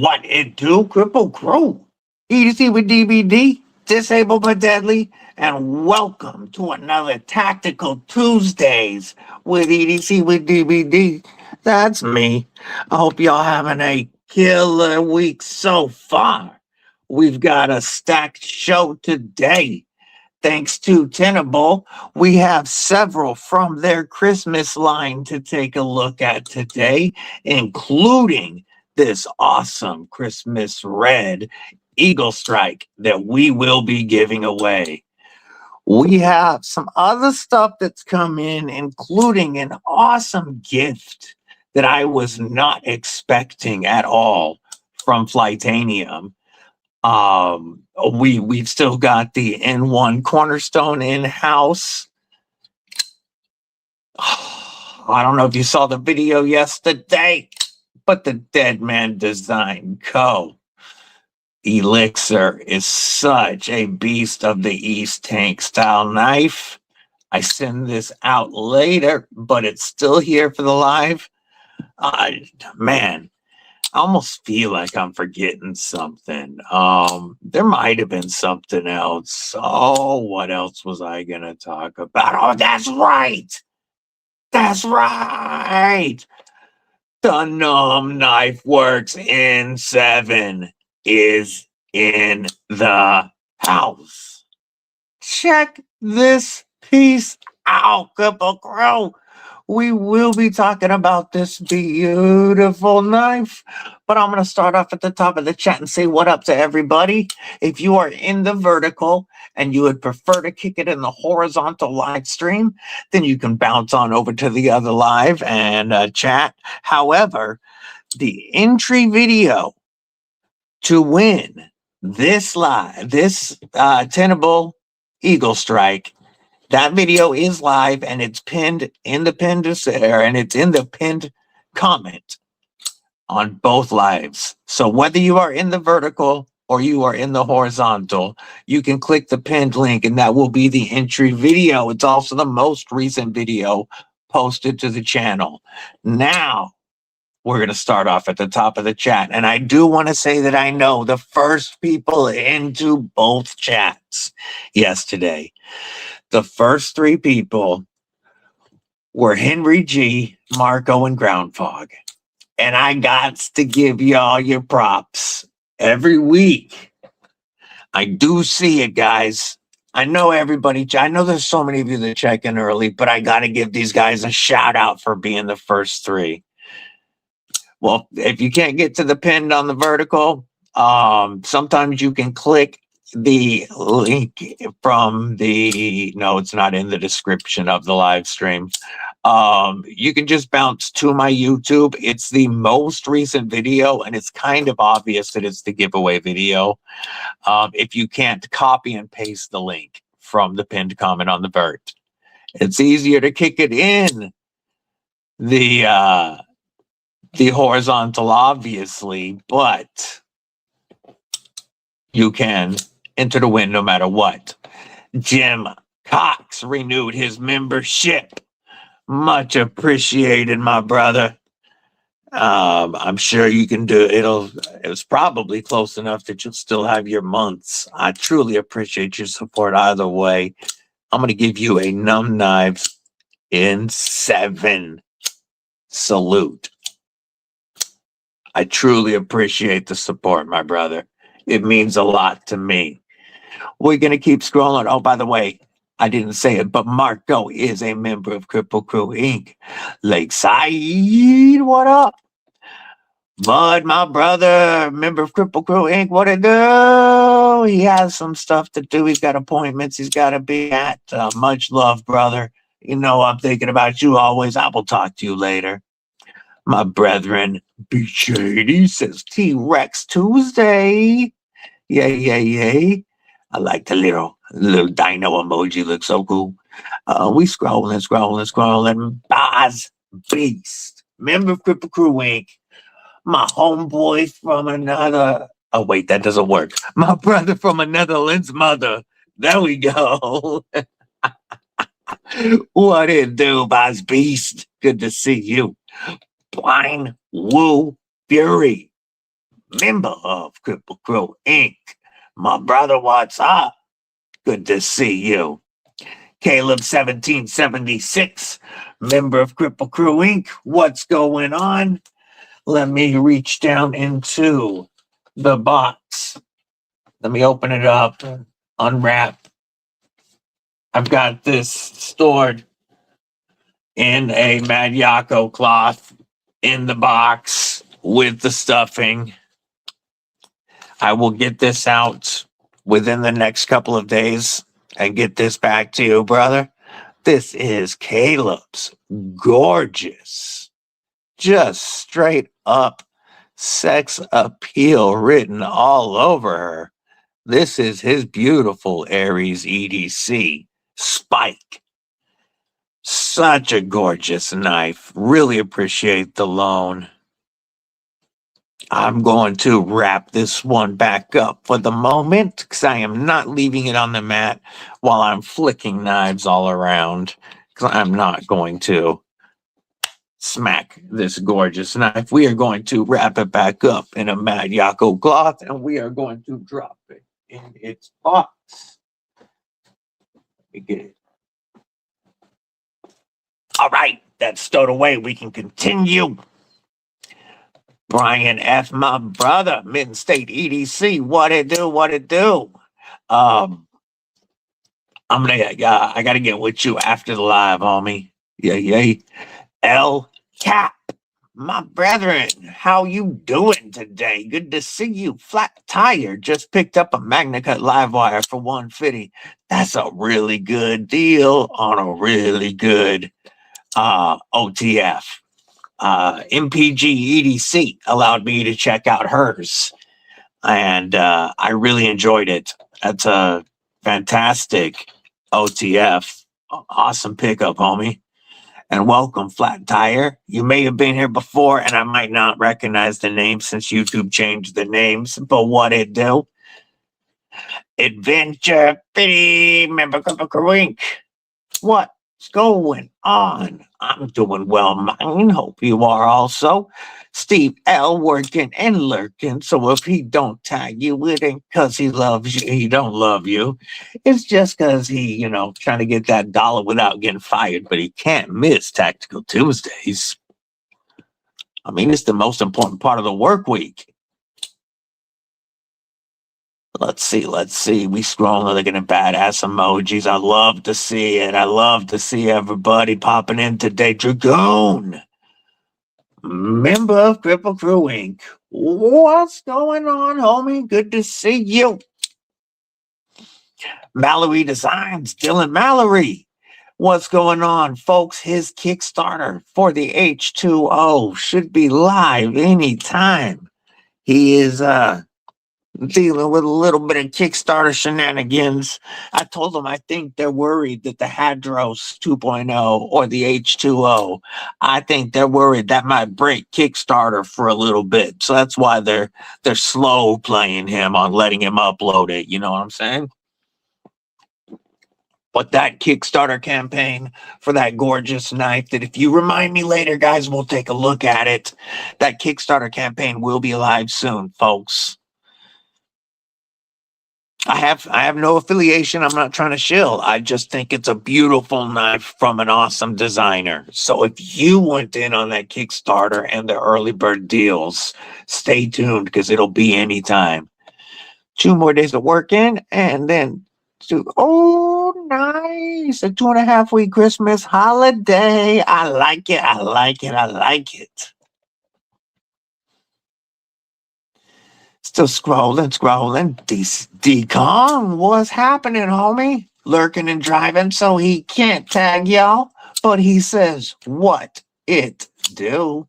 What it do, Kripple Krew? EDC with DBD, disabled but deadly, and welcome to another Tactical Tuesdays with EDC with DBD. That's me. I hope y'all having a killer week so far. We've got a stacked show today. Thanks to Tenable, we have several from their Christmas line to take a look at today, including this awesome Christmas Red Eaglestrike that we will be giving away. We have some other stuff that's come in, including an awesome gift that I was not expecting at all from Flightanium. We've still got the N.U.M.B Cornerstone in-house. I don't know if you saw the video yesterday, but the Dead Man Design Co. Elixir is such a beast of the East tank style knife. I send this out later, but it's still here for the live. Man, I almost feel like I'm forgetting something. There might have been something else. Oh, what else was I going to talk about? Oh, that's right. That's right. The N.U.M.B Knifeworks N7 is in the house. Check this piece out, Kripple Krew. We will be talking about this beautiful knife, but I'm going to start off at the top of the chat and say what up to everybody. If you are in the vertical and you would prefer to kick it in the horizontal live stream, then you can bounce on over to the other live and chat. However, the entry video to win this Tenable Eaglestrike, that video is live and it's pinned in the pinned comment on both lives. So whether you are in the vertical or you are in the horizontal, you can click the pinned link and that will be the entry video. It's also the most recent video posted to the channel. Now, we're going to start off at the top of the chat. And I do want to say that I know the first people into both chats yesterday. The first three people were Henry G, Marco, and Groundfog. And I got to give y'all your props every week. I do see it, guys. I know everybody. I know there's so many of you that check in early, but I got to give these guys a shout out for being the first three. Well, if you can't get to the pinned on the vertical, sometimes you can click the link from no, it's not in the description of the live stream. You can just bounce to my YouTube. It's the most recent video, and it's kind of obvious that it's the giveaway video. If you can't copy and paste the link from the pinned comment on the vert, it's easier to kick it in the horizontal, obviously, but you can enter the win no matter what. Jim Cox renewed his membership. Much appreciated, my brother. I'm sure you can do it. It's probably close enough that you'll still have your months. I truly appreciate your support either way. I'm going to give you a N.U.M.B Knives N7 salute. I truly appreciate the support, my brother. It means a lot to me. We're going to keep scrolling. Oh, by the way, I didn't say it, but Marco is a member of Kripple Krew Inc. Lakeside, what up? Bud, my brother, member of Kripple Krew Inc. What it do? He has some stuff to do. He's got appointments he's got to be at. Much love, brother. You know I'm thinking about you always. I will talk to you later. My brethren, B. Shady says T-Rex Tuesday. Yay. I like the little dino emoji. Looks so cool. We scrolling. Boz Beast. Member of Kripple Krew Inc. My homeboy from another... Oh, wait, that doesn't work. My brother from a Netherlands mother. There we go. What it do, Boz Beast? Good to see you. Blind Woo Fury. member of Krew Inc. My brother, what's up? Good to see you. Caleb 1776, member of Krew Inc. What's going on? Let me reach down into the box. Let me open it up, unwrap. I've got this stored in a Mad Yako cloth in the box with the stuffing. I will get this out within the next couple of days and get this back to you, brother. This is Caleb's gorgeous, just straight up sex appeal written all over her. This is his beautiful Aries EDC Spike. Such a gorgeous knife. Really appreciate the loan. I'm going to wrap this one back up for the moment because I am not leaving it on the mat while I'm flicking knives all around, because I'm not going to smack this gorgeous knife. We are going to wrap it back up in a Mad Yako cloth, and we are going to drop it in its box. Let me get it. All right, that's stowed away. We can continue. Brian F., my brother, Mitten State EDC. What it do? What it do? I gotta get with you after the live, homie. Yeah. L Cap, my brethren, how you doing today? Good to see you. Flat Tire just picked up a MagnaCut live wire for $150. That's a really good deal on a really good OTF. MPG EDC allowed me to check out hers, and I really enjoyed it. That's a fantastic OTF. Awesome pickup, homie. And welcome, Flat Tire. You may have been here before, and I might not recognize the name since YouTube changed the names, but what it do? Adventure Pity, member of Krew Inc. What's going on? I'm doing well, mine. Hope you are also. Steve L. working and lurking, so if he don't tag you, it ain't because he loves you, he don't love you. It's just because he, trying to get that dollar without getting fired, but he can't miss Tactical Tuesdays. I mean, it's the most important part of the work week. Let's see. We scrolling, looking at badass emojis. I love to see it. I love to see everybody popping in today. Dragoon, member of Krew Inc. What's going on, homie? Good to see you. Mallory Designs, Dylan Mallory. What's going on, folks? His Kickstarter for the H2O should be live anytime. He is dealing with a little bit of Kickstarter shenanigans. I told them I think they're worried that the Hadros 2.0 or the H2O, I think they're worried that might break Kickstarter for a little bit. So that's why they're slow playing him on letting him upload it. You know what I'm saying? But that Kickstarter campaign for that gorgeous knife that, if you remind me later, guys, we'll take a look at it. That Kickstarter campaign will be live soon, folks. I have no affiliation. I'm not trying to shill. I just think it's a beautiful knife from an awesome designer. So if you went in on that Kickstarter and the early bird deals, stay tuned because it'll be anytime. 2 more days of work in, and then oh, nice. A 2.5 week Christmas holiday. I like it. Still scrolling. D-Kong, what's happening, homie? Lurking and driving, so he can't tag y'all, but he says what it do.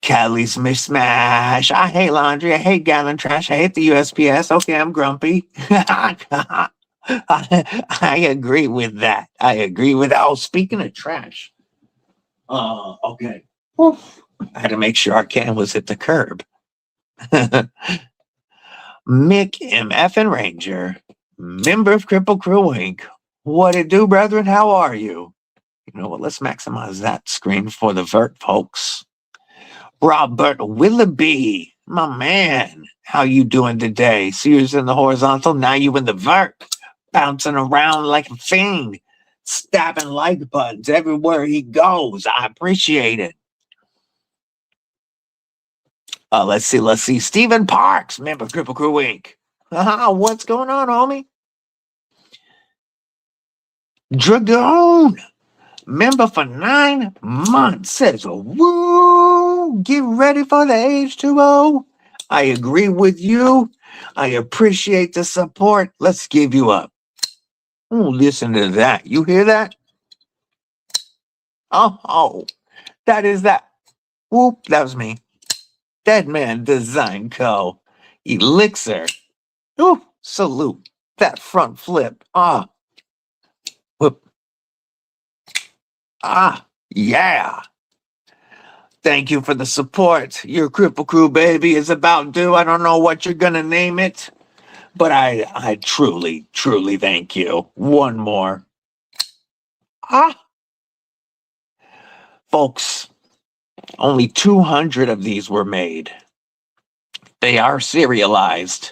Callie's Smash. I hate laundry. I hate gallon trash. I hate the USPS. Okay, I'm grumpy. I agree with that. Oh, speaking of trash. Okay. Oof. I had to make sure our can was at the curb. Mick MF and Ranger, member of Krew Inc. What it do, brethren? How are you? You know what? Let's maximize that screen for the vert, folks. Robert Willoughby, my man. How you doing today? So you're in the horizontal, now you in the vert, bouncing around like a fiend, stabbing like buttons everywhere he goes. I appreciate it. Let's see. Stephen Parks, member of Kripple Krew Inc. What's going on, homie? Dragoon, member for 9 months, says, woo, get ready for the H2O. I agree with you. I appreciate the support. Let's give you up. Oh, listen to that. You hear that? Oh, that is that. Whoop, that was me. Dead Man Design Co. Elixir. Ooh, salute. That front flip. Whoop. Yeah. Thank you for the support. Your Kripple Krew baby is about due. I don't know what you're gonna name it, but I truly, truly thank you. One more. Folks, only 200 of these were made. They are serialized.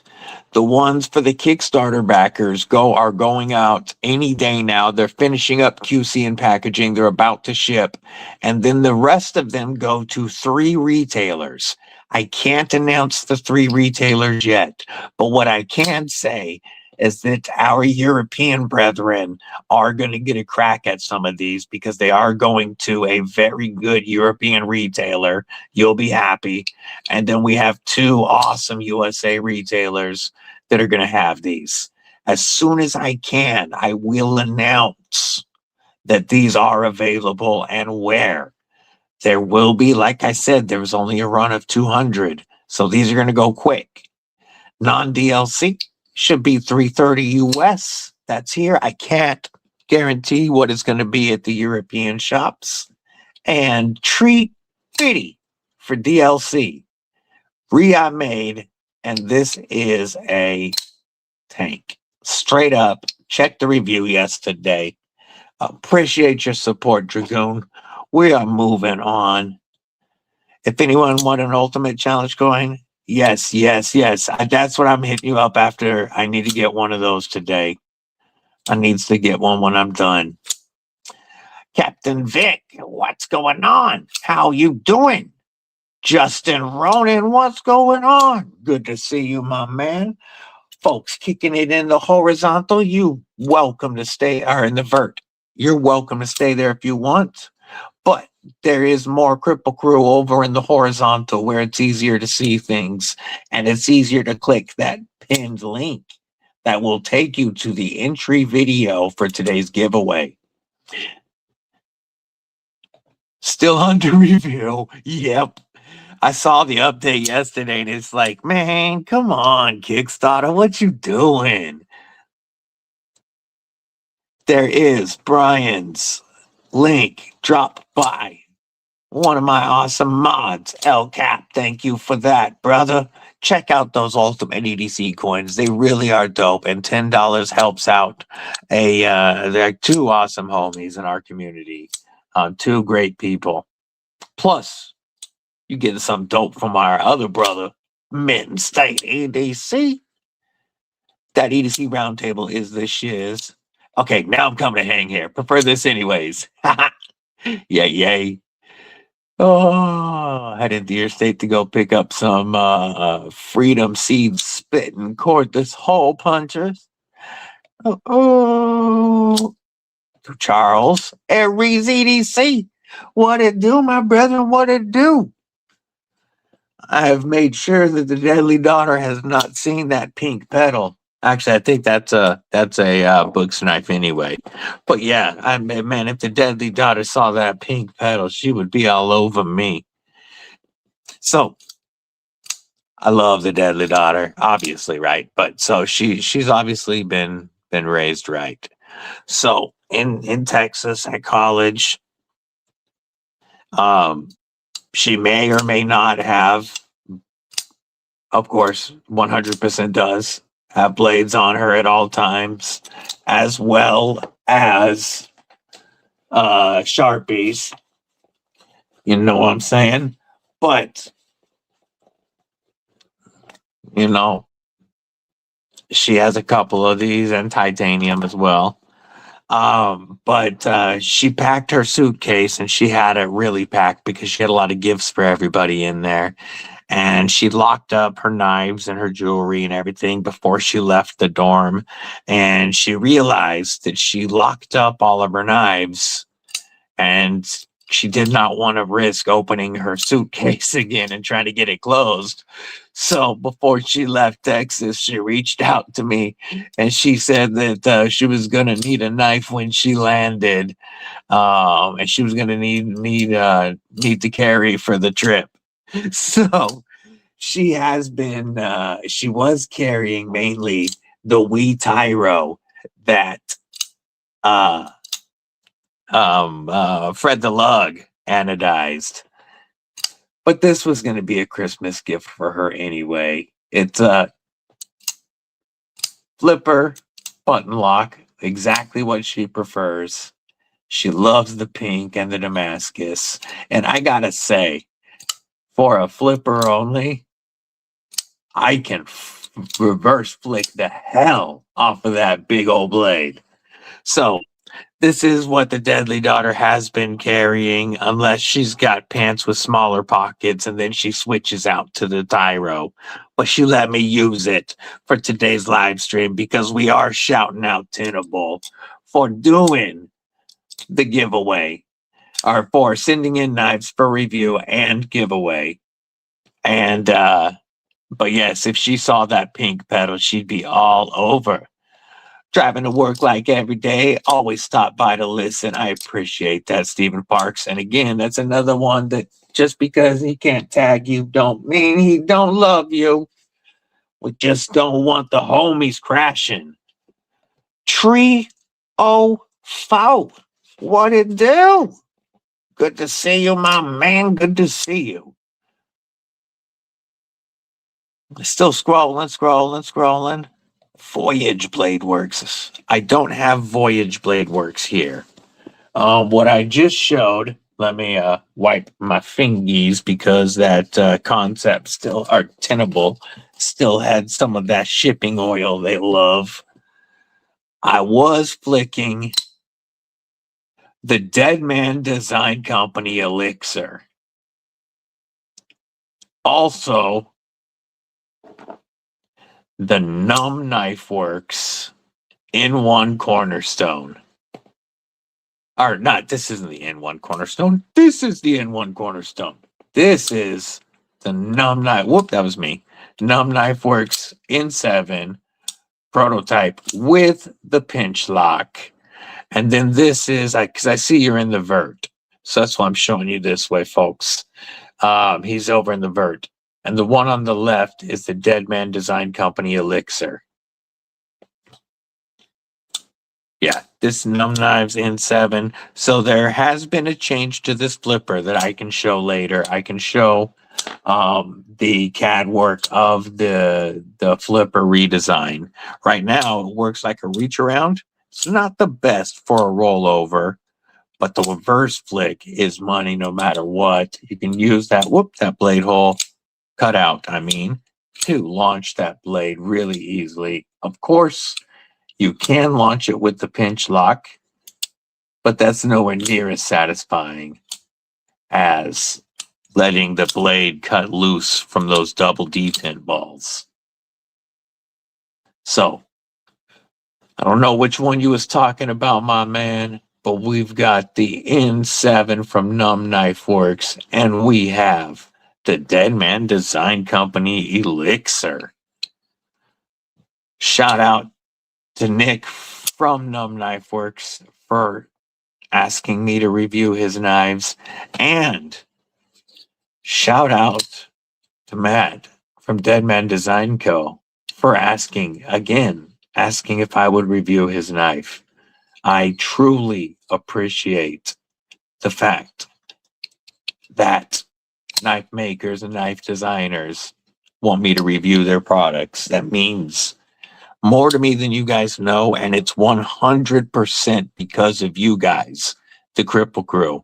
The ones for the Kickstarter backers are going out any day now. They're finishing up QC and packaging. They're about to ship. And then the rest of them go to 3 retailers. I can't announce the 3 retailers yet, but what I can say is that our European brethren are going to get a crack at some of these because they are going to a very good European retailer. You'll be happy. And then we have 2 awesome USA retailers that are going to have these. As soon as I can, I will announce that these are available and where. There will be, like I said, there was only a run of 200. So these are going to go quick. Non-DLC should be $330 US. That's here. I can't guarantee what it's going to be at the European shops. And Treat Bitty for DLC. Made, and this is a tank. Straight up, check the review yesterday. Appreciate your support, Dragoon. We are moving on. If anyone want an ultimate challenge going, yes. That's what I'm hitting you up after. I need to get one of those today. I needs to get one when I'm done. Captain Vic, what's going on? How you doing? Justin Ronan, what's going on? Good to see you, my man. Folks, kicking it in the horizontal, you welcome to stay, or in the vert. You're welcome to stay there if you want. But there is more Kripple Krew over in the horizontal where it's easier to see things. And it's easier to click that pinned link that will take you to the entry video for today's giveaway. Still under review. Yep. I saw the update yesterday and it's like, man, come on, Kickstarter, what you doing? There is Brian's link dropped by one of my awesome mods, El Cap. Thank you for that, brother. Check out those ultimate EDC coins. They really are dope. And $10 helps out they're 2 awesome homies in our community. 2 great people. Plus, you get some dope from our other brother, Mitten State EDC. That EDC roundtable is the shiz. Okay, now I'm coming to hang here. Prefer this anyways. Yay. Oh, I had in Deer State to go pick up some Freedom Seed spitting cordless hole punchers. To Charles, Aries EDC. What it do, my brethren? What it do? I have made sure that the Deadly Daughter has not seen that pink pedal. Actually, I think that's a Book's knife anyway. But yeah, man, if the Deadly Daughter saw that pink pedal, she would be all over me. So I love the Deadly Daughter, obviously, right? But so she's obviously been raised right. So in Texas at college, she may or may not have, of course, 100% does have blades on her at all times, as well as Sharpies. You know what I'm saying? But, you know, she has a couple of these and titanium as well. But she packed her suitcase, and she had it really packed because she had a lot of gifts for everybody in there. And she locked up her knives and her jewelry and everything before she left the dorm. And she realized that she locked up all of her knives, and she did not want to risk opening her suitcase again and trying to get it closed. So before she left Texas, she reached out to me, and she said that she was going to need a knife when she landed, and she was going to need to carry for the trip. So she has been she was carrying mainly the Wee Tyro that uh Fred the Lug anodized. But this was going to be a Christmas gift for her anyway. It's a flipper button lock, exactly what she prefers. She loves the pink and the Damascus. And I gotta say, for a flipper only, I can reverse flick the hell off of that big old blade. So this is what the Deadly Daughter has been carrying, unless she's got pants with smaller pockets and then she switches out to the Tyro. But she let me use it for today's live stream because we are shouting out Tenable for doing the giveaway, or for sending in knives for review and giveaway. And but yes, if she saw that pink pedal, she'd be all over. Driving to work like every day, always stop by to listen. I appreciate that, Stephen Parks. And again, that's another one that just because he can't tag you don't mean he don't love you. We just don't want the homies crashing. Tree oh foul. What it do? Good to see you, my man. Good to see you. Still scrolling. Voyage Blade Works. I don't have Voyage Blade Works here. What I just showed, let me wipe my fingies because that concept still, or Tenable, still had some of that shipping oil they love. I was flicking the Dead Man Design Company Elixir. Also, the N.U.M. Knifeworks N.1 Cornerstone. Or not, this isn't the N.1 Cornerstone. This is the N.1 Cornerstone. This is the N.U.M. Knife. Whoop, that was me. N.U.M. Knifeworks N7 prototype with the pinch lock. And then this is, because I see you're in the vert. So that's why I'm showing you this way, folks. He's over in the vert. And the one on the left is the Dead Man Design Company Elixir. Yeah, this N.U.M. Knives N7. So there has been a change to this flipper that I can show later. I can show the CAD work of the flipper redesign. Right now, it works like a reach around. It's not the best for a rollover, but the reverse flick is money no matter what. You can use that, that blade hole cutout, to launch that blade really easily. Of course, you can launch it with the pinch lock, but that's nowhere near as satisfying as letting the blade cut loose from those double detent balls. So, I don't know which one you was talking about, my man, but we've got the N7 from N.U.M. Knifeworks, and we have the Dead Man Design Company Elixir. Shout out to Nick from N.U.M. Knifeworks for asking me to review his knives, and shout out to Matt from Dead Man Design Co. for asking if I would review his knife. I truly appreciate the fact that knife makers and knife designers want me to review their products. That means more to me than you guys know, and it's 100% because of you guys, the Kripple Krew.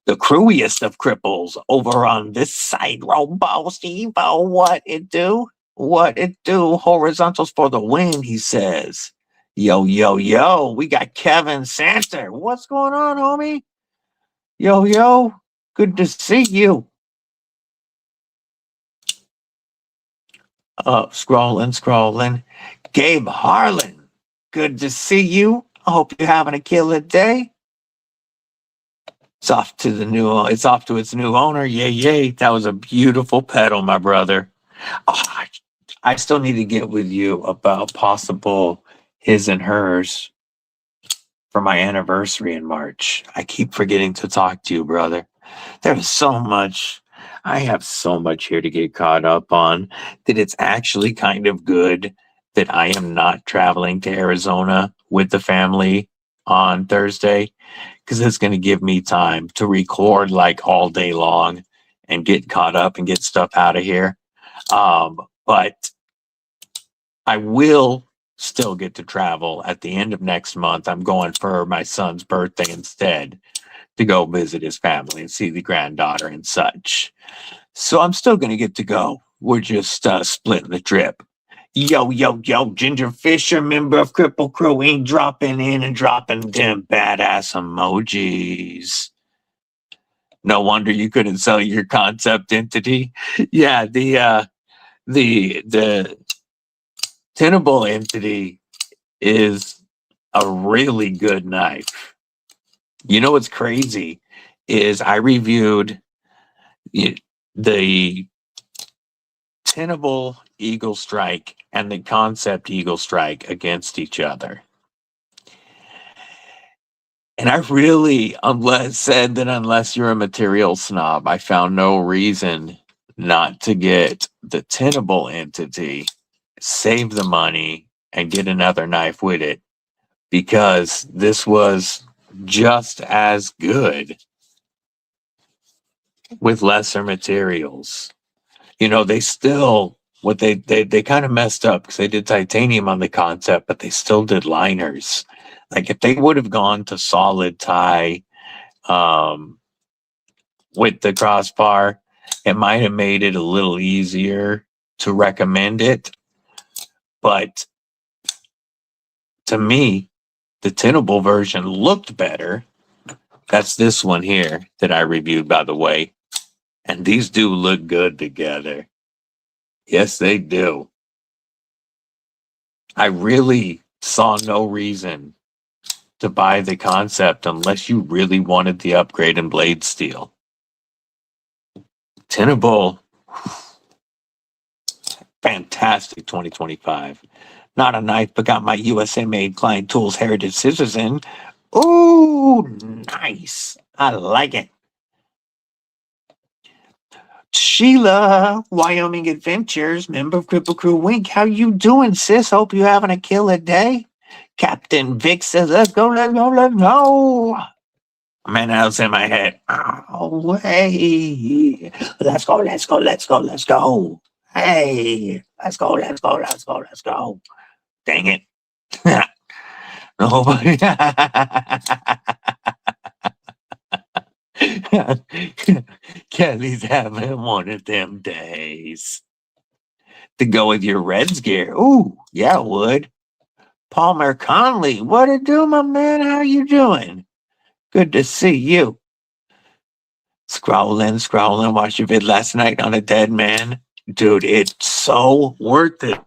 the crewiest of cripples over on this side. Robo Steve-O, what it do? What it do? Horizontals for the win, he says. Yo, yo, yo, we got Kevin Santer. What's going on, homie? Yo, yo, good to see you. Scrolling. Gabe Harlan, good to see you. I hope you're having a killer day. It's off to its new owner. Yay, yay. That was a beautiful pedal, my brother. Oh, I still need to get with you about possible his and hers for my anniversary in March. I keep forgetting to talk to you, brother. There's so much. I have so much here to get caught up on that it's actually kind of good that I am not traveling to Arizona with the family on Thursday, because it's going to give me time to record like all day long and get caught up and get stuff out of here. But I will still get to travel at the end of next month. I'm going for my son's birthday instead to go visit his family and see the granddaughter and such. So I'm still going to get to go. We're just splitting the trip. Yo, yo, yo, Ginger Fisher, member of Kripple Krew, ain't dropping in and dropping them badass emojis. No wonder you couldn't sell your concept entity. Yeah, the Tenable entity is a really good knife. You know what's crazy is I reviewed the Tenable Eaglestrike and the concept Eaglestrike against each other. And I really said that unless you're a material snob, I found no reason not to get the Tenable entity, save the money, and get another knife with it, because this was just as good with lesser materials. You know, they still, they kind of messed up because they did titanium on the concept, but they still did liners. Like if they would have gone to solid tie with the crossbar, it might have made it a little easier to recommend it. But to me, the Tenable version looked better. That's this one here that I reviewed, by the way. And these do look good together. Yes, they do. I really saw no reason to buy the concept unless you really wanted the upgrade in blade steel. Tenable, fantastic 2025. Not a knife, but got my USA made Klein Tools Heritage Scissors in. Ooh, nice. I like it. Sheila, Wyoming Adventures, member of Kripple Krew Wink. How you doing, sis? Hope you having a killer day. Captain Vic says, let's go, let's go, let's go. Man, that was in my head. Oh, hey. Let's go, let's go, let's go, let's go. Hey, let's go, let's go, let's go, let's go. Dang it. Nobody. Kelly's having one of them days. To go with your Reds gear. Ooh, yeah, it would. Palmer Conley, what it do, my man? How you doing? Good to see you. Scrolling. Watched your vid last night on a dead man. Dude, it's so worth it.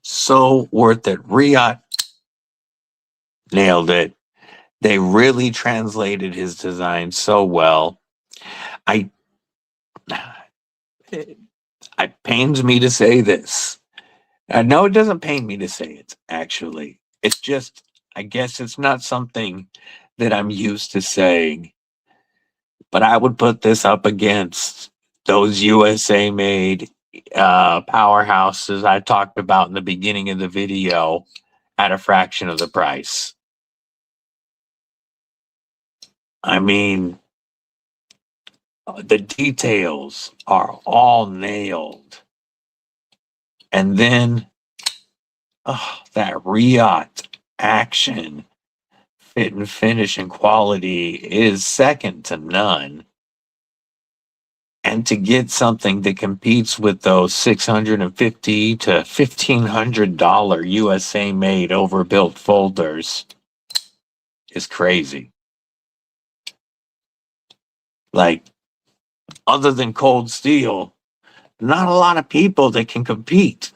So worth it. Riot nailed it. They really translated his design so well. It pains me to say this. No, it doesn't pain me to say it, actually. It's just, I guess it's not something that I'm used to saying. But I would put this up against those USA made powerhouses I talked about in the beginning of the video at a fraction of the price. I mean, the details are all nailed. And then that Riot action, fit and finish and quality is second to none. And to get something that competes with those $650 to $1,500 USA made overbuilt folders is crazy. Like, other than cold steel, not a lot of people that can compete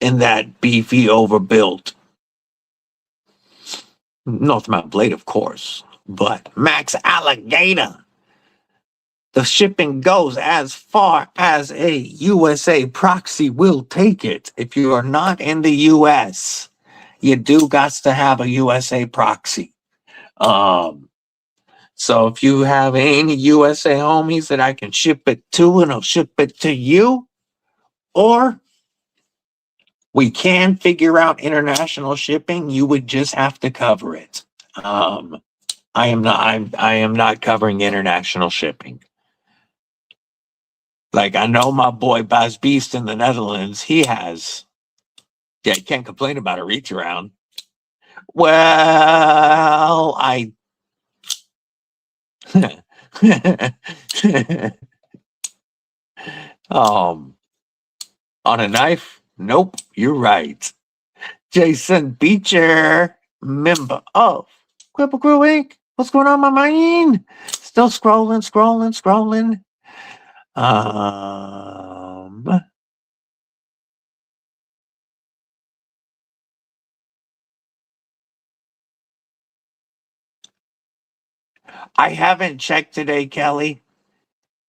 in that beefy overbuilt North Mount blade, of course, but Max Alligator. The shipping goes as far as a USA proxy will take it. If you are not in the US, you do got to have a USA proxy. So if you have any USA homies that I can ship it to, and I'll ship it to you, or we can figure out international shipping, you would just have to cover it. I am not covering international shipping. Like, I know my boy Bas Beast in the Netherlands, he has. Yeah, you can't complain about a reach around. Well, on a knife? Nope, you're right. Jason Beecher, member of Kripple Krew Inc. What's going on, my man? Still scrolling. I haven't checked today, Kelly.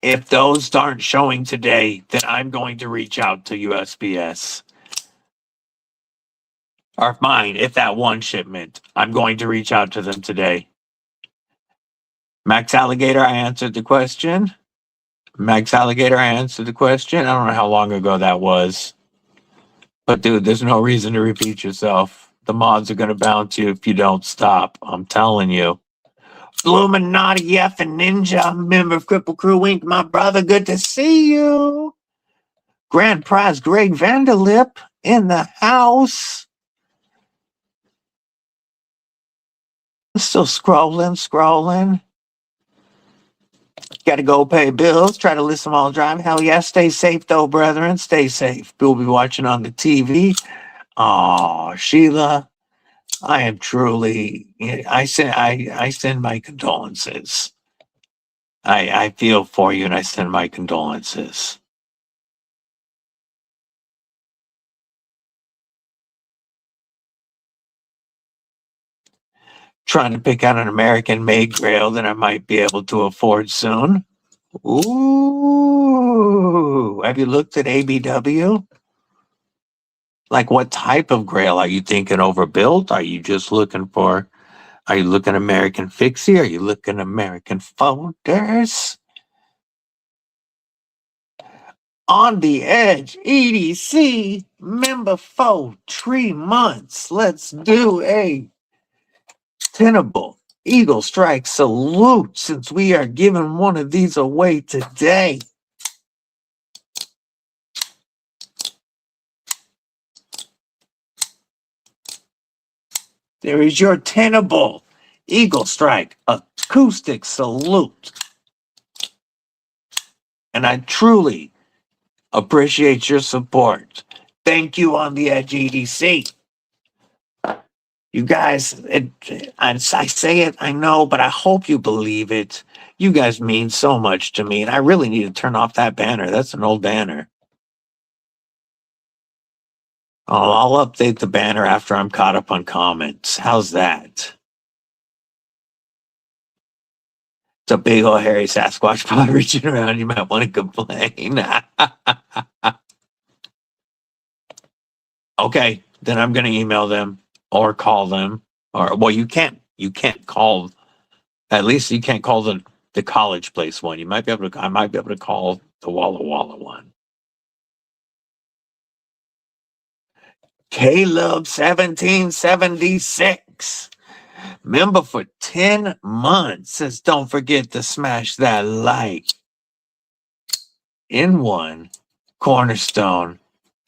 If those aren't showing today, then I'm going to reach out to USPS. Or mine, if that one shipment, I'm going to reach out to them today. Max Alligator, I answered the question. I don't know how long ago that was. But dude, there's no reason to repeat yourself. The mods are going to bounce you if you don't stop. I'm telling you. Illuminati F and Ninja, member of Kripple Krew Inc., my brother, good to see you. Grand Prize Greg Vanderlip in the house. Still scrolling. Got to go pay bills, try to listen while driving. Hell yeah, stay safe though, brethren. Stay safe. We'll be watching on the TV. Oh, Sheila, I am truly, I send my condolences. I feel for you and I send my condolences. Trying to pick out an American made grail that I might be able to afford soon. Ooh, have you looked at ABW? Like, what type of grail are you thinking? Overbuilt? Are you looking American fixie? Are you looking American folders? On the Edge, EDC, member for 3 months. Let's do a Tenable Eaglestrike salute, since we are giving one of these away today. There is your Tenable Eaglestrike acoustic salute. And I truly appreciate your support. Thank you, On the Edge EDC. You guys, I say it, I know, but I hope you believe it. You guys mean so much to me, and I really need to turn off that banner. That's an old banner. I'll update the banner after I'm caught up on comments. How's that? It's a big old hairy Sasquatch pod reaching around. You might want to complain. Okay, then I'm going to email them or call them. Or, well, you can't call. At least you can't call the college place one. I might be able to call the Walla Walla one. Caleb 1776, member for 10 months, says don't forget to smash that like. N.U.M.B Cornerstone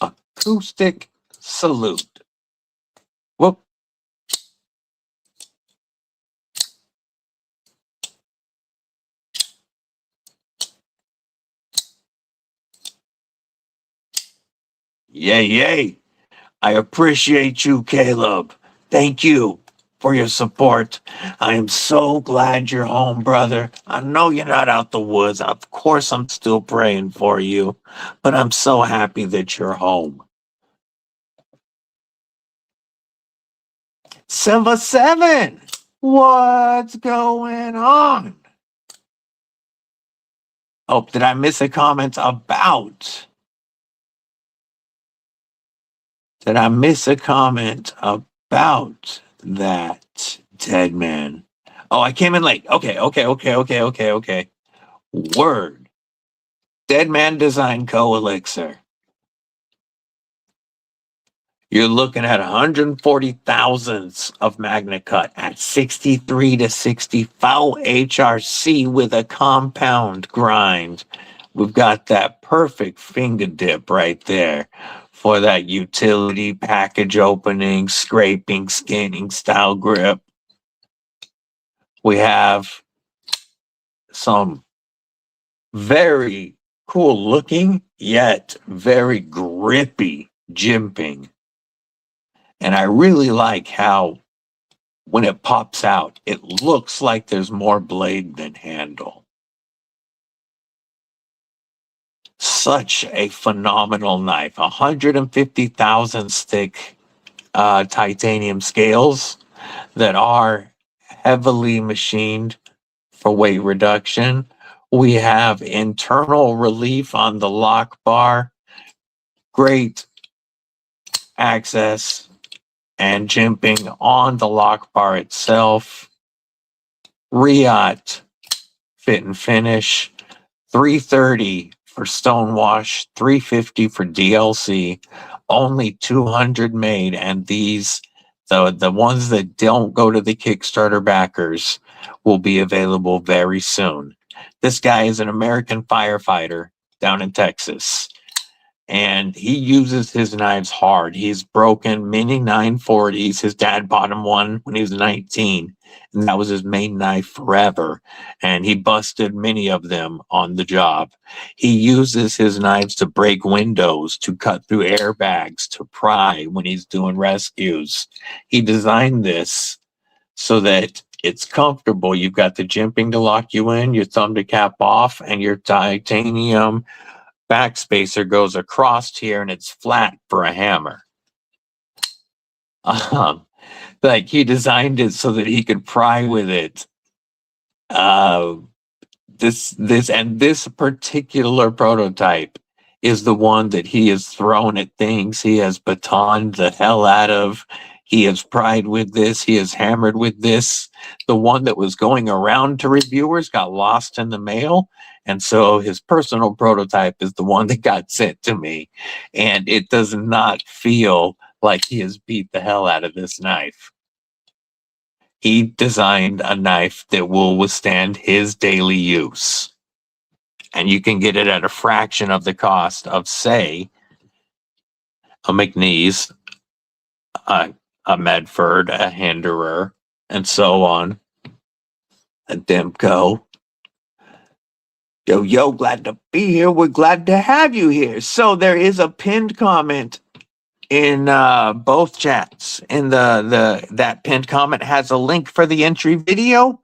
acoustic salute. Whoop. Yay, yay. I appreciate you, Caleb. Thank you for your support. I am so glad you're home, brother. I know you're not out the woods. Of course, I'm still praying for you, but I'm so happy that you're home. Silver 7, what's going on? Oh, did I miss a comment about? Did I miss a comment about that dead man? Oh, I came in late. Okay. Word. Dead Man Design Co. Elixir. You're looking at 140 thousandths of Magna Cut at 63 to 60 foul HRC with a compound grind. We've got that perfect finger dip right there for that utility package opening, scraping, scanning style grip. We have some very cool looking, yet very grippy jimping. And I really like how when it pops out, it looks like there's more blade than handle. Such a phenomenal knife. 150,000 stick titanium scales that are heavily machined for weight reduction. We have internal relief on the lock bar. Great access and jimping on the lock bar itself. Riot fit and finish. 330 for stonewash, 350 for DLC, only 200 made, and these, the ones that don't go to the Kickstarter backers, will be available very soon. This guy is an American firefighter down in Texas, and he uses his knives hard. He's broken many 940s. His dad bought him one when he was 19, and that was his main knife forever. And he busted many of them on the job. He uses his knives to break windows, to cut through airbags, to pry when he's doing rescues. He designed this so that it's comfortable. You've got the jimping to lock you in, your thumb to cap off, and your titanium backspacer goes across here and it's flat for a hammer. Like he designed it so that he could pry with it. This particular prototype is the one that he has thrown at things. He has batoned the hell out of. He has pried with this. He has hammered with this. The one that was going around to reviewers got lost in the mail. And so his personal prototype is the one that got sent to me. And it does not feel like he has beat the hell out of this knife. He designed a knife that will withstand his daily use. And you can get it at a fraction of the cost of, say, a McNeese, a Medford, a Hinderer, and so on. A Demco. Yo, glad to be here. We're glad to have you here. So there is a pinned comment in both chats. In that pinned comment has a link for the entry video.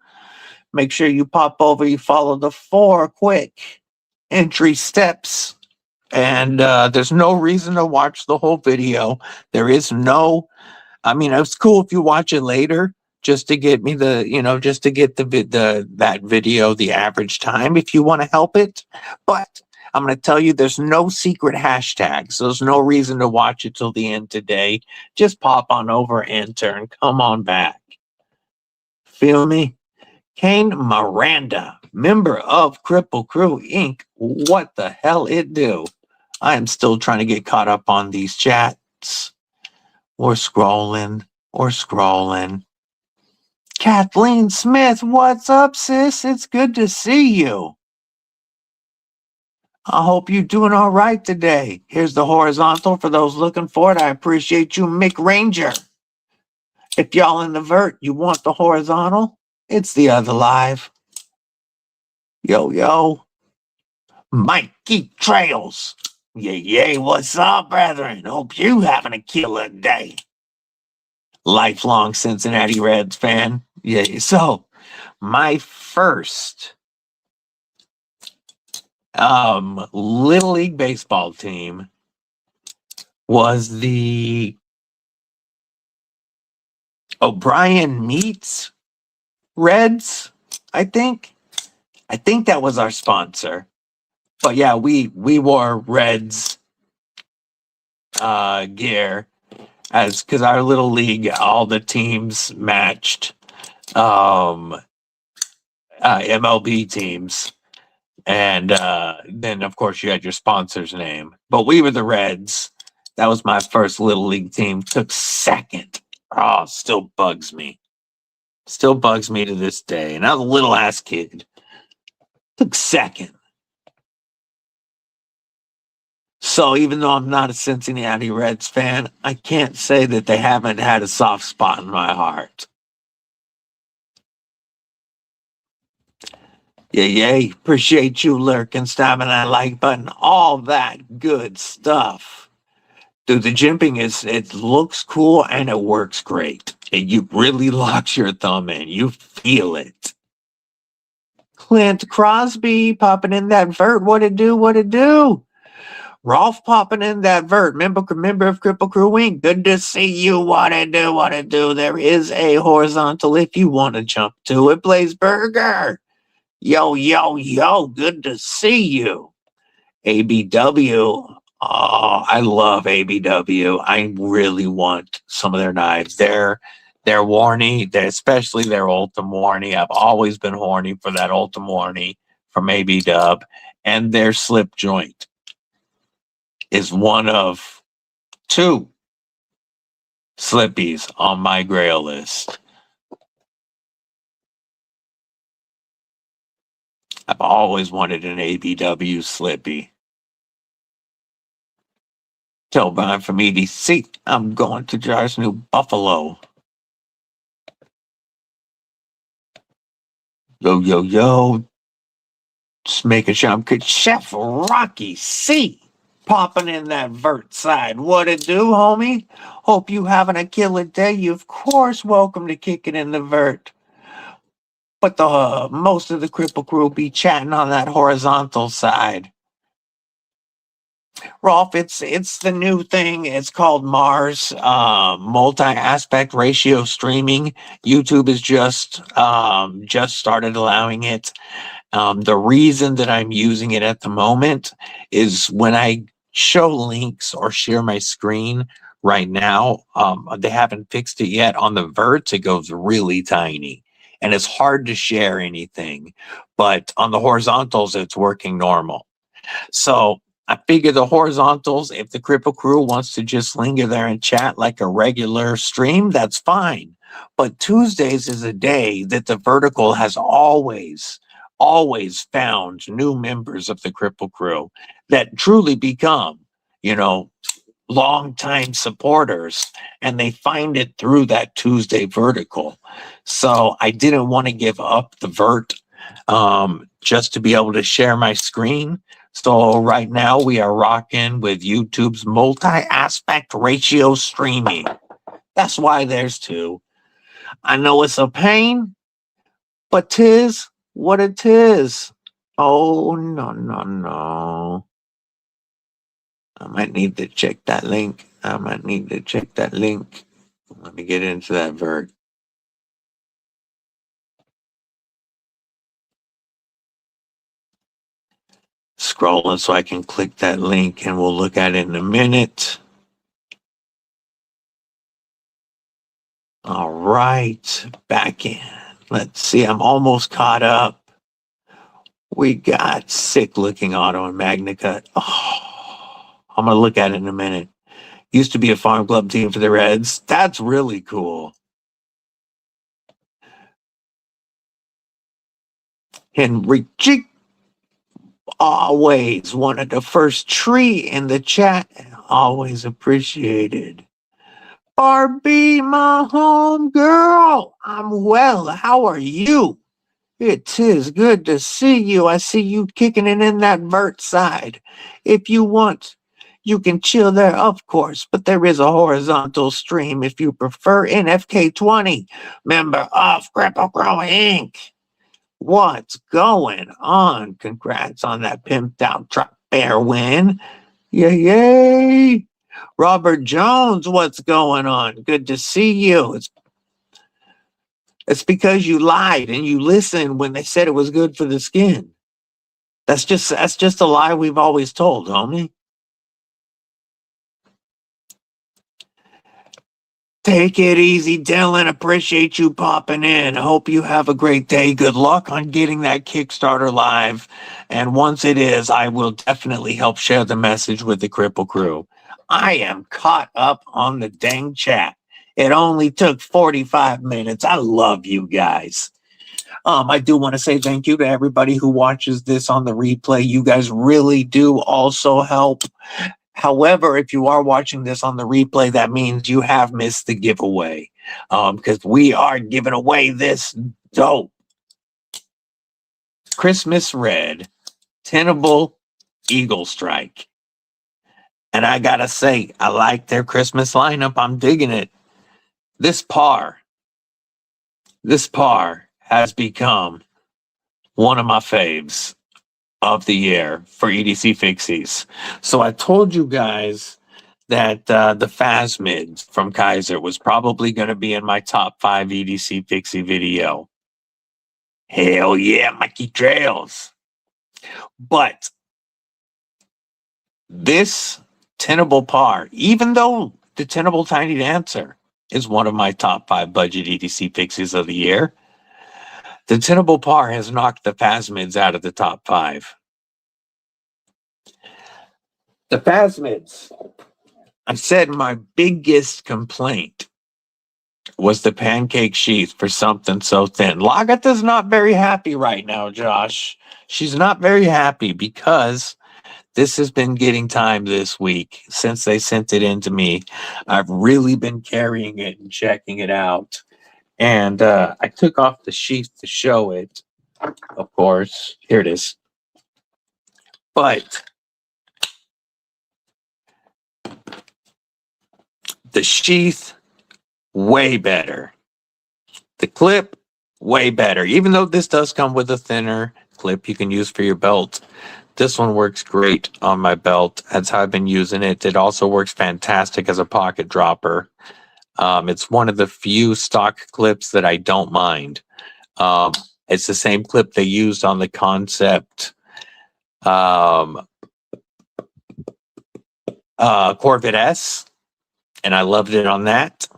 Make sure you pop over, you follow the 4 quick entry steps. And there's no reason to watch the whole video. There is no, I mean, it's cool if you watch it later, just to get me just to get that video, the average time, if you want to help it. But I'm going to tell you, there's no secret hashtags. So there's no reason to watch it till the end today. Just pop on over, enter, and come on back. Feel me? Kane Miranda, member of Kripple Krew Inc. What the hell it do? I am still trying to get caught up on these chats. Or scrolling. Kathleen Smith, what's up, sis? It's good to see you. I hope you're doing all right today. Here's the horizontal for those looking for it. I appreciate you, Mick Ranger. If y'all in the vert, you want the horizontal, it's the other live. Yo. Mikey Trails. Yay, what's up, brethren? Hope you having a killer day. Lifelong Cincinnati Reds fan. Yeah, so my first Little League baseball team was the O'Brien Meats Reds, I think. I think that was our sponsor. But yeah, we wore Reds gear as because our little league, all the teams matched MLB teams. And then, of course, you had your sponsor's name. But we were the Reds. That was my first Little League team. Took second. Oh, still bugs me. Still bugs me to this day. And I was a little ass kid. Took second. So even though I'm not a Cincinnati Reds fan, I can't say that they haven't had a soft spot in my heart. Yay. Appreciate you lurking, stopping that like button, all that good stuff. Dude, the jimping it looks cool and it works great. And you really locks your thumb in. You feel it. Clint Crosby popping in that vert. What it do? Rolf popping in that vert. Member of Kripple Krew Inc. Good to see you. What it do? There is a horizontal if you want to jump to it. Blaze Burger. Yo. Good to see you. ABW. Oh, I love ABW. I really want some of their knives. They're Warney, especially their Ultim Warney. I've always been horny for that Ultim Warney from ABW. And their slip joint is one of two slippies on my grail list. I've always wanted an ABW slippy. Tell Brian from EDC, I'm going to Jar's New Buffalo. Yo. Just making sure I'm good. Chef Rocky C popping in that vert side. What it do, homie? Hope you having a killer day. You, of course, welcome to kick it in the vert. But the most of the Kripple Crew be chatting on that horizontal side. Rolf, it's the new thing. It's called Mars, multi-aspect ratio streaming. YouTube is just started allowing it. The reason that I'm using it at the moment is when I show links or share my screen right now, they haven't fixed it yet. On the verts, it goes really tiny and it's hard to share anything. But on the horizontals, it's working normal. So I figure the horizontals, if the Kripple Crew wants to just linger there and chat like a regular stream, that's fine. But Tuesdays is a day that the vertical has always found new members of the Kripple Crew that truly become, longtime supporters, and they find it through that Tuesday vertical. So I didn't want to give up the vert just to be able to share my screen. So right now we are rocking with YouTube's multi-aspect ratio streaming. That's why there's two. I know it's a pain, but 'tis what it is. Oh, no. I might need to check that link. Let me get into that vert. Scrolling so I can click that link and we'll look at it in a minute. All right, back in. Let's see, I'm almost caught up. We got sick looking auto and Magnica. Oh, I'm going to look at it in a minute. Used to be a farm club team for the Reds. That's really cool. Henry G. Always one of the first tree in the chat. Always appreciated. Barbie, my homegirl. I'm well. How are you? It is good to see you. I see you kicking it in that vert side. If you want You can chill there, of course, but there is a horizontal stream if you prefer. NFK20, member of Kripple Inc. What's going on? Congrats on that pimped out truck bear win. Yay! Robert Jones, what's going on? Good to see you. It's because you lied and you listened when they said it was good for the skin. That's just a lie we've always told, homie. Take it easy, Dylan. Appreciate you popping in. Hope you have a great day. Good luck on getting that Kickstarter live. And once it is, I will definitely help share the message with the Kripple crew. I am caught up on the dang chat. It only took 45 minutes. I love you guys. I do want to say thank you to everybody who watches this on the replay. You guys really do also help. However, if you are watching this on the replay, that means you have missed the giveaway, because we are giving away this dope Christmas Red Tenable Eaglestrike. And I gotta say, I like their Christmas lineup. I'm digging it. This par has become one of my faves of the year for EDC Fixies. So I told you guys that the Phasmids from Kaiser was probably going to be in my top 5 EDC Fixie video. Hell yeah, Mikey Trails. But this Tenable Par, even though the Tenable Tiny Dancer is one of my top 5 budget EDC Fixies of the year, the Tenable Par has knocked the Phasmids out of the top 5. The Phasmids, I said my biggest complaint was the pancake sheath for something so thin. Lagatha's not very happy right now, Josh. She's not very happy because this has been getting time this week since they sent it in to me. I've really been carrying it and checking it out. And I took off the sheath to show it, of course. Here it is. But the sheath, way better. The clip, way better. Even though this does come with a thinner clip you can use for your belt, this one works great on my belt. That's how I've been using it. It also works fantastic as a pocket dropper. It's one of the few stock clips that I don't mind. It's the same clip they used on the Concept Corvette S, and I loved it on that.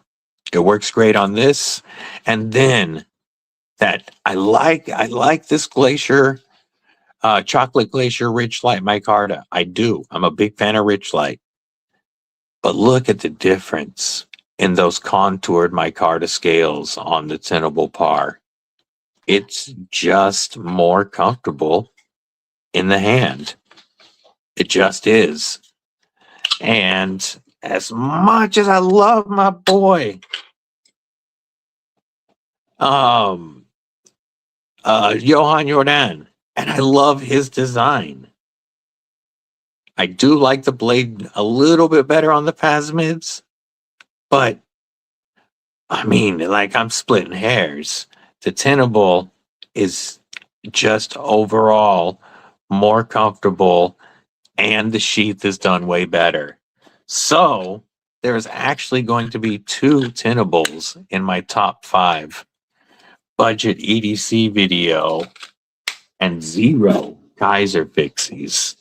It works great on this. And then that I like this Glacier, Chocolate Glacier Rich Light micarta. I do. I'm a big fan of Rich Light. But look at the difference in those contoured micarta scales on the Tenable Par. It's just more comfortable in the hand. It just is. And as much as I love my boy, Johan Jordan, and I love his design, I do like the blade a little bit better on the Phasmids, but I mean, like, I'm splitting hairs. The Tenable is just overall more comfortable, and the sheath is done way better. So there's actually going to be 2 Tenables in my top 5 budget EDC video and 0 Kaiser Fixies.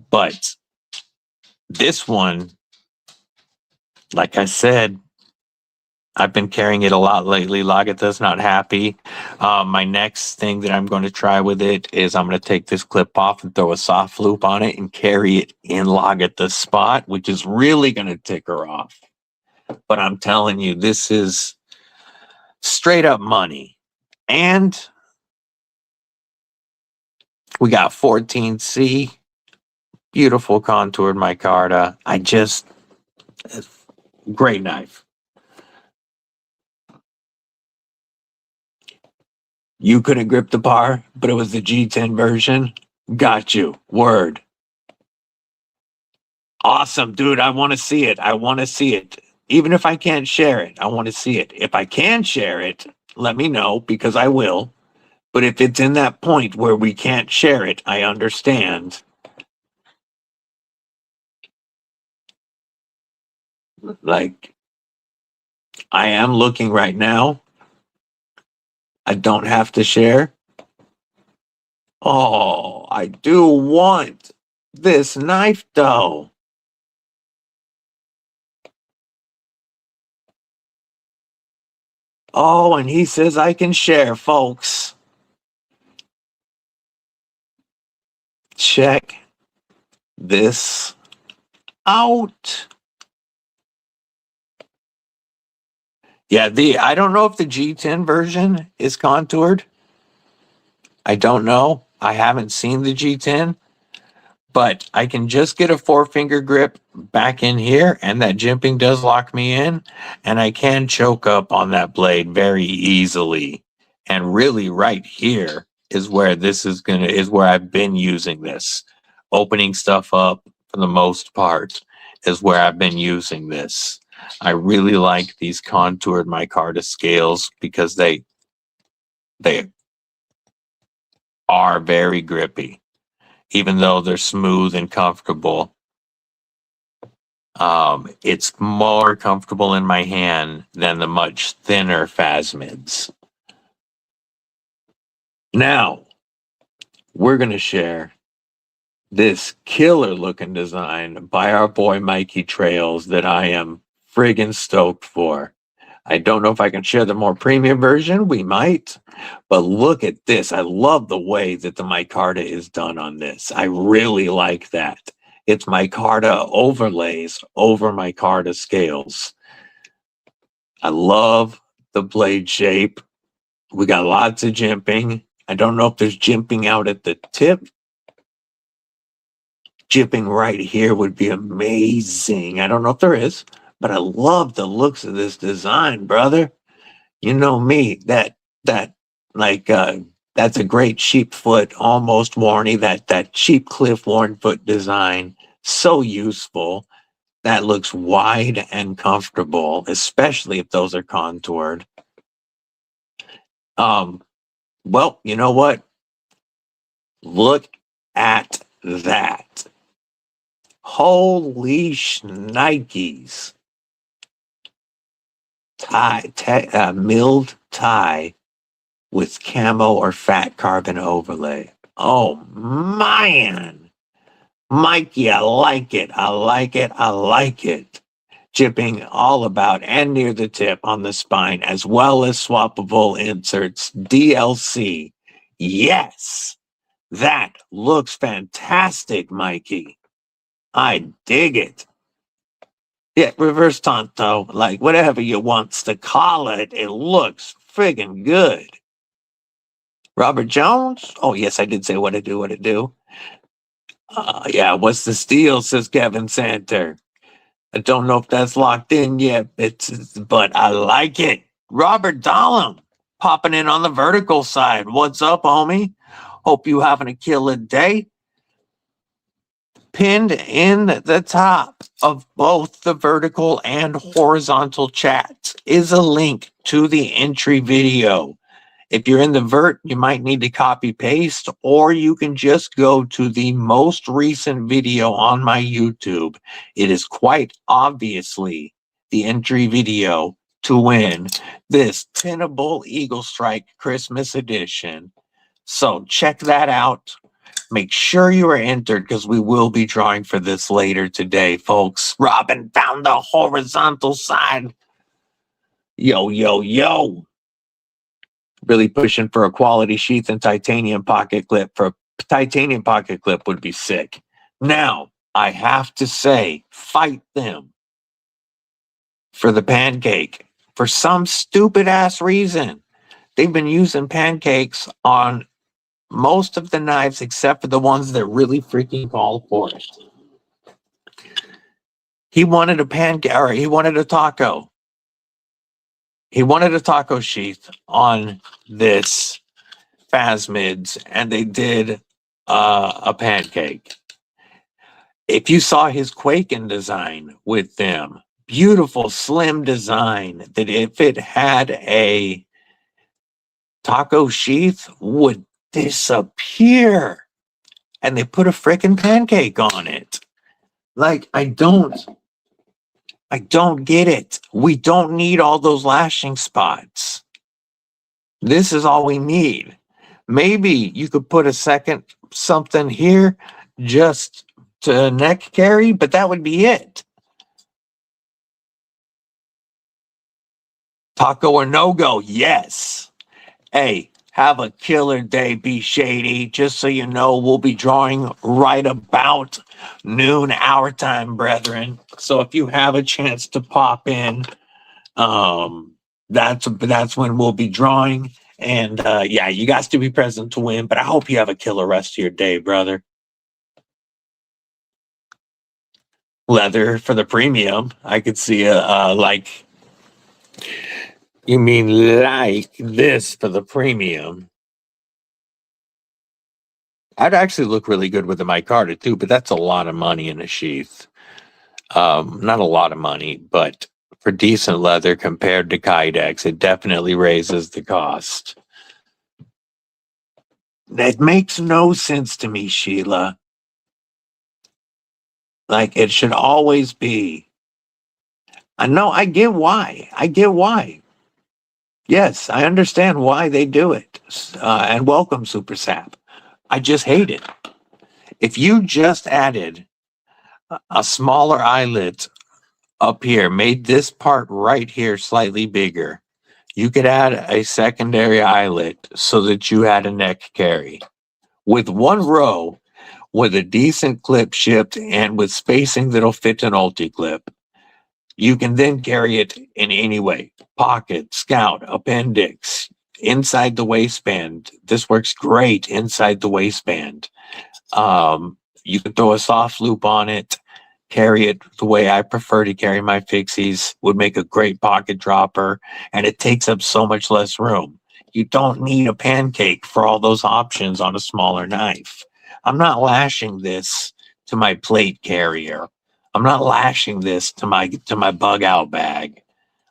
But this one, like I said, I've been carrying it a lot lately. Lagatha's not happy. My next thing that I'm going to try with it is I'm going to take this clip off and throw a soft loop on it and carry it in Lagatha's spot, which is really going to tick her off. But I'm telling you, this is straight up money. And we got 14C, beautiful contoured micarta. Great knife. You couldn't grip the Par, but it was the G10 version. Got you. Word. Awesome, dude. I want to see it. I want to see it. Even if I can't share it, I want to see it. If I can share it, let me know because I will. But if it's in that point where we can't share it, I understand. Like, I am looking right now. I don't have to share. Oh, I do want this knife though. Oh, and he says I can share, folks. Check this out. Yeah, I don't know if the G10 version is contoured. I don't know. I haven't seen the G10, but I can just get a 4-finger grip back in here, and that jimping does lock me in, and I can choke up on that blade very easily. And really right here is where where I've been using this. Opening stuff up for the most part is where I've been using this. I really like these contoured micarta scales because they are very grippy, even though they're smooth and comfortable. It's more comfortable in my hand than the much thinner phasmids. Now, we're going to share this killer looking design by our boy Mikey Trails that I am friggin' stoked for. I don't know if I can share the more premium version. We might. But look at this. I love the way that the micarta is done on this. I really like that. It's micarta overlays over micarta scales. I love the blade shape. We got lots of jimping. I don't know if there's jimping out at the tip. Jimping right here would be amazing. I don't know if there is, but I love the looks of this design, brother. You know me, that's a great sheep foot, almost warranty, that cheap cliff worn foot design. So useful. That looks wide and comfortable, especially if those are contoured. Well, you know what? Look at that. Holy shnikes. Milled tie with camo or fat carbon overlay. Oh, man. Mikey, I like it. I like it. I like it. Jimping all about and near the tip on the spine, as well as swappable inserts. DLC. Yes. That looks fantastic, Mikey. I dig it. Yeah, reverse tanto, like whatever you wants to call it. It looks friggin' good. Robert Jones? Oh, yes, I did say what I do. Yeah, what's the steal, says Kevin Santer. I don't know if that's locked in yet, but I like it. Robert Dollum popping in on the vertical side. What's up, homie? Hope you having a killer day. Pinned in the top of both the vertical and horizontal chats is a link to the entry video. If you're in the vert, you might need to copy paste, or you can just go to the most recent video on my YouTube. It is quite obviously the entry video to win this Tenable Eaglestrike Christmas edition. So check that out. Make sure you are entered because we will be drawing for this later today, folks. Robin found the horizontal side. Yo, yo, yo. Really pushing for a quality sheath and titanium pocket clip. For a titanium pocket clip would be sick. Now, I have to say, fight them for the pancake. For some stupid ass reason, they've been using pancakes on most of the knives except for the ones that really freaking call for it. He wanted a pancake, or he wanted a taco. He wanted a taco sheath on this phasmids, and they did a pancake. If you saw his Quaken design with them, beautiful slim design that if it had a taco sheath would disappear. And they put a frickin' pancake on it. Like, I don't get it. We don't need all those lashing spots. This is all we need. Maybe you could put a second something here just to neck carry, but that would be it. Taco or no go? Yes. Hey, have a killer day, Be Shady. Just so you know, we'll be drawing right about noon our time, brethren. So if you have a chance to pop in, that's when we'll be drawing. And yeah, you guys to be present to win. But I hope you have a killer rest of your day, brother. Leather for the premium. I could see like. You mean like this for the premium? I'd actually look really good with the micarta too, but that's a lot of money in a sheath. Not a lot of money, but for decent leather compared to Kydex, it definitely raises the cost. That makes no sense to me, Sheila. Like, it should always be. I know, I get why. Yes, I understand why they do it. And welcome, Super Sap. I just hate it. If you just added a smaller eyelet up here, made this part right here slightly bigger, you could add a secondary eyelet so that you had a neck carry. With one row, with a decent clip shipped and with spacing that'll fit an ulti-clip, you can then carry it in any way. Pocket, scout, appendix, inside the waistband. This works great inside the waistband. You can throw a soft loop on it, carry it the way I prefer to carry my fixies, would make a great pocket dropper, and it takes up so much less room. You don't need a pancake for all those options on a smaller knife. I'm not lashing this to my plate carrier. I'm not lashing this to my bug out bag.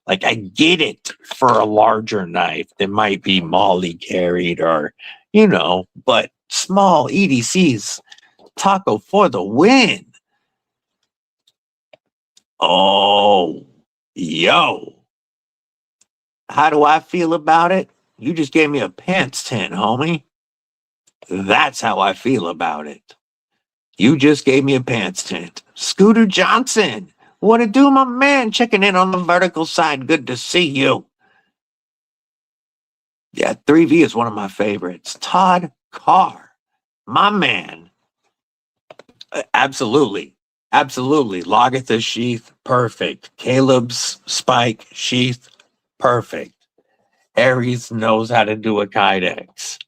Like, I get it for a larger knife that might be molly carried or, but small EDCs, taco for the win. Oh, yo. How do I feel about it? You just gave me a pants tent, homie. That's how I feel about it. You just gave me a pants tent. Scooter Johnson, what it do, my man? Checking in on the vertical side. Good to see you. Yeah, 3V is one of my favorites. Todd Carr, my man. Absolutely. Lagatha sheath, perfect. Caleb's spike sheath, perfect. Aries knows how to do a Kydex.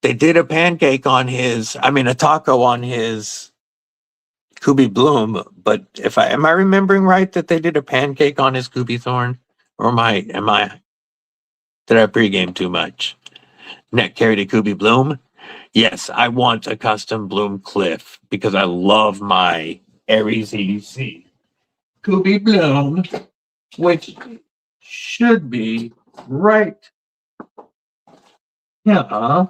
They did a pancake on a taco on his Kubi Bloom, but am I remembering right that they did a pancake on his Kubi Thorn? Or did I pregame too much? Neck carry to Kubi Bloom? Yes, I want a custom Bloom Cliff because I love my Aries EDC. Kubi Bloom, which should be right here.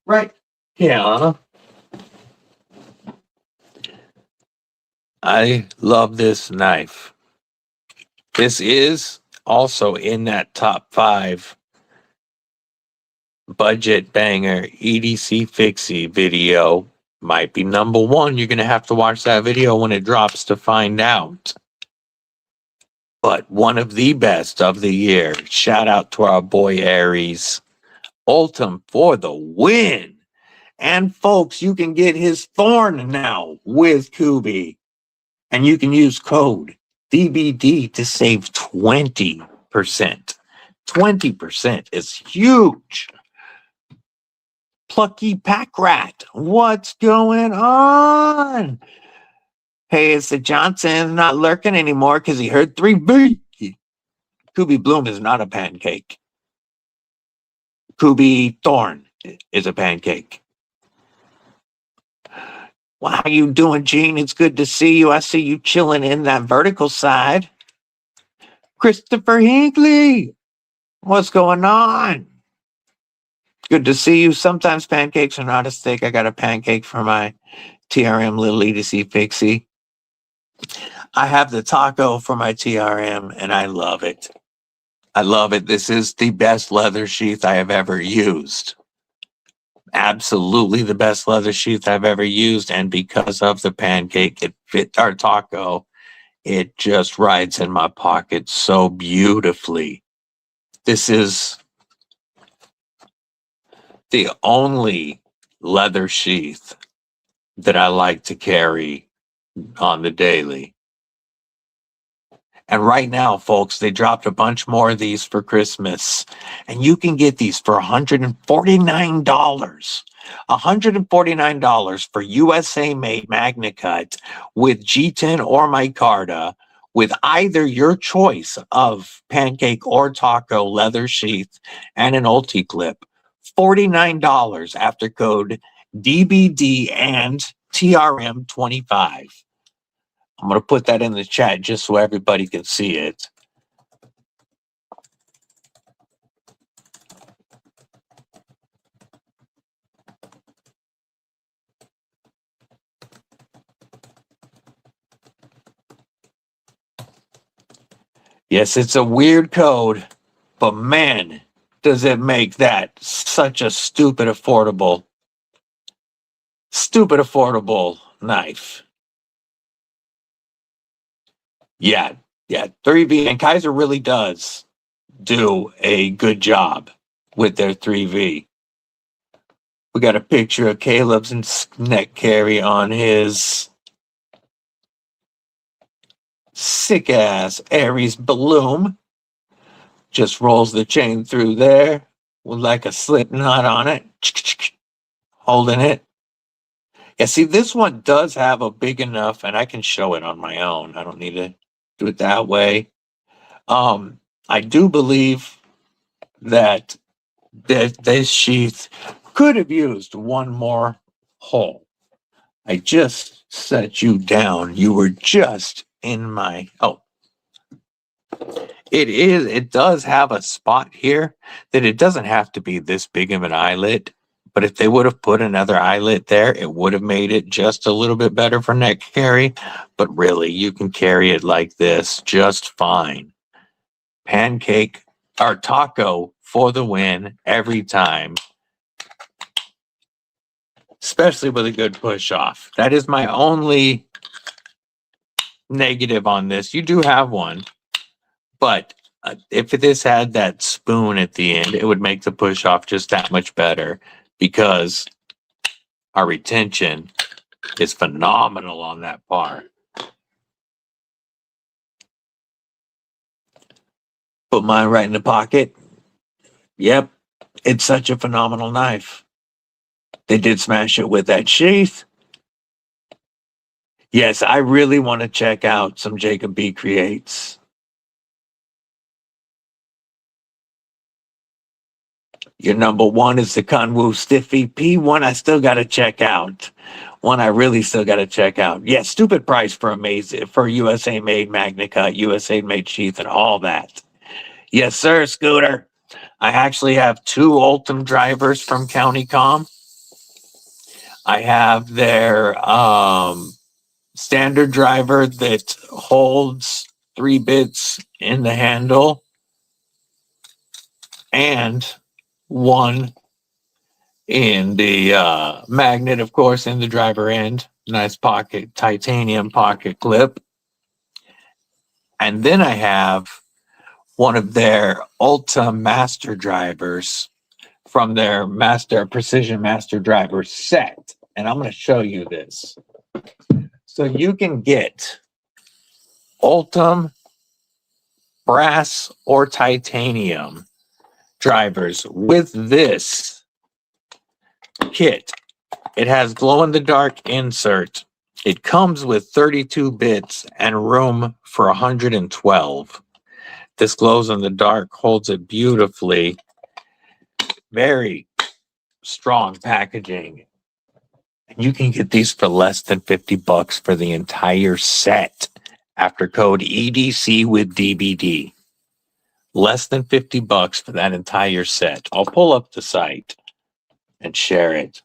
Right here. I love this knife. This is also in that top 5 budget banger EDC Fixie video. Might be number 1. You're going to have to watch that video when it drops to find out. But one of the best of the year. Shout out to our boy Aries. Ultim for the win. And folks, you can get his Thorn now with Kubi. And you can use code DBD to save 20%. 20% is huge. Plucky Pack Rat, what's going on? Hey, it's the Johnson not lurking anymore because he heard 3B. Kubi Bloom is not a pancake. Kubi Thorn is a pancake. Well, how you doing, Gene? It's good to see you. I see you chilling in that vertical side. Christopher Hinckley, what's going on? Good to see you. Sometimes pancakes are not a steak. I got a pancake for my TRM little EDC fixie. I have the taco for my TRM, and I love it. I love it. This is the best leather sheath I have ever used. Absolutely the best leather sheath I've ever used, and because of the pancake, it fit our taco. It just rides in my pocket so beautifully. This is the only leather sheath that I like to carry on the daily. And right now, folks, they dropped a bunch more of these for Christmas. And you can get these for $149. $149 for USA-made MagnaCut with G10 or micarta with either your choice of pancake or taco leather sheath and an ulti clip. $49 after code DBD and TRM25. I'm going to put that in the chat just so everybody can see it. Yes, it's a weird code, but man, does it make that such a stupid affordable knife. Yeah, 3V, and Kaiser really does do a good job with their 3V. We got a picture of Caleb's neck carry on his sick ass Aries balloon. Just rolls the chain through there with like a slip knot on it, holding it. Yeah, see, this one does have a big enough, and I can show it on my own. I don't need to do it that way. I do believe that this sheath could have used one more hole. I just set you down. You were just in my, it does have a spot here that it doesn't have to be this big of an eyelet. But if they would have put another eyelet there, it would have made it just a little bit better for neck carry. But really, you can carry it like this just fine. Pancake or taco for the win every time. Especially with a good push off. That is my only negative on this. You do have one. But if this had that spoon at the end, it would make the push off just that much better. Because our retention is phenomenal on that bar. Put mine right in the pocket. Yep, it's such a phenomenal knife. They did smash it with that sheath. Yes, I really want to check out some Jacob B Creates. Your number one is the Conwoo Stiffy P1. I still got to check out. One I really still got to check out. Yeah, stupid price for USA made MagnaCut, USA made sheath, and all that. Yes, sir, Scooter. I actually have 2 Ultim drivers from County Com. I have their standard driver that holds 3 bits in the handle and 1 in the magnet, of course, in the driver end. Nice pocket, titanium pocket clip. And then I have one of their Ulta Master drivers from their Precision Master driver set. And I'm going to show you this. So you can get Ultim brass or titanium drivers with this kit. It has glow-in-the-dark insert. It comes with 32 bits and room for 112. This glows in the dark, holds it beautifully. Very strong packaging. And you can get these for less than $50 for the entire set after code EDCwithDBD. Less than $50 for that entire set. I'll pull up the site and share it.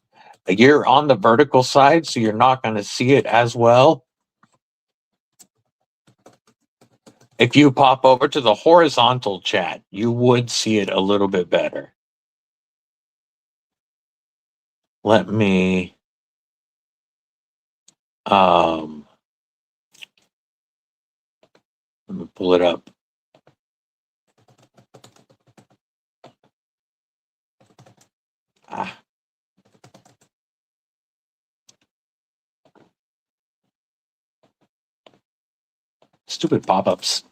You're on the vertical side, so you're not going to see it as well. If you pop over to the horizontal chat, you would see it a little bit better. Let me pull it up. Stupid pop-ups.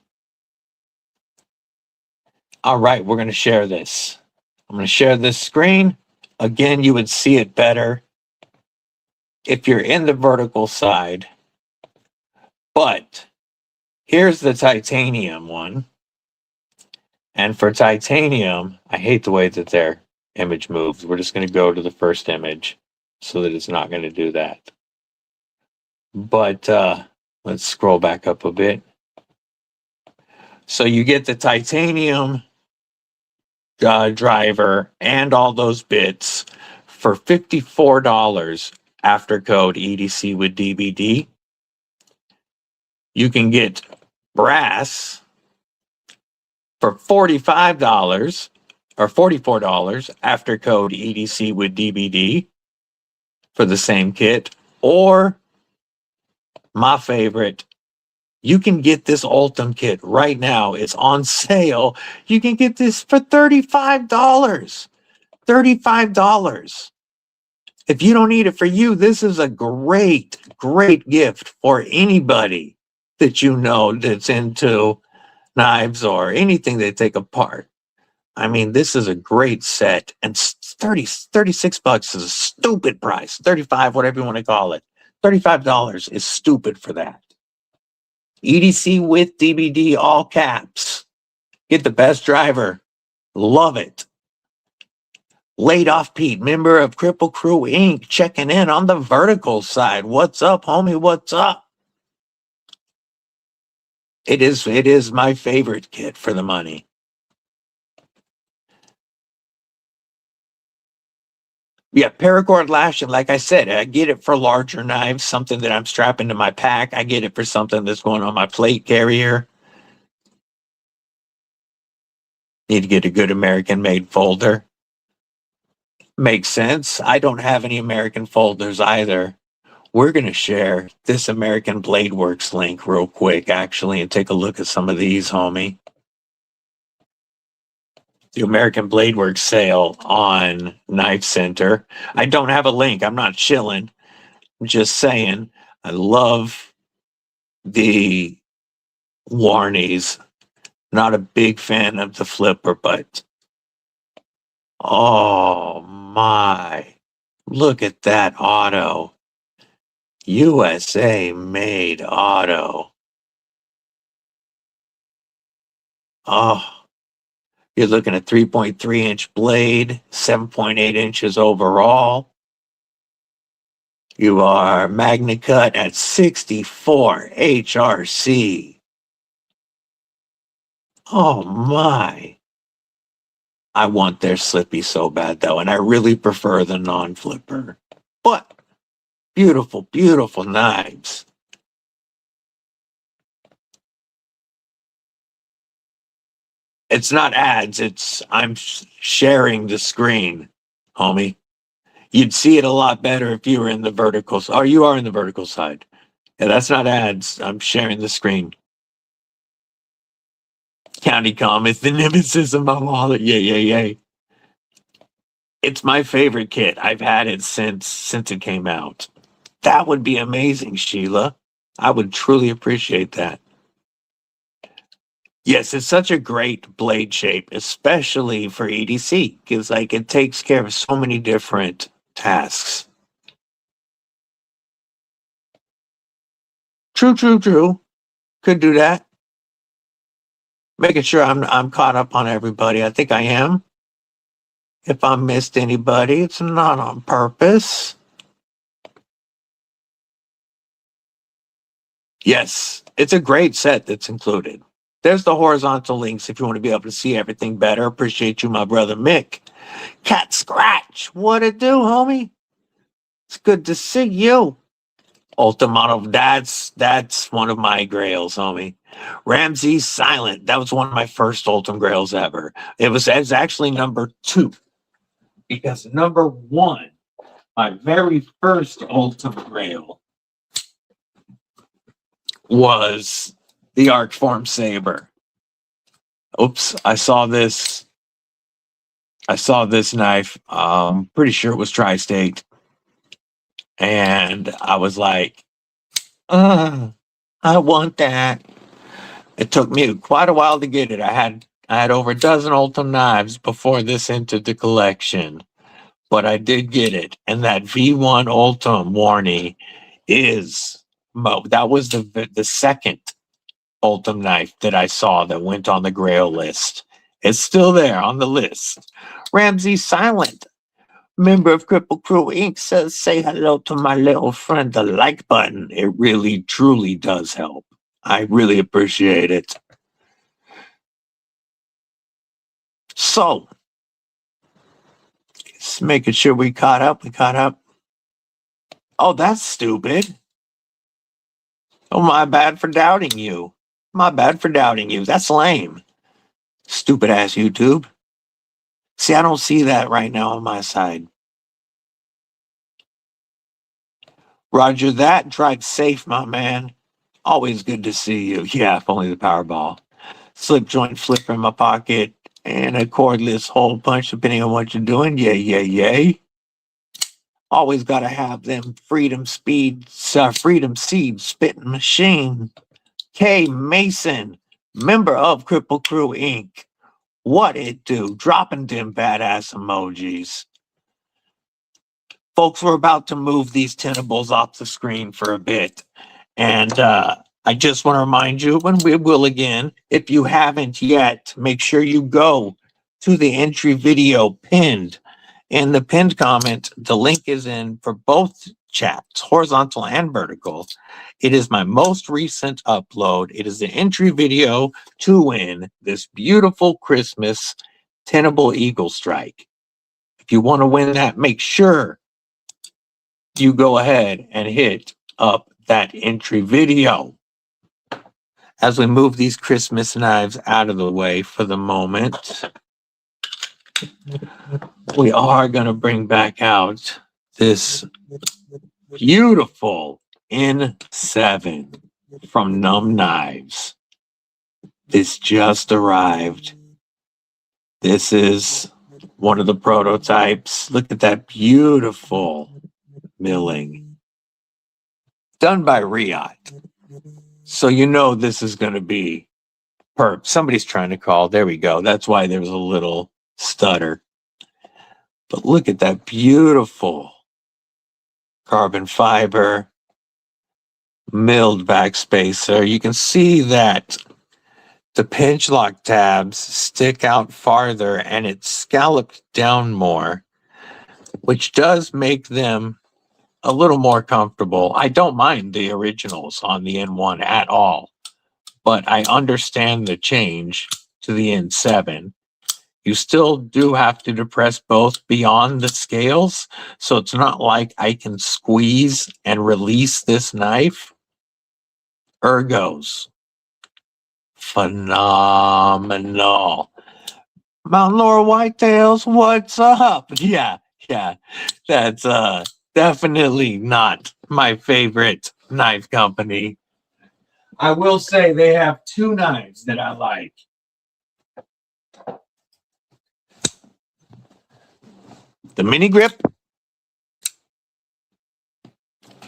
All right, we're going to share this. I'm going to share this screen. Again, you would see it better if you're in the vertical side. But here's the titanium one. And for titanium, I hate the way that their image moves. We're just going to go to the first image so that it's not going to do that. But let's scroll back up a bit. So you get the titanium driver and all those bits for $54 after code EDCwithDBD. You can get brass for $45 or $44 after code EDCwithDBD for the same kit. Or my favorite, you can get this Ultim kit right now. It's on sale. You can get this for $35. $35. If you don't need it for you, this is a great, great gift for anybody that you know that's into knives or anything they take apart. I mean, this is a great set, and $36 is a stupid price. 35, whatever you want to call it. $35 is stupid for that. EDCwithDBD, all caps. Get the best driver. Love it. Laid Off Pete, member of Kripple Krew Inc., checking in on the vertical side. What's up, homie? What's up? It is my favorite kit for the money. Yeah, paracord lash, and like I said, I get it for larger knives, something that I'm strapping to my pack. I get it for something that's going on my plate carrier. Need to get a good American-made folder. Makes sense. I don't have any American folders either. We're going to share this American Blade Works link real quick, actually, and take a look at some of these, homie. The American Blade Works sale on Knife Center. I don't have a link. I'm not chilling. I'm just saying, I love the Warnies. Not a big fan of the flipper, but oh my, look at that auto. USA made auto. Oh, you're looking at 3.3-inch blade, 7.8 inches overall. You are Magna Cut at 64 HRC. Oh my. I want their slippy so bad though, and I really prefer the non-flipper. But beautiful, beautiful knives. It's not ads, I'm sharing the screen, homie. You'd see it a lot better if you were in the vertical. Oh, you are in the vertical side. Yeah, that's not ads. I'm sharing the screen. County Com is the nemesis of my wallet. Yay. It's my favorite kit. I've had it since it came out. That would be amazing, Sheila. I would truly appreciate that. Yes, it's such a great blade shape, especially for EDC, because like it takes care of so many different tasks. True. Could do that. Making sure I'm caught up on everybody. I think I am. If I missed anybody, it's not on purpose. Yes, it's a great set that's included. There's the horizontal links if you want to be able to see everything better. Appreciate you, my brother Mick. Cat Scratch, what it do, homie? It's good to see you. Ultimano, that's one of my grails, homie. Ramsey Silent, that was one of my first Ultim grails ever. It was actually number 2 because number 1, my very first Ultim grail, was the Arcform Saber. Oops, I saw this knife. Pretty sure it was Tri-State. And I was like, I want that. It took me quite a while to get it. I had over a dozen Ultim knives before this entered the collection, but I did get it. And that V1 Ultim Warney that was the second Ultim knife that I saw that went on the Grail list. It's still there on the list. Ramsey Silent, member of Kripple Krew Inc., says, say hello to my little friend, the like button. It really, truly does help. I really appreciate it. So, just making sure we caught up. Oh, that's stupid. Oh, my bad for doubting you. That's lame. Stupid ass YouTube. See, I don't see that right now on my side. Roger that. Drive safe, my man. Always good to see you. Yeah, if only the Powerball. Slip joint flipper in my pocket and a cordless hole punch, depending on what you're doing. Yay. Always got to have them freedom seed spitting machine. K Mason, member of Kripple Krew Inc. What it do? Dropping them badass emojis. Folks, we're about to move these Tenables off the screen for a bit. And I just want to remind you, and we will again, if you haven't yet, make sure you go to the entry video pinned. In the pinned comment, the link is in for both chats, horizontal and vertical. It is my most recent upload. It is the entry video to win this beautiful Christmas Tenable Eaglestrike. If you want to win that, make sure you go ahead and hit up that entry video. As we move these Christmas knives out of the way for the moment, we are going to bring back out this beautiful N7 from N.U.M B Knives. This just arrived. This is one of the prototypes. Look at that beautiful milling. Done by Riot. So you know this is going to be perp. Somebody's trying to call. There we go. That's why there's a little stutter. But look at that beautiful carbon fiber milled backspacer. You can see that the pinch lock tabs stick out farther and it's scalloped down more, which does make them a little more comfortable. I don't mind the originals on the N1 at all, but I understand the change to the N7. You still do have to depress both beyond the scales, so it's not like I can squeeze and release this knife. Ergos. Phenomenal. Mount Laurel Whitetails, what's up? Yeah. That's definitely not my favorite knife company. I will say they have 2 knives that I like. The mini grip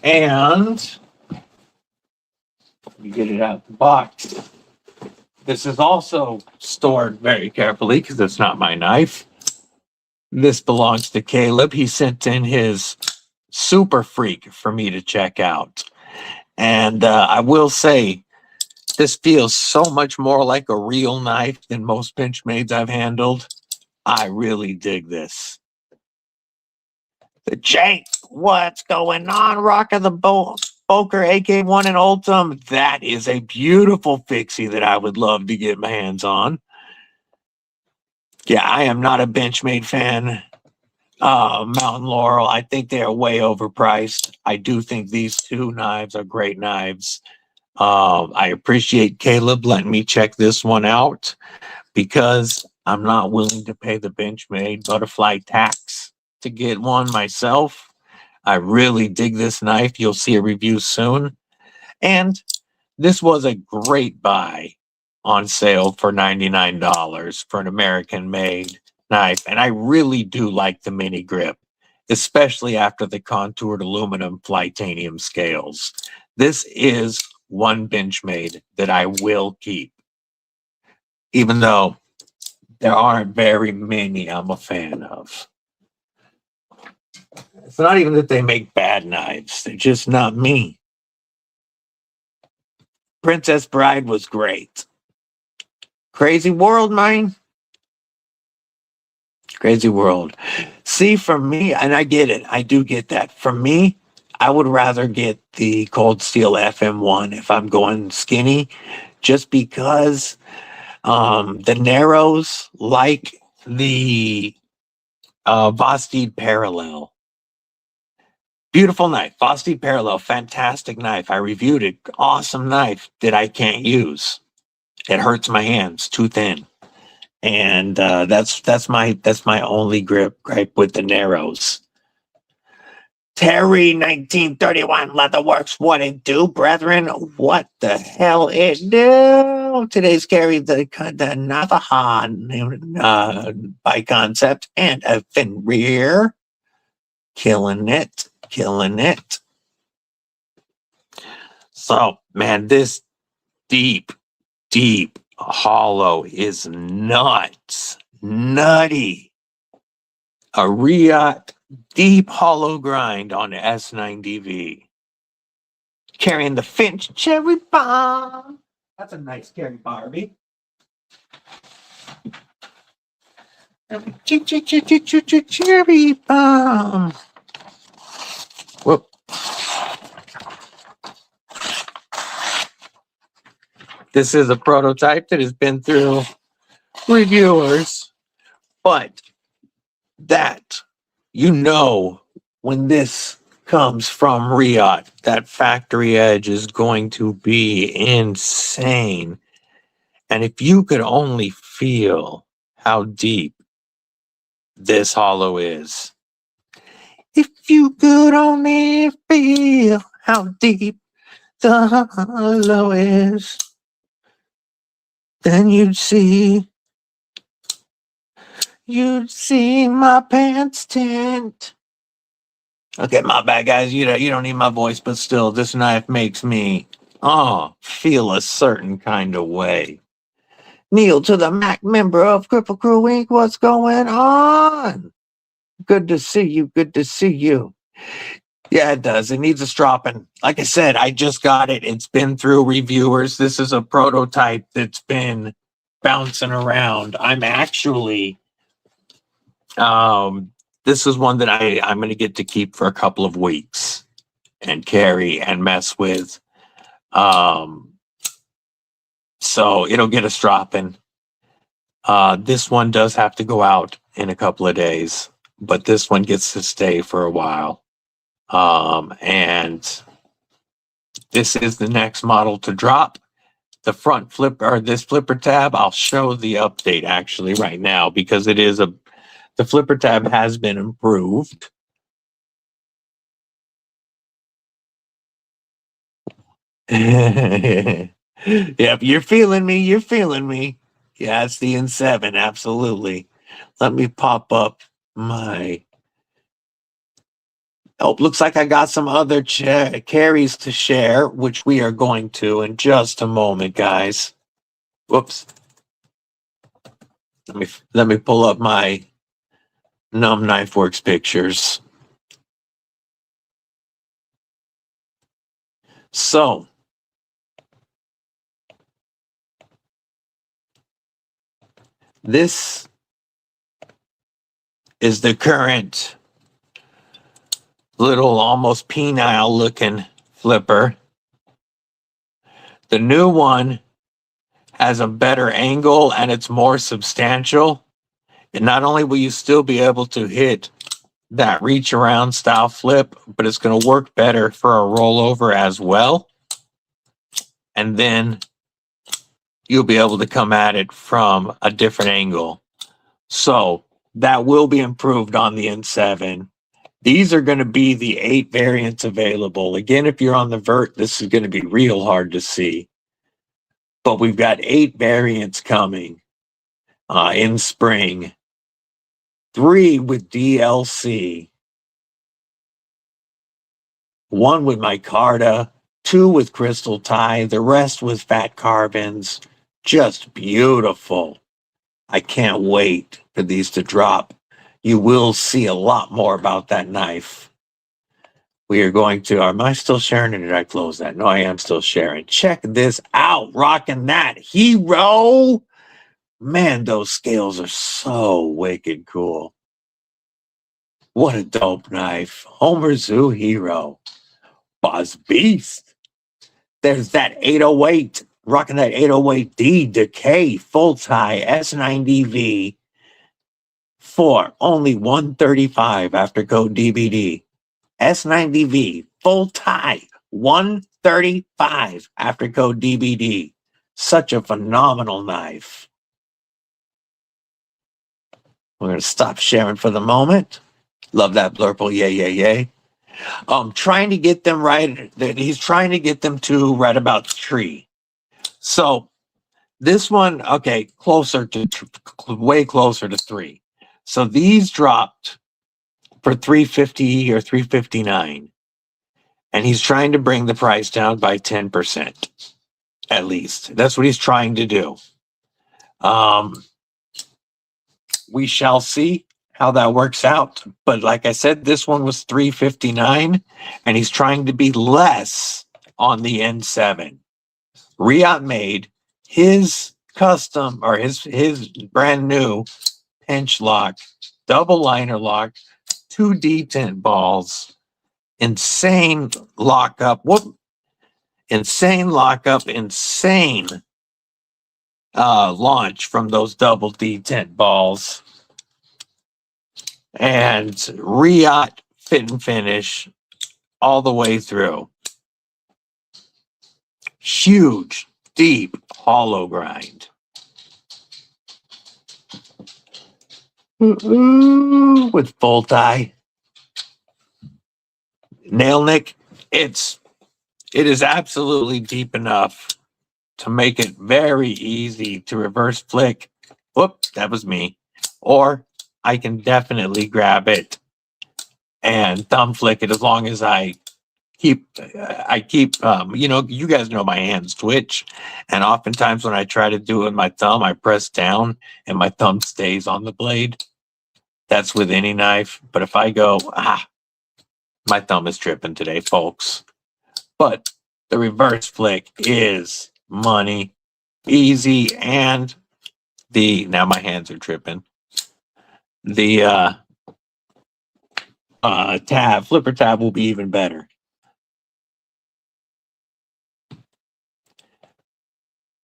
and let me get it out the box. This is also stored very carefully because it's not my knife. This belongs to Caleb. He sent in his Super Freak for me to check out. And I will say, this feels so much more like a real knife than most Benchmades I've handled. I really dig this. Jake, what's going on? Rock of the Boker AK1 and Ultim. That is a beautiful fixie that I would love to get my hands on. Yeah, I am not a Benchmade fan. Mountain Laurel, I think they are way overpriced. I do think these two knives are great knives. I appreciate Caleb letting me check this one out because I'm not willing to pay the Benchmade butterfly tax to get one myself. I really dig this knife. You'll see a review soon. And this was a great buy on sale for $99 for an American-made knife. And I really do like the mini grip, especially after the contoured aluminum Flytanium scales. This is one Benchmade that I will keep, even though there aren't very many I'm a fan of. It's not even that they make bad knives. They're just not me. Princess Bride was great. Crazy world, man. Crazy world. See, for me, and I get it. I do get that. For me, I would rather get the Cold Steel FM1 if I'm going skinny, just because the narrows, like the Vosteed Parallel. Beautiful knife. Vosteed Parallel, fantastic knife. I reviewed it. Awesome knife that I can't use. It hurts my hands, too thin. And that's my only gripe with the narrows. Terry 1931 Leatherworks, what it do, brethren? What the hell it do? Today's carry the Navajo by concept and a Fenrir. Killing it. So, man, this deep hollow is nuts. Nutty. A Riot deep hollow grind on S90V. Carrying the Finch Cherry Bomb. That's a nice carry, Barbie. Cherry Bomb. Whoop. This is a prototype that has been through reviewers, but that, when this comes from Riot, that factory edge is going to be insane. And if you could only feel how deep this hollow is, if you could only feel how deep the hollow is, then you'd see my pants tint. Okay, my bad, guys. You don't need my voice, but still, this knife makes me feel a certain kind of way. Neil to the Mac, member of Kripple Krew Inc. What's going on? Good to see you. Yeah, it does. It needs a stropping. Like I said, I just got it. It's been through reviewers. This is a prototype that's been bouncing around. I'm actually, this is one that I'm going to get to keep for a couple of weeks and carry and mess with. So it'll get a stropping. This one does have to go out in a couple of days, but this one gets to stay for a while. And this is the next model to drop. The front flipper, or this flipper tab, I'll show the update actually right now because the flipper tab has been improved. Yep, you're feeling me. Yeah, it's the N7, absolutely. Let me pop up my... Oh, looks like I got some other carries to share, which we are going to in just a moment, guys. Whoops. Let me pull up my N.U.M. Knifeworks pictures. So, this is the current little almost penile looking flipper. The new one has a better angle and it's more substantial. And not only will you still be able to hit that reach around style flip, but it's going to work better for a rollover as well. And then you'll be able to come at it from a different angle. So that will be improved on the N7. These are going to be the 8 variants available. Again, if you're on the vert, this is going to be real hard to see. But we've got 8 variants coming in spring. 3 with DLC. 1 with micarta. 2 with crystal tie. The rest with fat carbons. Just beautiful. I can't wait for these to drop. You will see a lot more about that knife. We are going to, am I still sharing or did I close that? No, I am still sharing. Check this out, rocking that hero. Man, those scales are so wicked cool. What a dope knife. Homer Zoo hero. Boss Beast. There's that 808, rocking that 808D Decay full tie S90V. For only $135 after code DBD. S90V, full tie, $135 after code DBD. Such a phenomenal knife. We're going to stop sharing for the moment. Love that blurple, yay, yay, yay. Trying to get them right, he's trying to get them to right about the tree. So this one, okay, closer to, way closer to 3. So these dropped for $350 or $359, and he's trying to bring the price down by 10%, at least. That's what he's trying to do. We shall see how that works out. But like I said, this one was $359, and he's trying to be less on the N7. Riot made his custom or his brand new pinch lock, double liner lock, 2 detent balls, insane lockup. Insane lockup, insane launch from those double detent balls, and Riot fit and finish all the way through. Huge, deep hollow grind. With full tie. Nail nick, it is absolutely deep enough to make it very easy to reverse flick. Whoop, that was me. Or I can definitely grab it and thumb flick it as long as I keep, you know, you guys know my hands twitch. And oftentimes when I try to do it with my thumb, I press down and my thumb stays on the blade. That's with any knife. But if I go, my thumb is tripping today, folks. But the reverse flick is money, easy, and now my hands are tripping. The flipper tab will be even better.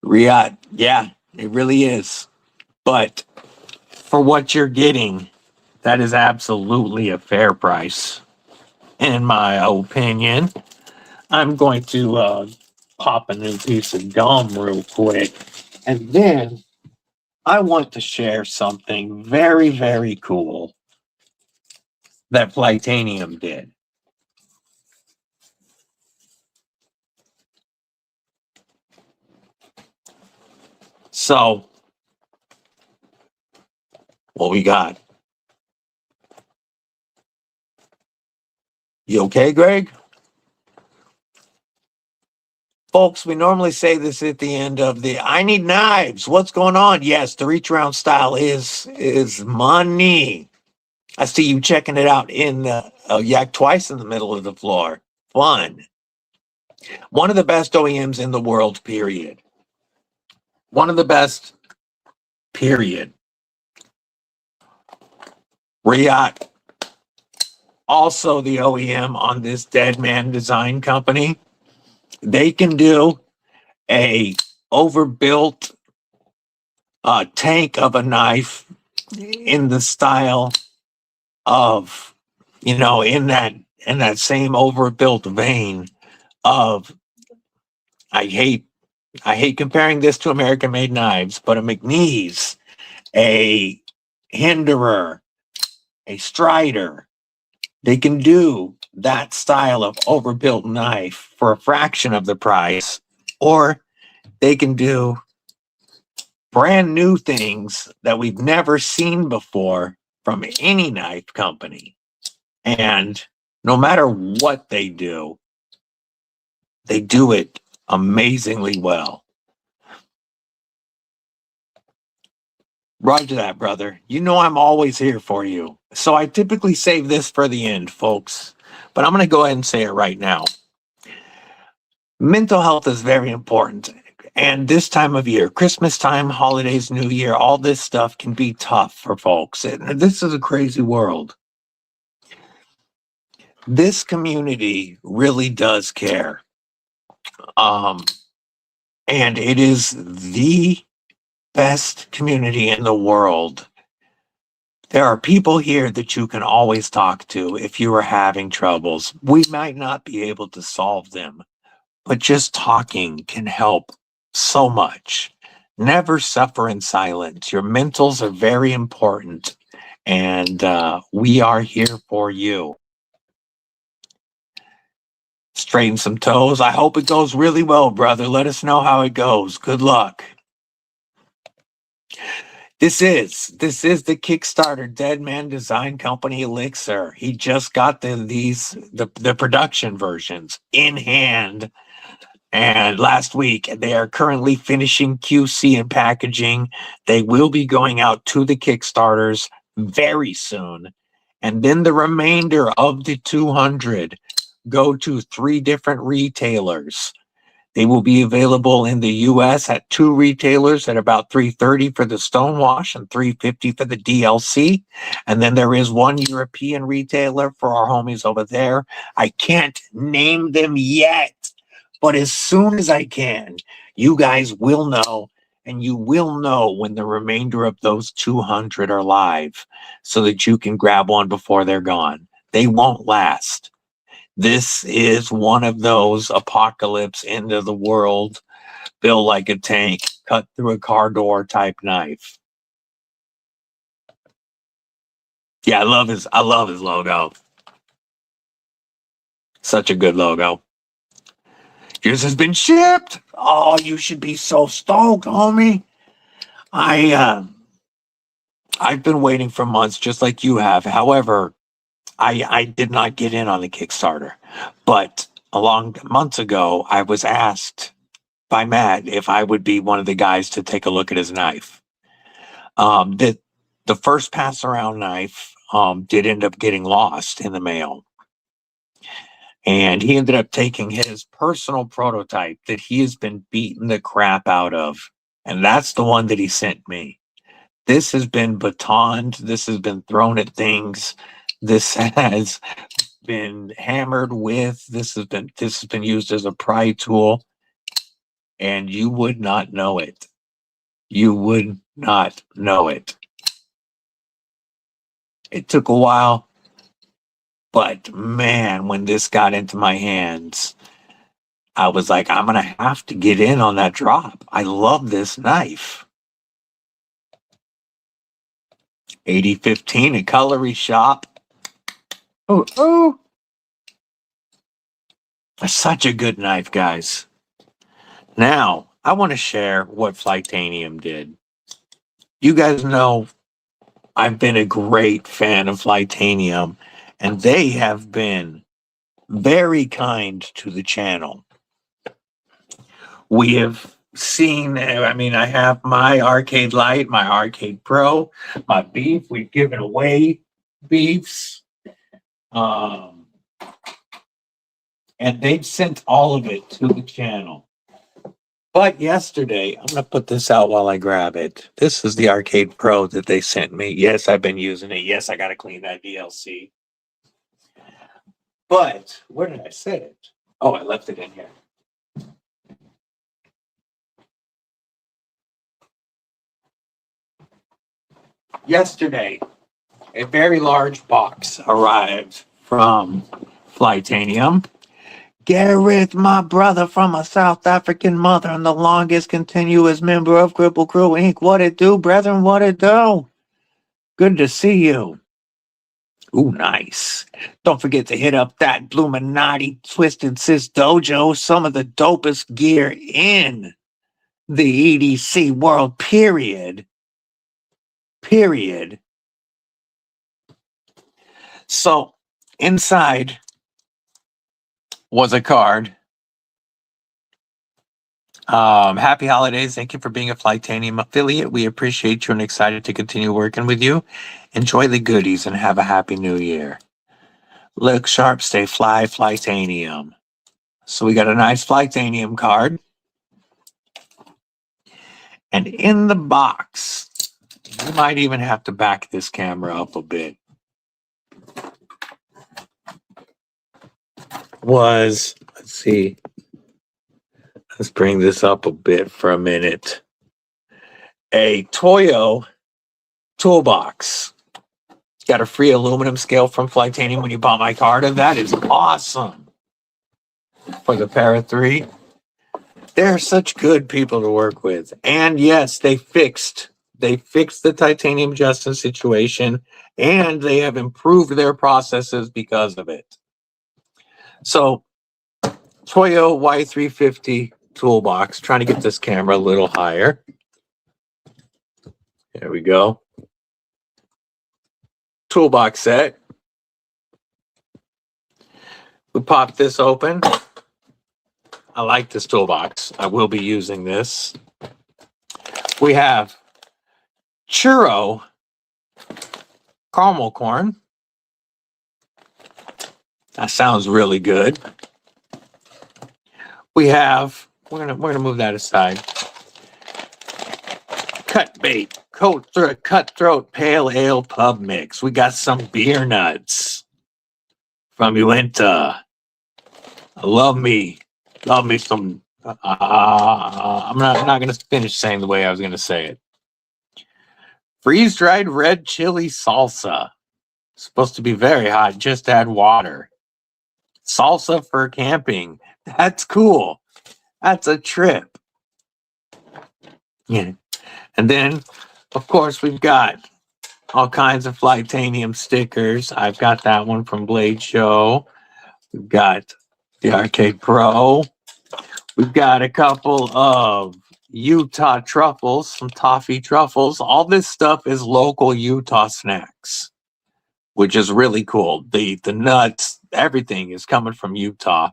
Riot, yeah, it really is. But for what you're getting, that is absolutely a fair price, in my opinion. I'm going to pop a new piece of gum real quick, and then I want to share something very, very cool that Flightanium did. So, what we got? You okay, Greg? Folks, we normally say this at the end of the I need knives. What's going on? Yes, the reach around style is money. I see you checking it out in yak twice in the middle of the floor. Fun. One of the best OEMs in the world, period. One of the best, period. Riot, also the OEM on this Dead Man Design Company. They can do a overbuilt tank of a knife in the style of, in that same overbuilt vein of, I hate comparing this to American made knives, but a McNeese, a Hinderer, a Strider, they can do that style of overbuilt knife for a fraction of the price, or they can do brand new things that we've never seen before from any knife company. And no matter what they do it amazingly well. Roger that, brother. You know I'm always here for you. So I typically save this for the end, folks. But I'm going to go ahead and say it right now. Mental health is very important. And this time of year, Christmas time, holidays, New Year, all this stuff can be tough for folks. And this is a crazy world. This community really does care. And it is the best community in the world. There are people here that you can always talk to if you are having troubles. We might not be able to solve them, but just talking can help so much. Never suffer in silence. Your mentals are very important, and we are here for you. Straighten some toes. I hope it goes really well, brother. Let us know how it goes. Good luck. This is the Kickstarter Dead Man Design Company Elixir. He just got the production versions in hand, and last week. They are currently finishing QC and packaging. They will be going out to the Kickstarters very soon, and then the remainder of the 200 go to 3 different retailers. They will be available in the US at 2 retailers at about $330 for the Stonewash and $350 for the DLC. And then there is 1 European retailer for our homies over there. I can't name them yet, but as soon as I can, you guys will know, and you will know when the remainder of those 200 are live so that you can grab one before they're gone. They won't last. This is one of those apocalypse, end of the world, built like a tank, cut through a car door type knife. Yeah, I love his logo. Such a good logo. Yours has been shipped. Oh, you should be so stoked, homie. I've been waiting for months just like you have. However, I did not get in on the Kickstarter, but months ago, I was asked by Matt if I would be one of the guys to take a look at his knife. The first pass around knife did end up getting lost in the mail. And he ended up taking his personal prototype that he has been beating the crap out of. And that's the one that he sent me. This has been batoned. This has been thrown at things. This has been hammered with. This has been used as a pry tool. And you would not know it. You would not know it. It took a while, but man, when this got into my hands, I was like, I'm going to have to get in on that drop. I love this knife. 8015 at Cutlery Shop. Oh. Such a good knife, guys. Now, I want to share what Flightanium did. You guys know I've been a great fan of Flightanium, and they have been very kind to the channel. We have seen, I have my Arcade Lite, my Arcade Pro, my beef. We've given away beefs. And they've sent all of it to the channel. But yesterday, I'm going to put this out while I grab it. This is the Arcade Pro that they sent me. Yes, I've been using it. Yes, I got to clean that DLC. But where did I set it? Oh, I left it in here. Yesterday, a very large box arrived from Flightanium. Gareth, my brother from a South African mother and the longest continuous member of Kripple Krew Inc. What it do, brethren? What it do? Good to see you. Ooh, nice. Don't forget to hit up that Bluminati Twisted Sis Dojo. Some of the dopest gear in the EDC world, period. Period. So, inside was a card. Happy holidays. Thank you for being a Flightanium affiliate. We appreciate you and excited to continue working with you. Enjoy the goodies and have a happy new year. Look sharp, stay fly, Flightanium. So we got a nice Flightanium card. And in the box, you might even have to back this camera up a bit. Let's see. Let's bring this up a bit for a minute. A Toyo toolbox. Got a free aluminum scale from Flightanium when you bought my card, and that is awesome. For the Para 3. They're such good people to work with. And yes, they fixed the titanium Justin situation, and they have improved their processes because of it. So, Toyo Y350 toolbox. Trying to get this camera a little higher. There we go. Toolbox set. We pop this open. I like this toolbox. I will be using this. We have churro caramel corn. That sounds really good. We have, we're gonna move that aside. Cut bait, cutthroat pale ale pub mix. We got some beer nuts from Uenta. Love me some. I'm not gonna finish saying the way I was gonna say it. Freeze dried red chili salsa. Supposed to be very hot. Just add water. Salsa for camping. That's cool. That's a trip. Yeah. And then, of course, we've got all kinds of Flightanium stickers. I've got that one from Blade Show. We've got the Arcade Pro. We've got a couple of Utah truffles, some toffee truffles. All this stuff is local Utah snacks, which is really cool. The nuts, everything is coming from Utah.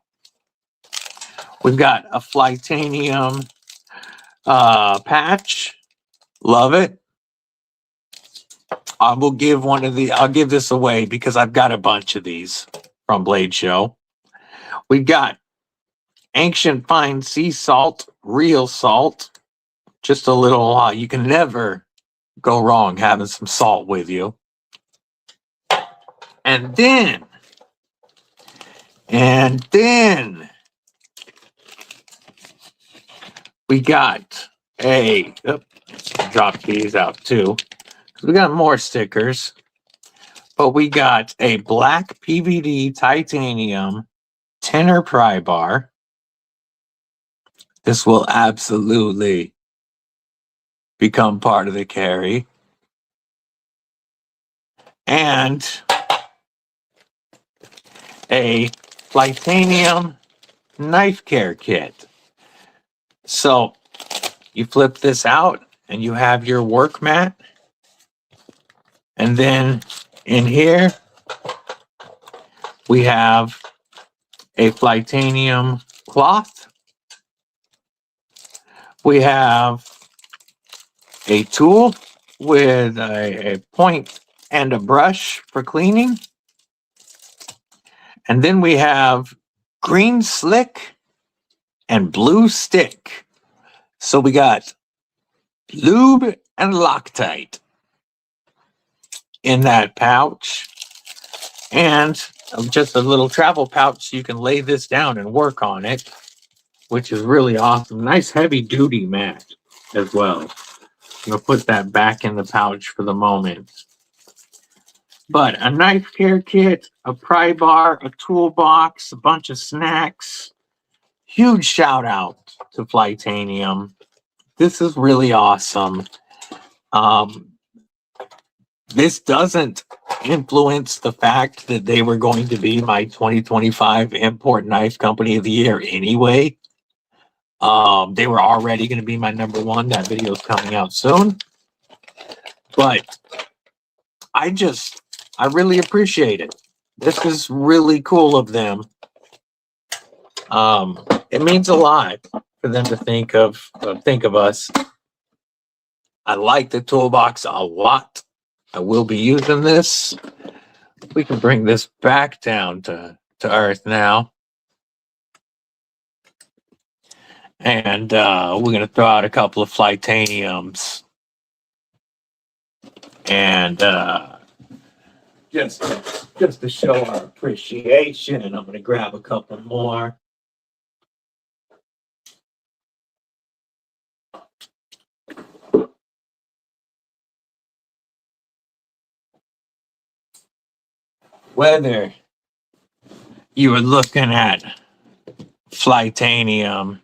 We've got a Flightanium patch. Love it. I'll give this away because I've got a bunch of these from Blade Show. We've got Ancient Fine Sea Salt, Real Salt. Just a little, you can never go wrong having some salt with you. And then we got drop these out too. We got more stickers, but we got a black PVD titanium tenor pry bar. This will absolutely become part of the carry. And a Flightanium knife care kit. So you flip this out and you have your work mat. And then in here, we have a Flightanium cloth. We have a tool with a point and a brush for cleaning. And then we have green slick and blue stick. So we got lube and Loctite in that pouch, and just a little travel pouch so you can lay this down and work on it, which is really awesome. Nice heavy duty mat as well. I'm gonna put that back in the pouch for the moment. But a knife care kit, a pry bar, a toolbox, a bunch of snacks. Huge shout out to Flightanium. This is really awesome. This doesn't influence the fact that they were going to be my 2025 Import Knife Company of the Year anyway. They were already going to be my number one. That video is coming out soon. But I really appreciate it. This is really cool of them. It means a lot for them to think of us. I like the toolbox a lot. I will be using this. We can bring this back down to earth now. And we're going to throw out a couple of Flightaniums. And just to show our appreciation, I'm going to grab a couple more. Whether you were looking at Flightanium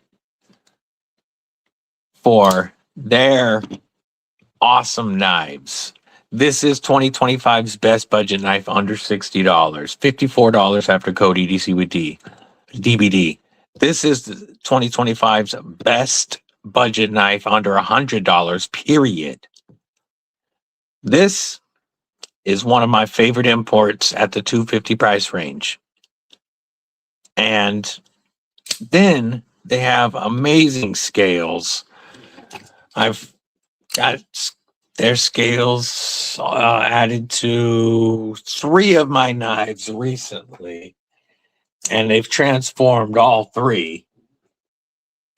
for their awesome knives, this is 2025's best budget knife under $60, $54 after code EDCwithDBD. This is 2025's best budget knife under $100, period. This is one of my favorite imports at the $250 price range. And then they have amazing scales. I've got their scales added to 3 of my knives recently, and they've transformed all 3.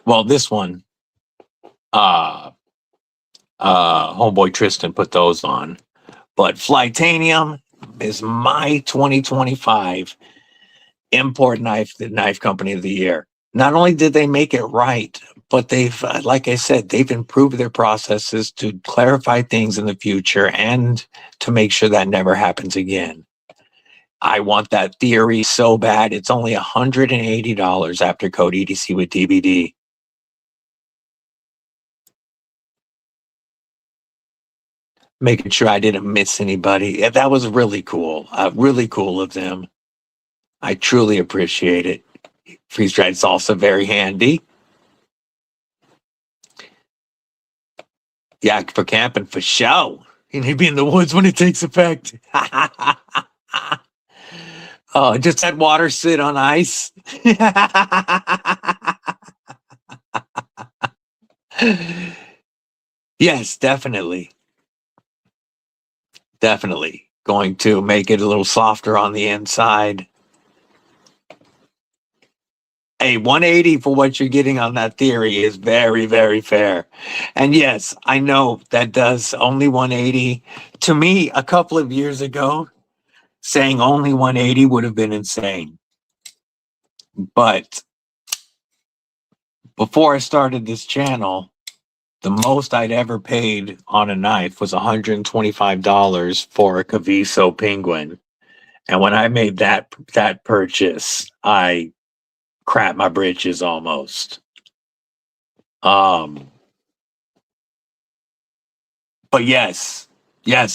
Well, this one, homeboy Tristan put those on. But Flightanium is my 2025 Import Knife Company of the Year. Not only did they make it right, but they've, like I said, they've improved their processes to clarify things in the future and to make sure that never happens again. I want that theory so bad. It's only $180 after code EDCwithDBD. Making sure I didn't miss anybody. Yeah, that was really cool. Really cool of them. I truly appreciate it. Freeze-dried salsa, very handy. Yeah, for camping, for show. You need to be in the woods when it takes effect. Oh, just had water sit on ice. Yes, definitely. Definitely going to make it a little softer on the inside. Hey, 180 for what you're getting on that theory is very, very fair. And yes, I know that does only 180. To me, a couple of years ago, saying only 180 would have been insane. But before I started this channel, the most I'd ever paid on a knife was $125 for a Caviso Penguin. And when I made that purchase, I crap my britches almost. But yes,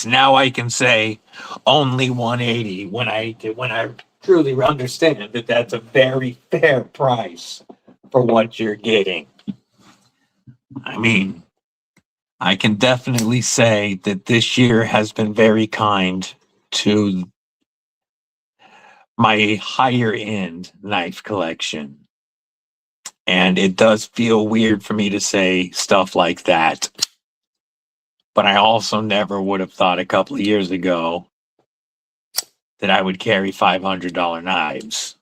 now I can say only 180 when I truly understand that that's a very fair price for what you're getting. I mean, I can definitely say that this year has been very kind to my higher end knife collection. And it does feel weird for me to say stuff like that. But I also never would have thought a couple of years ago that I would carry $500 knives.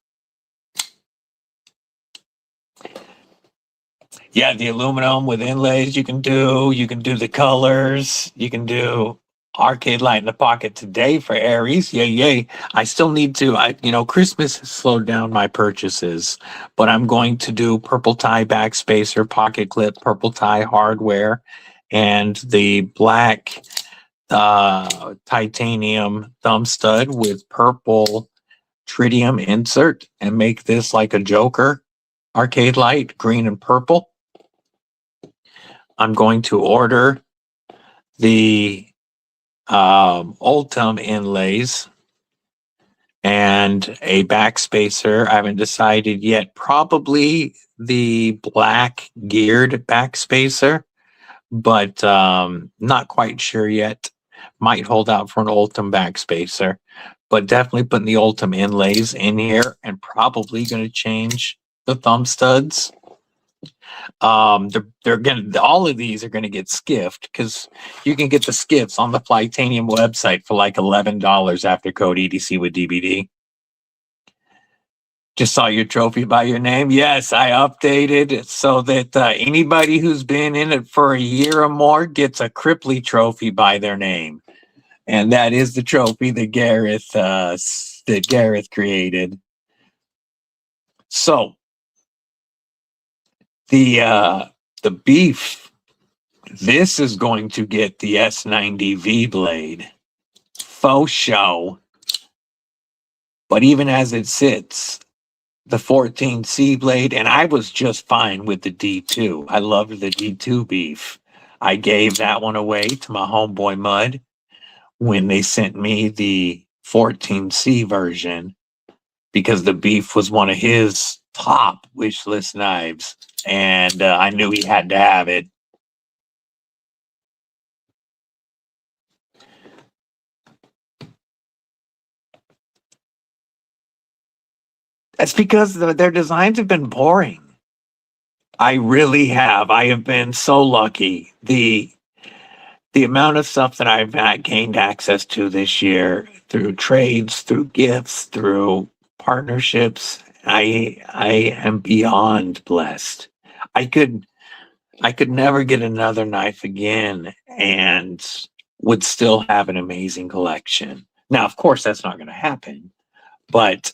Yeah, the aluminum with inlays you can do. You can do the colors. You can do arcade light in the pocket today for Aries. Yay, yay. I still need to, Christmas has slowed down my purchases, but I'm going to do purple tie backspacer, pocket clip, purple tie hardware, and the black titanium thumb stud with purple tritium insert and make this like a Joker arcade light, green and purple. I'm going to order the Ultim inlays and a backspacer. I haven't decided yet. Probably the black geared backspacer, but not quite sure yet. Might hold out for an Ultim backspacer, but definitely putting the Ultim inlays in here and probably going to change the thumb studs. They're gonna, all of these are gonna get skiffed because you can get the skiffs on the Flytanium website for like $11 after code EDC with DBD. Just saw your trophy by your name. Yes, I updated it so that anybody who's been in it for a year or more gets a Kripple trophy by their name, and that is the trophy that Gareth created. So the beef. This is going to get the S90V blade. Faux show. But even as it sits, the 14C blade, and I was just fine with the D2. I loved the D2 beef. I gave that one away to my homeboy Mud when they sent me the 14C version because the beef was one of his top wish list knives. And I knew he had to have it. That's because their designs have been boring. I really have. I have been so lucky. The amount of stuff that I've gained access to this year through trades, through gifts, through partnerships, I am beyond blessed. I could never get another knife again and would still have an amazing collection. Now, of course, that's not going to happen, but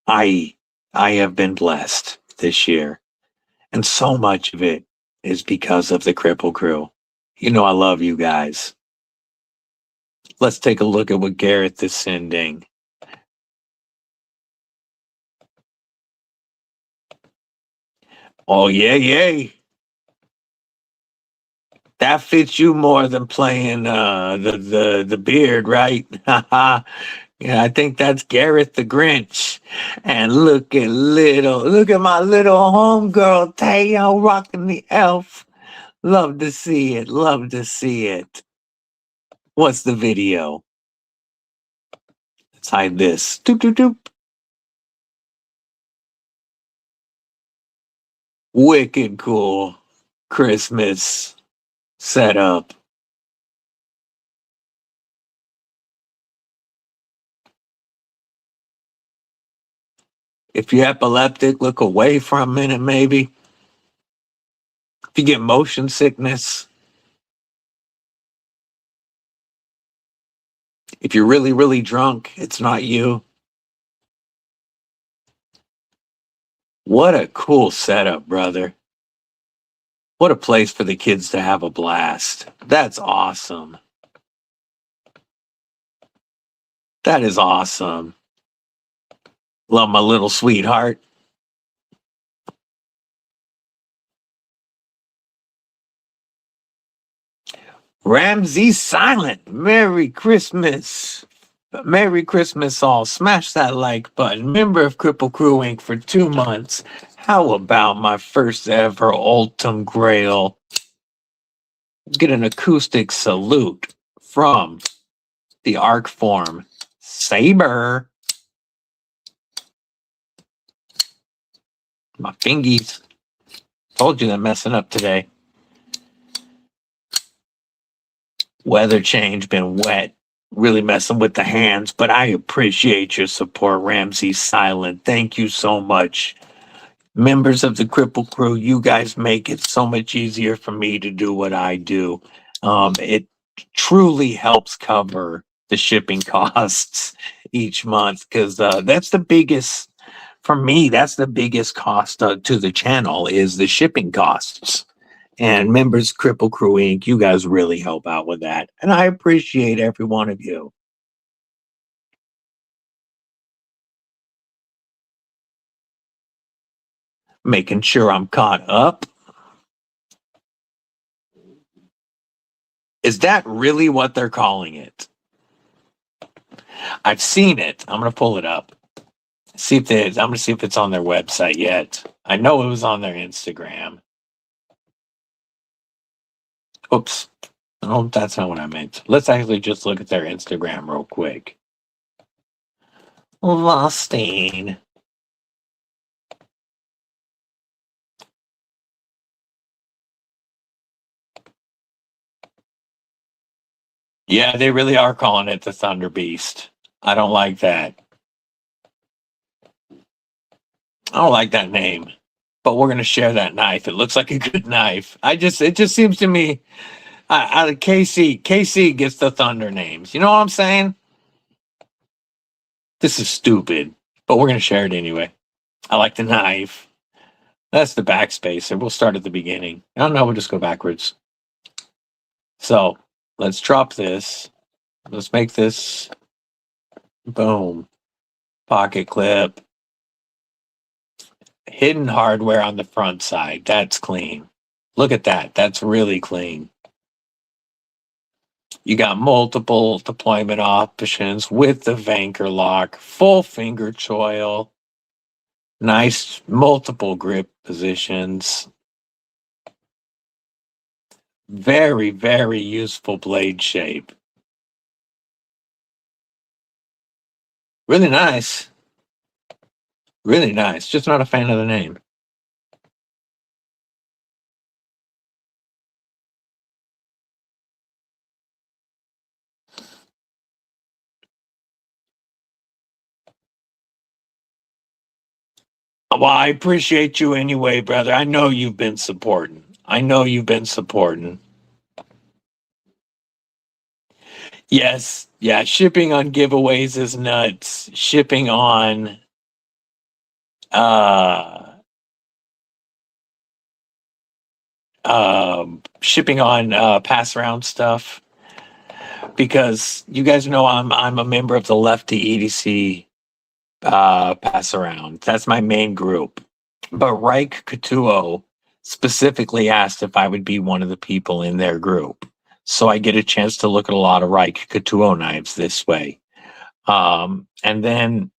I have been blessed this year, and so much of it is because of the Kripple crew. You know I love you guys. Let's take a look at what Gareth is sending. Oh yeah, yay. That fits you more than playing the beard, right? Yeah, I think that's Gareth the Grinch. And look at my little homegirl Tayo rocking the elf. Love to see it. Love to see it. What's the video? Let's hide this. Doop, doop, doop. Wicked cool Christmas setup. If you're epileptic, look away for a minute, maybe. If you get motion sickness, if you're really, really drunk, it's not you. What a cool setup, brother. What a place for the kids to have a blast. That's awesome. That is awesome. Love my little sweetheart. Ramsey Silent. Merry Christmas. Merry Christmas all. Smash that like button. Member of Kripple Krew Inc. for 2 months. How about my first ever Ultim Grail? Let's get an acoustic salute from the Arc Form Saber. My fingies. Told you they're messing up today. Weather change, been wet. Really messing with the hands, but I appreciate your support, Ramsey Silent. Thank you so much. members of the Kripple crew, you guys make it so much easier for me to do what I do. It truly helps cover the shipping costs each month, because that's the biggest, for me, that's the biggest cost to the channel, is the shipping costs. And members Kripple Crew Inc., you guys really help out with that. And I appreciate every one of you. Making sure I'm caught up. Is that really what they're calling it? I've seen it. I'm going to pull it up. See if I'm going to see if it's on their website yet. I know it was on their Instagram. Oops. Oh, that's not what I meant. Let's actually just look at their Instagram real quick. Lostine. Yeah, they really are calling it the Thunder Beast. I don't like that. I don't like that name. But we're going to share that knife. It looks like a good knife. It just seems to me, KC gets the Thunder names. You know what I'm saying? This is stupid, but we're going to share it anyway. I like the knife. That's the backspacer. We'll start at the beginning. I don't know. We'll just go backwards. So let's drop this. Let's make this. Boom. Pocket clip. Hidden hardware on the front side. That's clean. Look at that. That's really clean. You got multiple deployment options with the Vanker lock, full finger choil, nice multiple grip positions. Very, very useful blade shape. Really nice. Really nice. Just not a fan of the name. Well, I appreciate you anyway, brother. I know you've been supporting. Yes. Yeah. Shipping on giveaways is nuts. Shipping on pass around stuff, because you guys know I'm a member of the Lefty EDC pass around. That's my main group. But Reich Katuo specifically asked if I would be one of the people in their group. So I get a chance to look at a lot of Reich Katuo knives this way. And then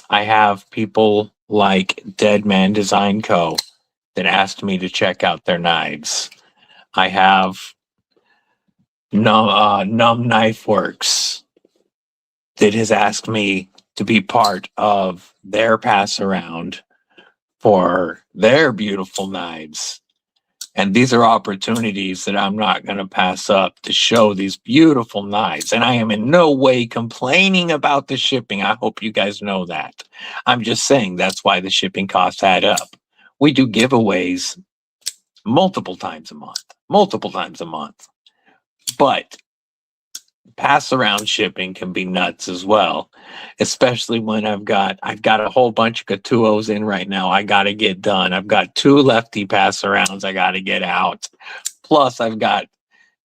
I have people like Dead Man Design Co. that asked me to check out their knives. I have N.U.M.B Knifeworks that has asked me to be part of their pass around for their beautiful knives. And these are opportunities that I'm not going to pass up to show these beautiful knives. And I am in no way complaining about the shipping. I hope you guys know that. I'm just saying that's why the shipping costs add up. We do giveaways multiple times a month. But pass around shipping can be nuts as well, especially when I've got a whole bunch of Katuos in right now. I got to get done. I've got 2 lefty pass arounds I got to get out. Plus I've got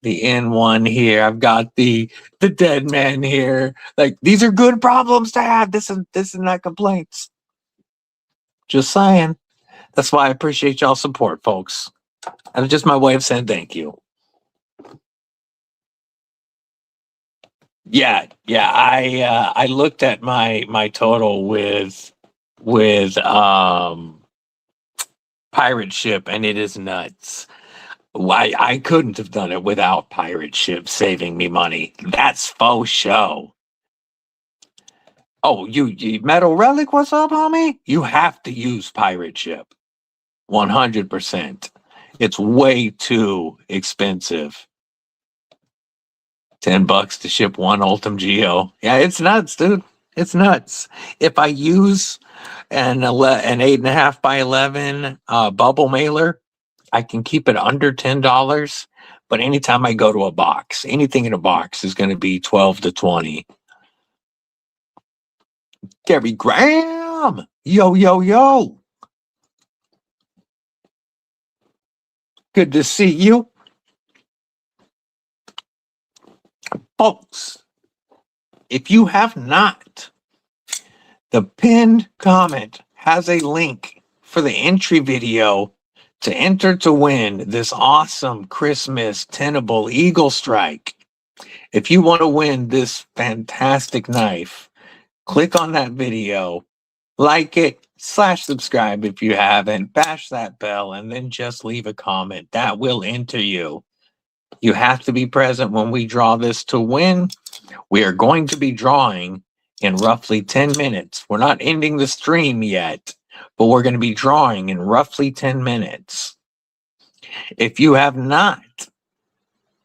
the N1 here. I've got the Dead Man here. Like, these are good problems to have. This is not complaints. Just saying. That's why I appreciate y'all's support, folks. And it's just my way of saying thank you. Yeah. I looked at my total with Pirate Ship, and it is nuts. Why I couldn't have done it without Pirate Ship saving me money. That's faux show. Oh, you Metal Relic, what's up, homie? You have to use Pirate Ship. 100%. It's way too expensive. $10 to ship one Ultim Geo. Yeah, it's nuts, dude. It's nuts. If I use and an 8.5 by 11 bubble mailer. I can keep it under $10, but anytime I go to a box, anything in a box is going to be 12 to 20. Gary Graham, yo, yo, yo. Good to see you. Folks, if you have not, the pinned comment has a link for the entry video to enter to win this awesome Christmas Tenable Eaglestrike. If you want to win this fantastic knife, click on that video, like it, /subscribe if you haven't, bash that bell, and then just leave a comment. That will enter you. You have to be present when we draw this to win. We are going to be drawing in roughly 10 minutes. We're not ending the stream yet, but we're going to be drawing in roughly 10 minutes. If you have not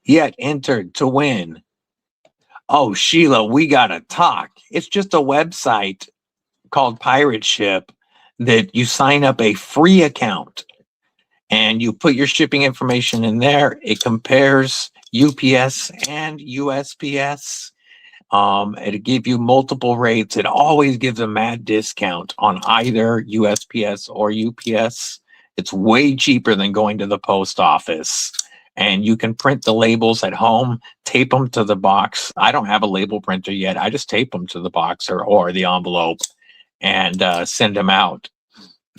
yet entered to win, oh, Sheila, we got to talk. It's just a website called Pirate Ship that you sign up a free account and you put your shipping information in there. It compares UPS and USPS. It'll give you multiple rates. It always gives a mad discount on either USPS or UPS. It's way cheaper than going to the post office. And you can print the labels at home, tape them to the box. I don't have a label printer yet. I just tape them to the box or the envelope and send them out.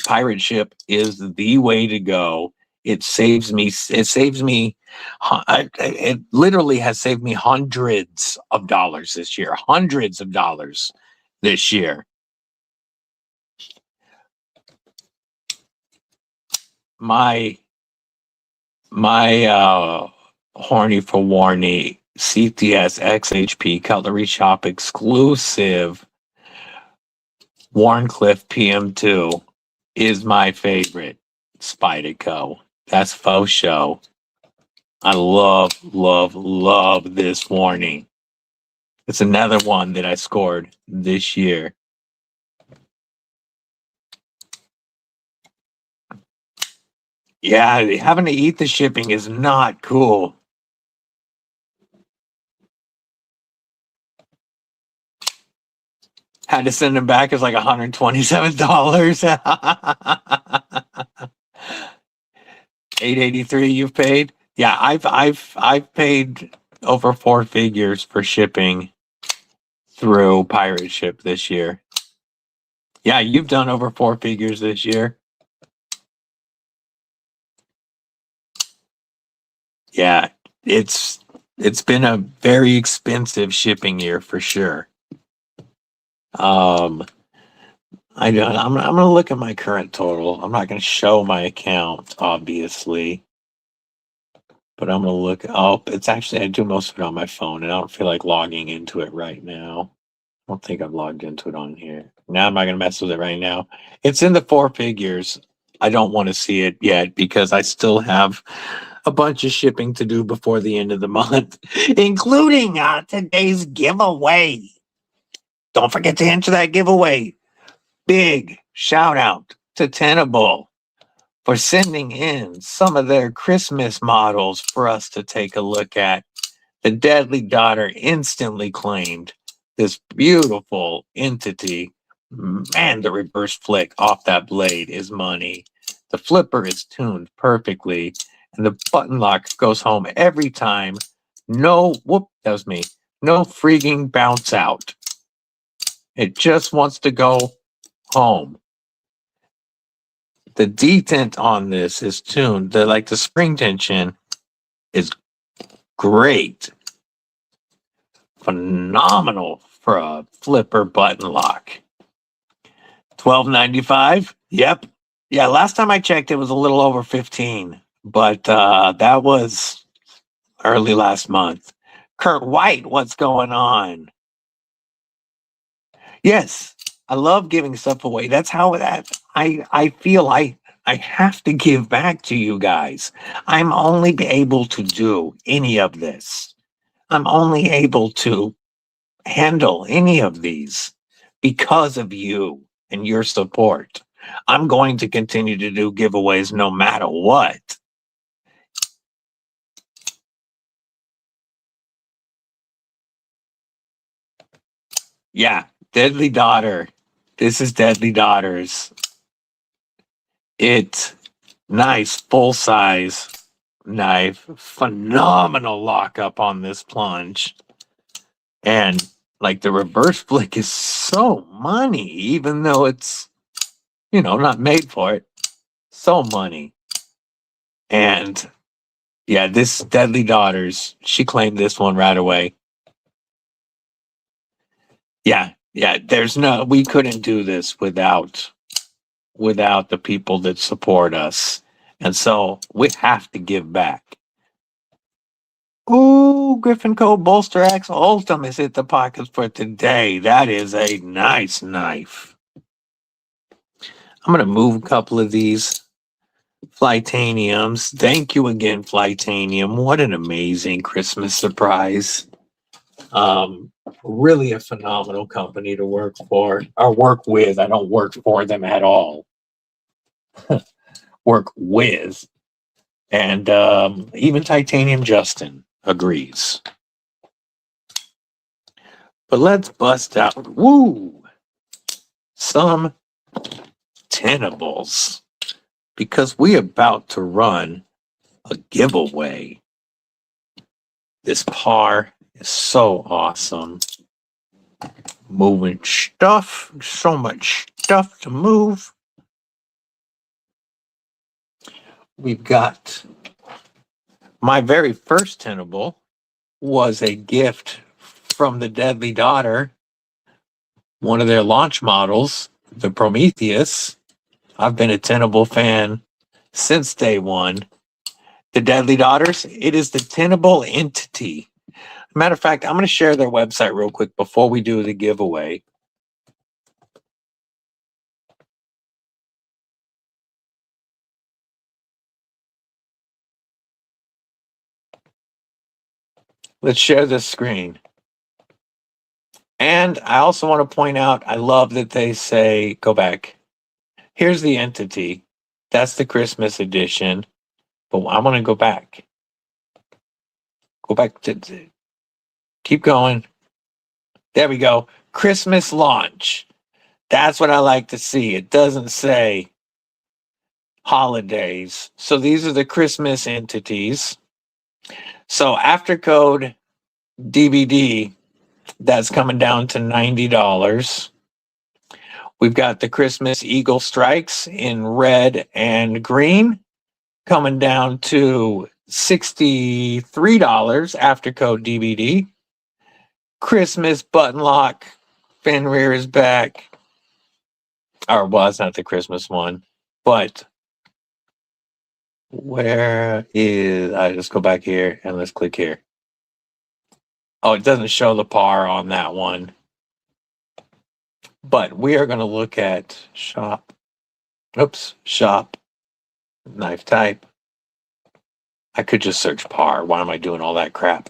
Pirate Ship is the way to go. It literally has saved me hundreds of dollars this year. Hundreds of dollars this year. My horny for Warney CTS XHP Cutlery Shop exclusive Warncliffe PM2 is my favorite Spyderco. That's faux show. I love this warning. It's another one that I scored this year. Yeah, having to eat the shipping is not cool. Had to send them back as like $127. $883 you've paid? Yeah, I've paid over 4 figures for shipping through Pirate Ship this year. Yeah, you've done over 4 figures this year. Yeah, it's been a very expensive shipping year for sure. I'm gonna look at my current total. I'm not gonna show my account, obviously, but I'm gonna look. Oh, it's actually I do most of it on my phone, and I don't feel like logging into it right now. I don't think I've logged into it on here. Now I'm not gonna mess with it right now. It's in the 4 figures. I don't want to see it yet because I still have a bunch of shipping to do before the end of the month, including today's giveaway. Don't forget to enter that giveaway. Big shout out to Tenable for sending in some of their Christmas models for us to take a look at. The Deadly Daughter instantly claimed this beautiful entity. Man, the reverse flick off that blade is money. The flipper is tuned perfectly, and the button lock goes home every time. No, whoop, that was me. No freaking bounce out. It just wants to go home. The detent on this is tuned. The spring tension is great. Phenomenal for a flipper button lock. $12.95. Yep. Yeah, last time I checked it was a little over 15, but that was early last month. Kurt White, what's going on? Yes, I love giving stuff away. That's how I feel I have to give back to you guys. I'm only able to do any of this. I'm only able to handle any of these because of you. and your support. I'm going to continue to do giveaways no matter what. Yeah, Deadly Daughter. This is Deadly Daughters. It's nice, full-size knife. Phenomenal lockup on this plunge. And like the reverse flick is so money, even though it's, not made for it. So money. And yeah, this Deadly Daughters, she claimed this one right away. Yeah, we couldn't do this without the people that support us. And so we have to give back. Ooh, Griffin Co. Bolster Axe Ultim has hit the pockets for today. That is a nice knife. I'm going to move a couple of these Flytaniums. Thank you again, Flytanium. What an amazing Christmas surprise. Really a phenomenal company to work for, or work with. I don't work for them at all. Work with. And even Titanium Justin agrees. But let's bust out, some Tenables, because we're about to run a giveaway. This par is so awesome. Moving stuff, so much stuff to move. We've got my very first Tenable was a gift from the Deadly Daughter, one of their launch models, the Prometheus. I've been a Tenable fan since day one. The Deadly Daughters, it is the Tenable entity. Matter of fact, I'm going to share their website real quick before we do the giveaway. Let's share this screen. And I also want to point out, I love that they say, go back. Here's the entity. That's the Christmas edition. But I want to go back. Go back to, keep going. There we go. Christmas launch. That's what I like to see. It doesn't say holidays. So these are the Christmas entities. So after code DBD, that's coming down to $90. We've got the Christmas Eaglestrikes in red and green coming down to $63 after code DBD. Christmas button lock, fin rear is back. Or, well, it's not the Christmas one, but where is, I just go back here and let's click here. Oh, it doesn't show the par on that one. But we are going to look at shop, knife type. I could just search par. Why am I doing all that crap?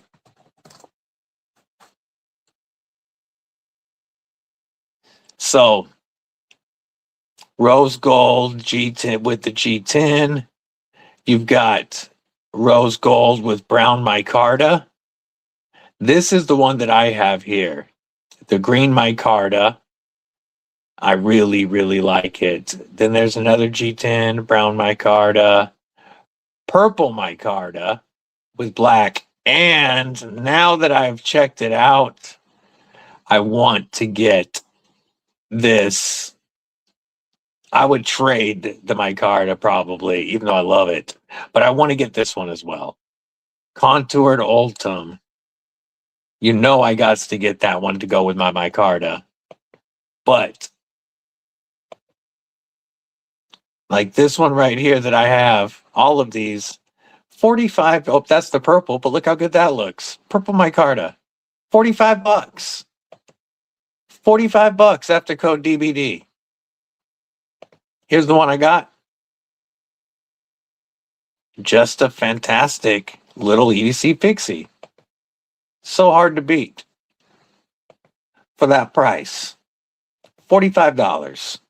So, rose gold G10 with the G10. You've got rose gold with brown micarta. This is the one that I have here. The green micarta. I really, really like it. Then there's another G10, brown micarta, purple micarta with black. And now that I've checked it out, I want to get this. I would trade the micarta probably, even though I love it. But I want to get this one as well. Contoured Ultim. You know I got to get that one to go with my micarta. But like this one right here that I have, all of these, 45. Oh, that's the purple, but look how good that looks. Purple micarta, $45. $45 after code DBD. Here's the one I got. Just a fantastic little EDC Pixie. So hard to beat for that price. $45.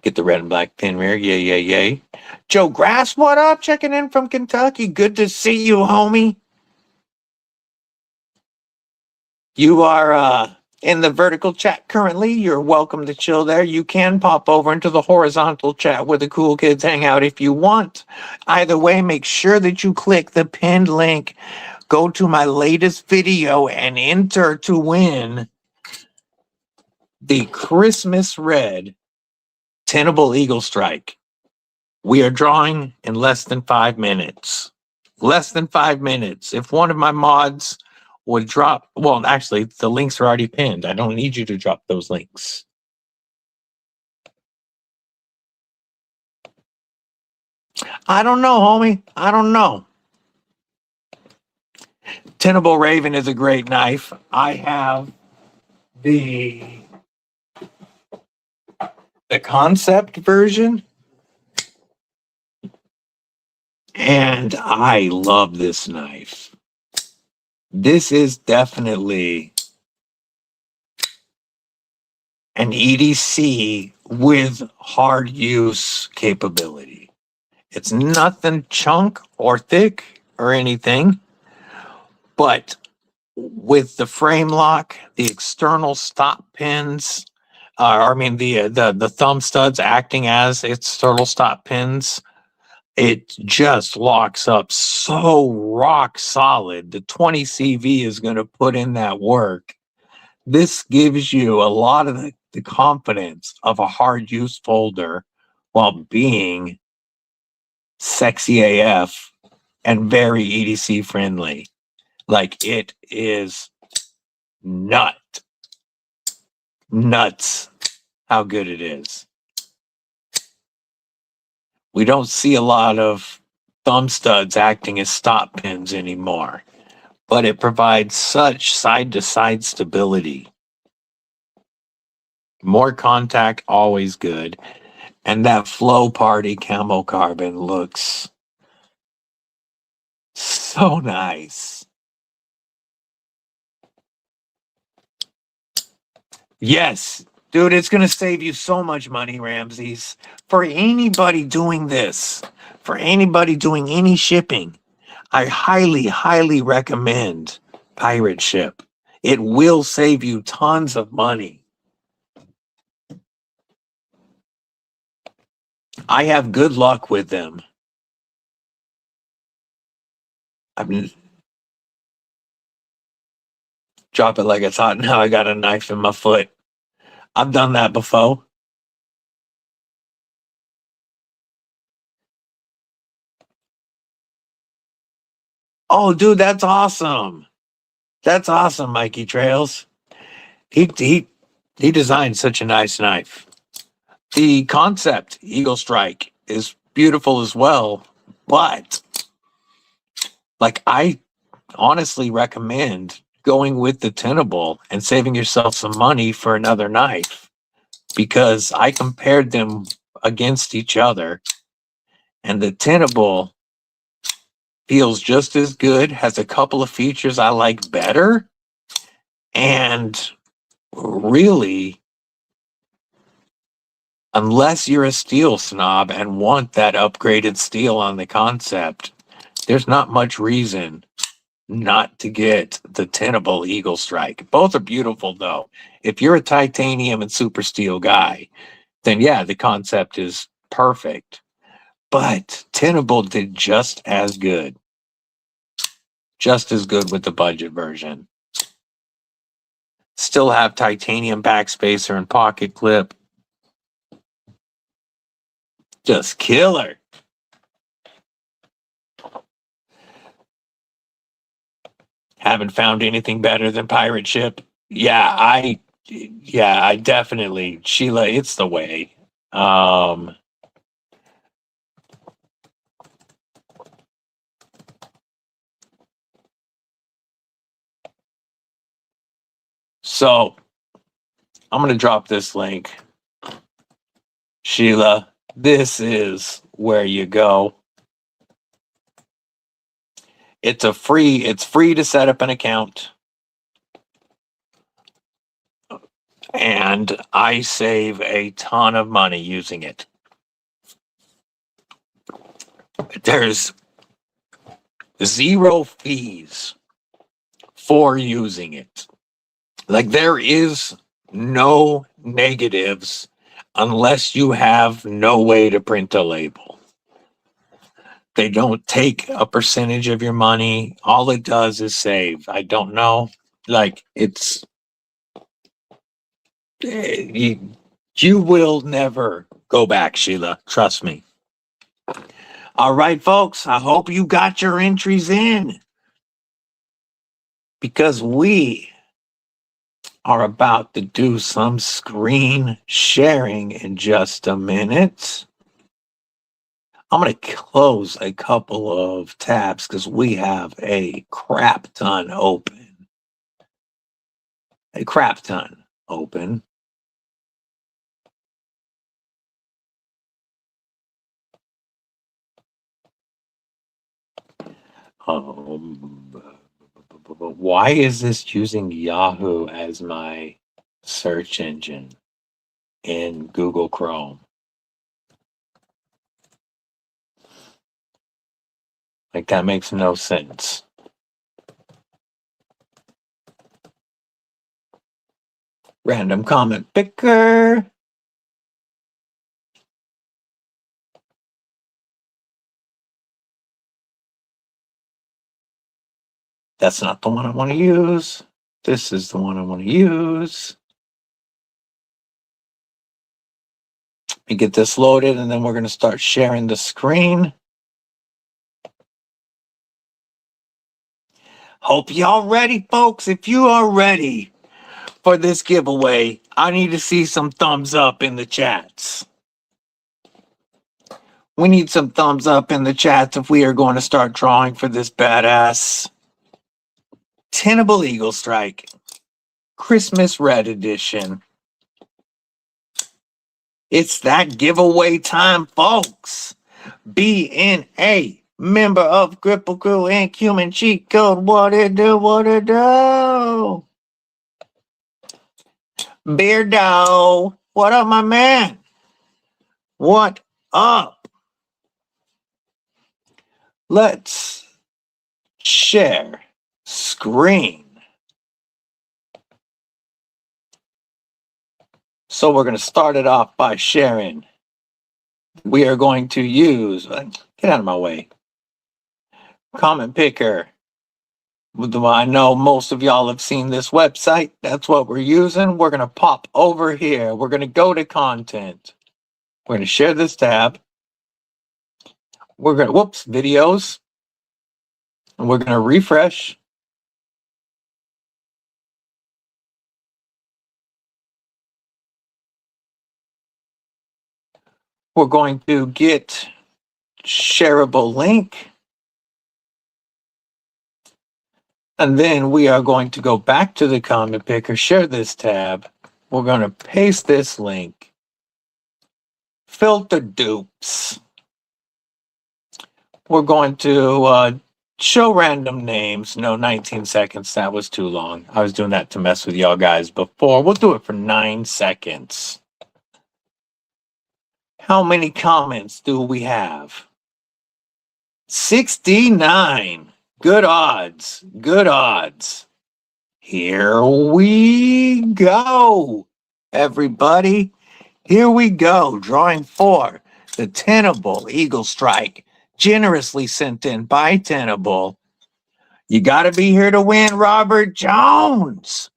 Get the red and black pin mirror. Yay, yay, yay. Joe Grass, what up? Checking in from Kentucky. Good to see you, homie. You are in the vertical chat currently. You're welcome to chill there. You can pop over into the horizontal chat where the cool kids hang out if you want. Either way, make sure that you click the pinned link. Go to my latest video and enter to win the Christmas Red Tenable Eaglestrike. We are drawing in less than 5 minutes. Less than 5 minutes. If one of my mods would drop, well, actually, the links are already pinned. I don't need you to drop those links. I don't know, homie. I don't know. Tenable Raven is a great knife. I have the concept version, and I love this knife. This is definitely an EDC with hard use capability. It's nothing chunk or thick or anything, but with the frame lock, the external stop pins, the thumb studs acting as external stop pins, it just locks up so rock solid. The 20 CV is going to put in that work. This gives you a lot of the confidence of a hard use folder while being sexy AF and very EDC friendly. Like, it is nuts how good it is. We don't see a lot of thumb studs acting as stop pins anymore, but it provides such side-to-side stability. More contact, always good. And that Flow Party camo carbon looks so nice. Yes, dude, it's going to save you so much money, Ramses. For anybody doing this, for anybody doing any shipping, I highly, highly recommend Pirate Ship. It will save you tons of money. I have good luck with them. I mean, drop it like it's hot. Now I got a knife in my foot. I've done that before. Oh, dude, that's awesome. That's awesome, Mikey Trails. He designed such a nice knife. The concept Eaglestrike is beautiful as well, but like, I honestly recommend going with the Tenable and saving yourself some money for another knife, because I compared them against each other, and the Tenable feels just as good, has a couple of features I like better, and really, unless you're a steel snob and want that upgraded steel on the concept, there's not much reason not to get the Tenable Eaglestrike. Both are beautiful, though. If you're a titanium and super steel guy, then yeah, the concept is perfect. But Tenable did just as good. Just as good with the budget version. Still have titanium backspacer and pocket clip. Just killer. Haven't found anything better than Pirate Ship. Yeah, I definitely, Sheila, it's the way. So I'm going to drop this link. Sheila, this is where you go. It's free to set up an account. and I save a ton of money using it. There's 0 fees for using it. Like, there is no negatives unless you have no way to print a label. They don't take a percentage of your money. All it does is save. I don't know. Like, it's... You will never go back, Sheila. Trust me. All right, folks. I hope you got your entries in, because we are about to do some screen sharing in just a minute. I'm going to close a couple of tabs because we have a crap ton open. A crap ton open. Why is this using Yahoo as my search engine in Google Chrome? Like, that makes no sense. Random comment picker. That's not the one I want to use. This is the one I want to use. Let me get this loaded, and then we're going to start sharing the screen. Hope y'all ready, folks. If you are ready for this giveaway, I need to see some thumbs up in the chats. We need some thumbs up in the chats if we are going to start drawing for this badass Tenable Eaglestrike Christmas Red Edition. It's that giveaway time, folks. BNA, member of Kripple, Krew, and Human Cheat Code. What it do? What it do? Beardo, what up, my man? What up? Let's share screen. So we're going to start it off by sharing. We are going to use, get out of my way, comment picker. I know most of y'all have seen this website. That's what we're using. We're going to pop over here. We're going to go to content. We're going to share this tab. We're going to, videos. And we're going to refresh. We're going to get shareable link. And then we are going to go back to the comment picker, share this tab. We're going to paste this link. Filter dupes. We're going to show random names. No, 19 seconds. That was too long. I was doing that to mess with y'all guys before. We'll do it for 9 seconds. How many comments do we have? 69. Good odds. Good odds. Here we go, everybody. Here we go. Drawing for the Tenable Eaglestrike, generously sent in by Tenable. You got to be here to win, Robert Jones.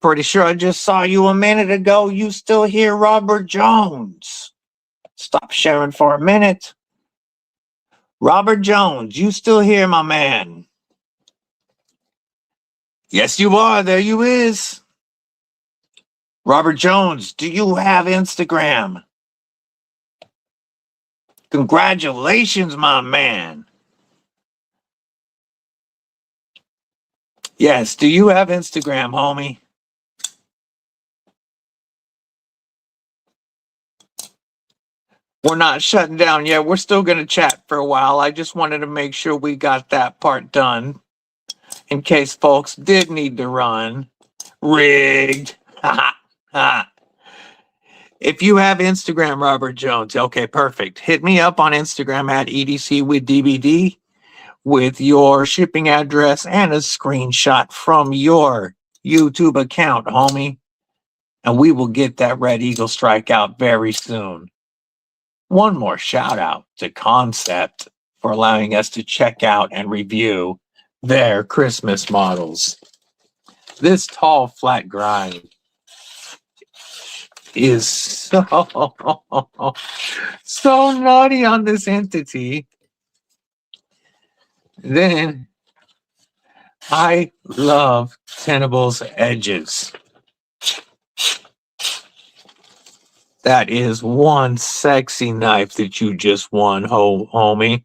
Pretty sure I just saw you a minute ago. You still here, Robert Jones? Stop sharing for a minute. Robert Jones, you still here, my man? Yes, you are. There you is. Robert Jones, do you have Instagram? Congratulations, my man. Yes, do you have Instagram, homie? We're not shutting down yet. We're still going to chat for a while. I just wanted to make sure we got that part done in case folks did need to run. Rigged. If you have Instagram, Robert Jones, okay, perfect. Hit me up on Instagram at EDCwithDBD with your shipping address and a screenshot from your YouTube account, homie. And we will get that Red Eaglestrike out very soon. One more shout out to Concept for allowing us to check out and review their Christmas models. This tall, flat grind is so nutty on this entity. Then I love Tenable's edges. That is one sexy knife that you just won, homie.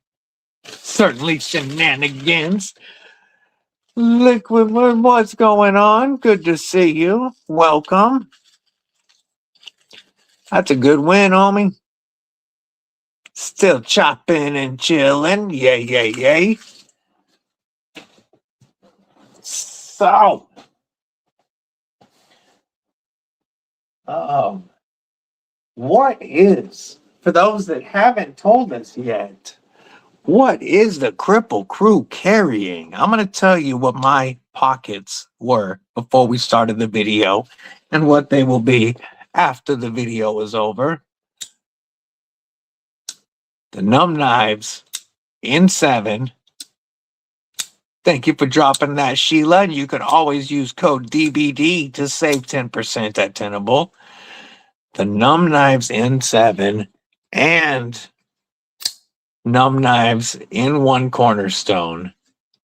Certainly shenanigans. Liquid, what's going on? Good to see you. Welcome. That's a good win, homie. Still chopping and chilling. Yay, yay, yay. So, what is, for those that haven't told us yet, what is the Kripple Krew carrying? I'm going to tell you what my pockets were before we started the video and what they will be after the video is over. The N.U.M. Knives N7. Thank you for dropping that, Sheila. And you can always use code DBD to save 10% at Tenable. The N.U.M. Knives N7 and N.U.M. Knives N1 Cornerstone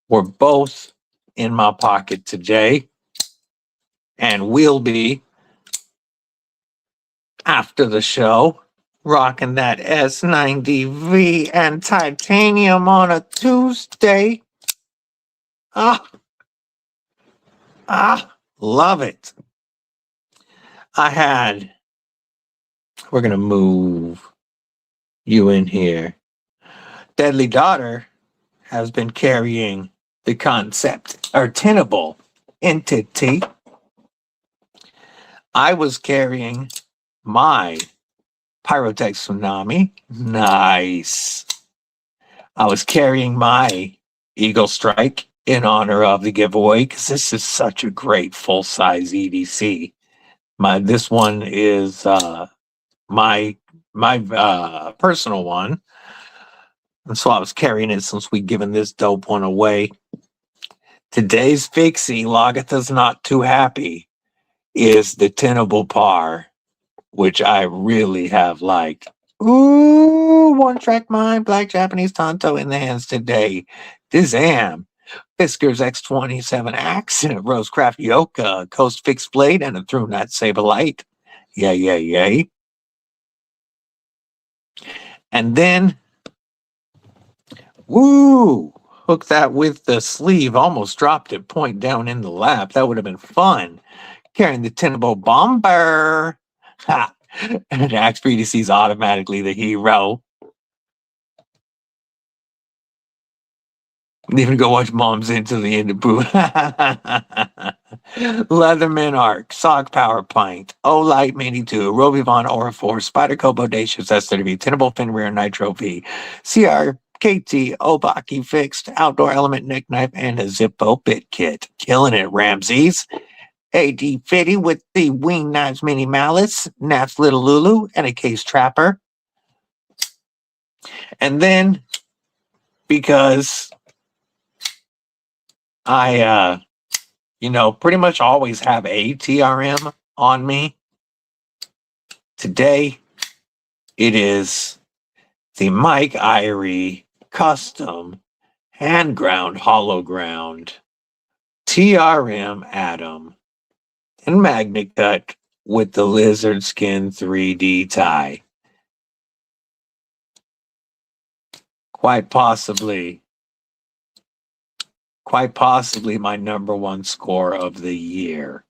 were both in my pocket today and will be after the show. Rocking that S90V and titanium on a Tuesday. Love it. We're going to move you in here. Deadly Daughter has been carrying the Concept or Tenable entity. I was carrying my Pyrotech Tsunami. Nice. I was carrying my Eaglestrike in honor of the giveaway because this is such a great full-size EDC. This one is my personal one. And so I was carrying it since we'd given this dope one away. Today's fixie, Lagatha's not too happy, is the Tenable Par, which I really have liked. Ooh, one track mind, Black Japanese Tonto in the hands today. Dizam, Fisker's X27 Accent, Rosecraft Yoka, Coast Fixed Blade, and a Through Nut Saber Light. Yay, yay, yay. And then, woo, hook that with the sleeve, almost dropped it point down in the lap. That would have been fun. Carrying the Tenable Bomber. Ha! And Axe Preedy is automatically the hero. Even go watch Mom's Into the End of Boo. Leatherman Arc, Sock Power Pint, O-Light Mini 2, Rovivon Aura 4, Spyderco Bodacious S30V, Tenable Fenrir Nitro V, CRKT, Obaki Fixed, Outdoor Element Neck Knife, and a Zippo Bit Kit. Killing it, Ramses. AD Fitty with the Wing Knives Mini Malice, Nat's Little Lulu, and a Case Trapper. And then, because I, pretty much always have a TRM on me, today it is the Mike Irie Custom Hand Ground Hollow Ground TRM Atom and Magnet Cut with the Lizard Skin 3D tie. Quite possibly my number one score of the year.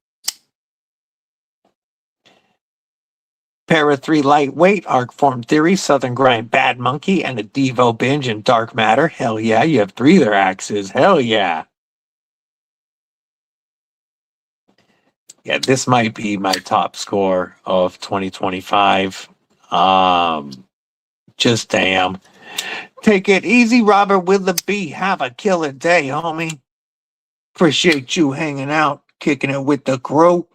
Para 3 Lightweight, Arc Form Theory, Southern Grind Bad Monkey, and a Devo Binge and Dark Matter. Hell yeah, you have 3 of their axes. Hell yeah. Yeah, this might be my top score of 2025. Just damn. Take it easy, Robert with the B. Have a killer day, homie. Appreciate you hanging out, kicking it with the crew.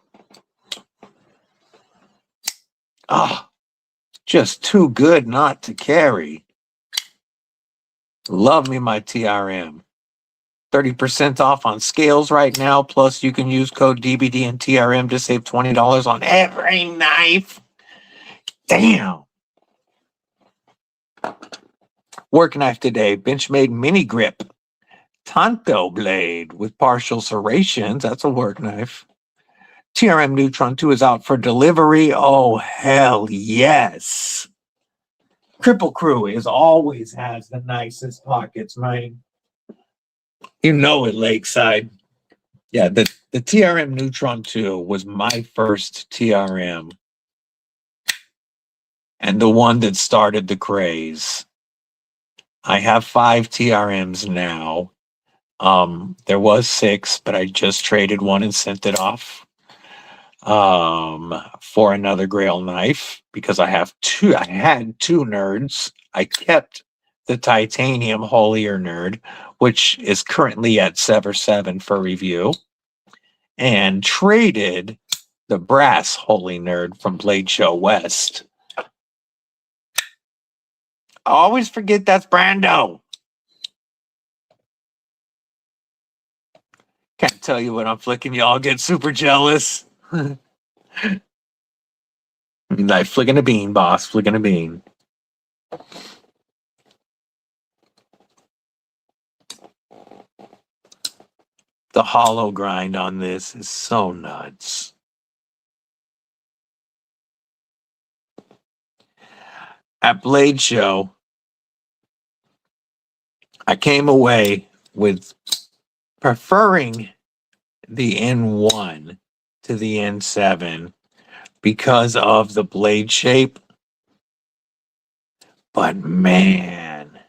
Ah, just too good not to carry. Love me my TRM. 30% off on scales right now. Plus, you can use code DBD and TRM to save $20 on every knife. Damn. Work knife today. Benchmade mini grip. Tanto blade with partial serrations. That's a work knife. TRM Neutron 2 is out for delivery. Oh, hell yes. Kripple Krew always has the nicest pockets, man. You know it, Lakeside. Yeah, the TRM Neutron 2 was my first TRM. And the one that started the craze. I have 5 TRMs now. There was 6, but I just traded one and sent it off for another Grail knife because I had 2 nerds. I kept the titanium holier nerd, which is currently at Sever 7 for review, and traded the brass holy nerd from Blade Show West. I always forget that's Brando. Can't tell you when I'm flicking, y'all get super jealous. Like flicking a bean, boss, flicking a bean. The hollow grind on this is so nuts. At Blade Show, I came away with preferring the N1 to the N7 because of the blade shape. But man,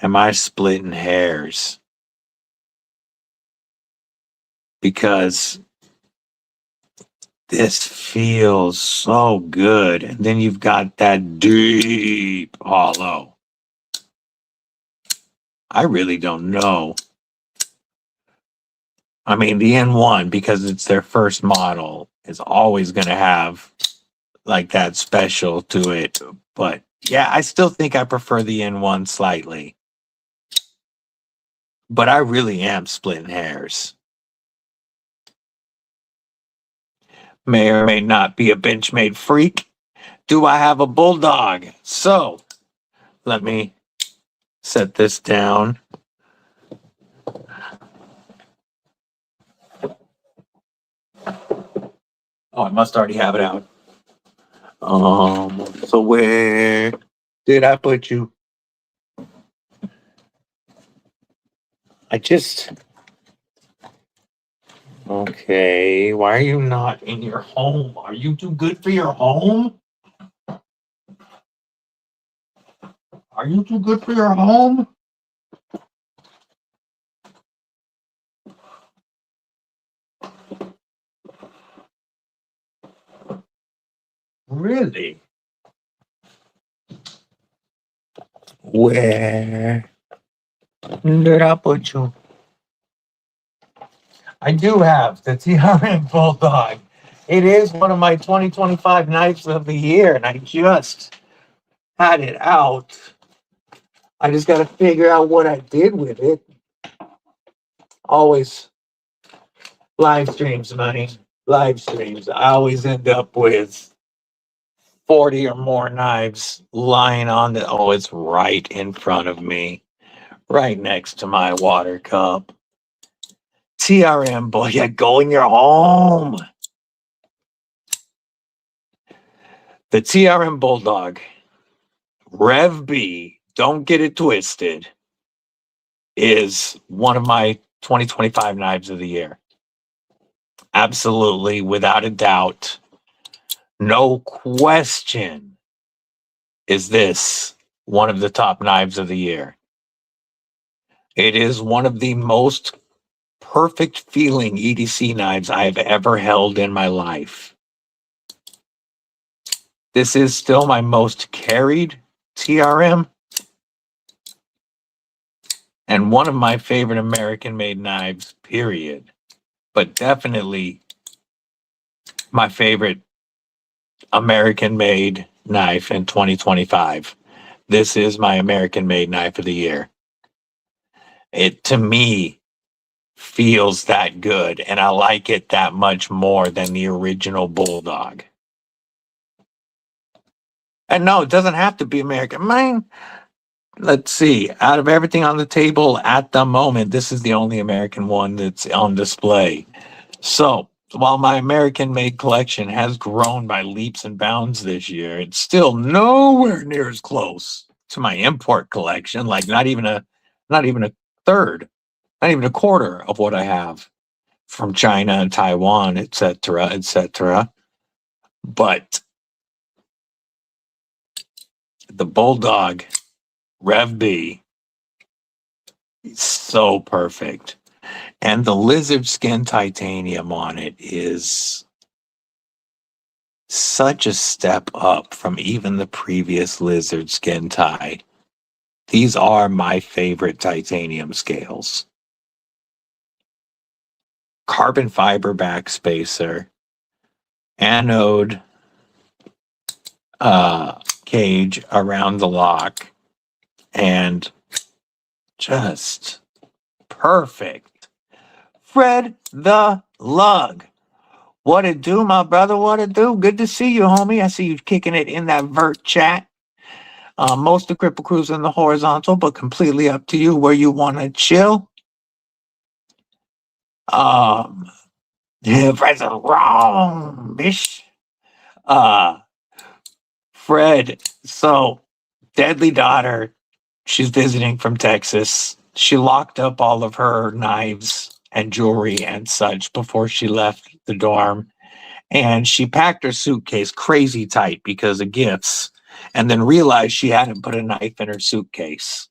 am I splitting hairs. Because this feels so good. And then you've got that deep hollow. I really don't know. I mean, the N1, because it's their first model, is always going to have like that special to it. But yeah, I still think I prefer the N1 slightly. But I really am splitting hairs. May or may not be a Benchmade freak. Do I have a bulldog? So let me set this down. Oh, I must already have it out. So where did I put you? Okay, why are you not in your home? Are you too good for your home? Are you too good for your home? Really? Where did I put you? I do have the TRM Bulldog. It is one of my 2025 knives of the year, and I just had it out. I just got to figure out what I did with it. Always live streams, money. Live streams. I always end up with 40 or more knives lying on the... Oh, it's right in front of me. Right next to my water cup. TRM, boy, yeah, go in your home. The TRM Bulldog, Rev B, don't get it twisted, is one of my 2025 knives of the year. Absolutely, without a doubt, no question, is this one of the top knives of the year. It is one of the most perfect feeling EDC knives I've ever held in my life. This is still my most carried TRM and one of my favorite American-made knives, period. But definitely my favorite American-made knife in 2025. This is my American-made knife of the year. It, to me, feels that good, and I like it that much more than the original Bulldog. And no, it doesn't have to be American. Mine, let's see, out of everything on the table at the moment, this is the only American one that's on display. So, while my American-made collection has grown by leaps and bounds this year, it's still nowhere near as close to my import collection, like not even a third, not even a quarter of what I have from China and Taiwan, etc., etc. But the Bulldog Rev B is so perfect. And the lizard skin titanium on it is such a step up from even the previous lizard skin tie. These are my favorite titanium scales. Carbon fiber back spacer, anode cage around the lock, and just perfect. Fred the Lug. What it do, my brother? What it do? Good to see you, homie. I see you kicking it in that vert chat. Most of Kripple Crew's in the horizontal, but completely up to you where you want to chill. Yeah, Fred's wrong, bish. Fred, so deadly daughter, she's visiting from Texas. She locked up all of her knives and jewelry and such before she left the dorm. And she packed her suitcase crazy tight because of gifts, and then realized she hadn't put a knife in her suitcase.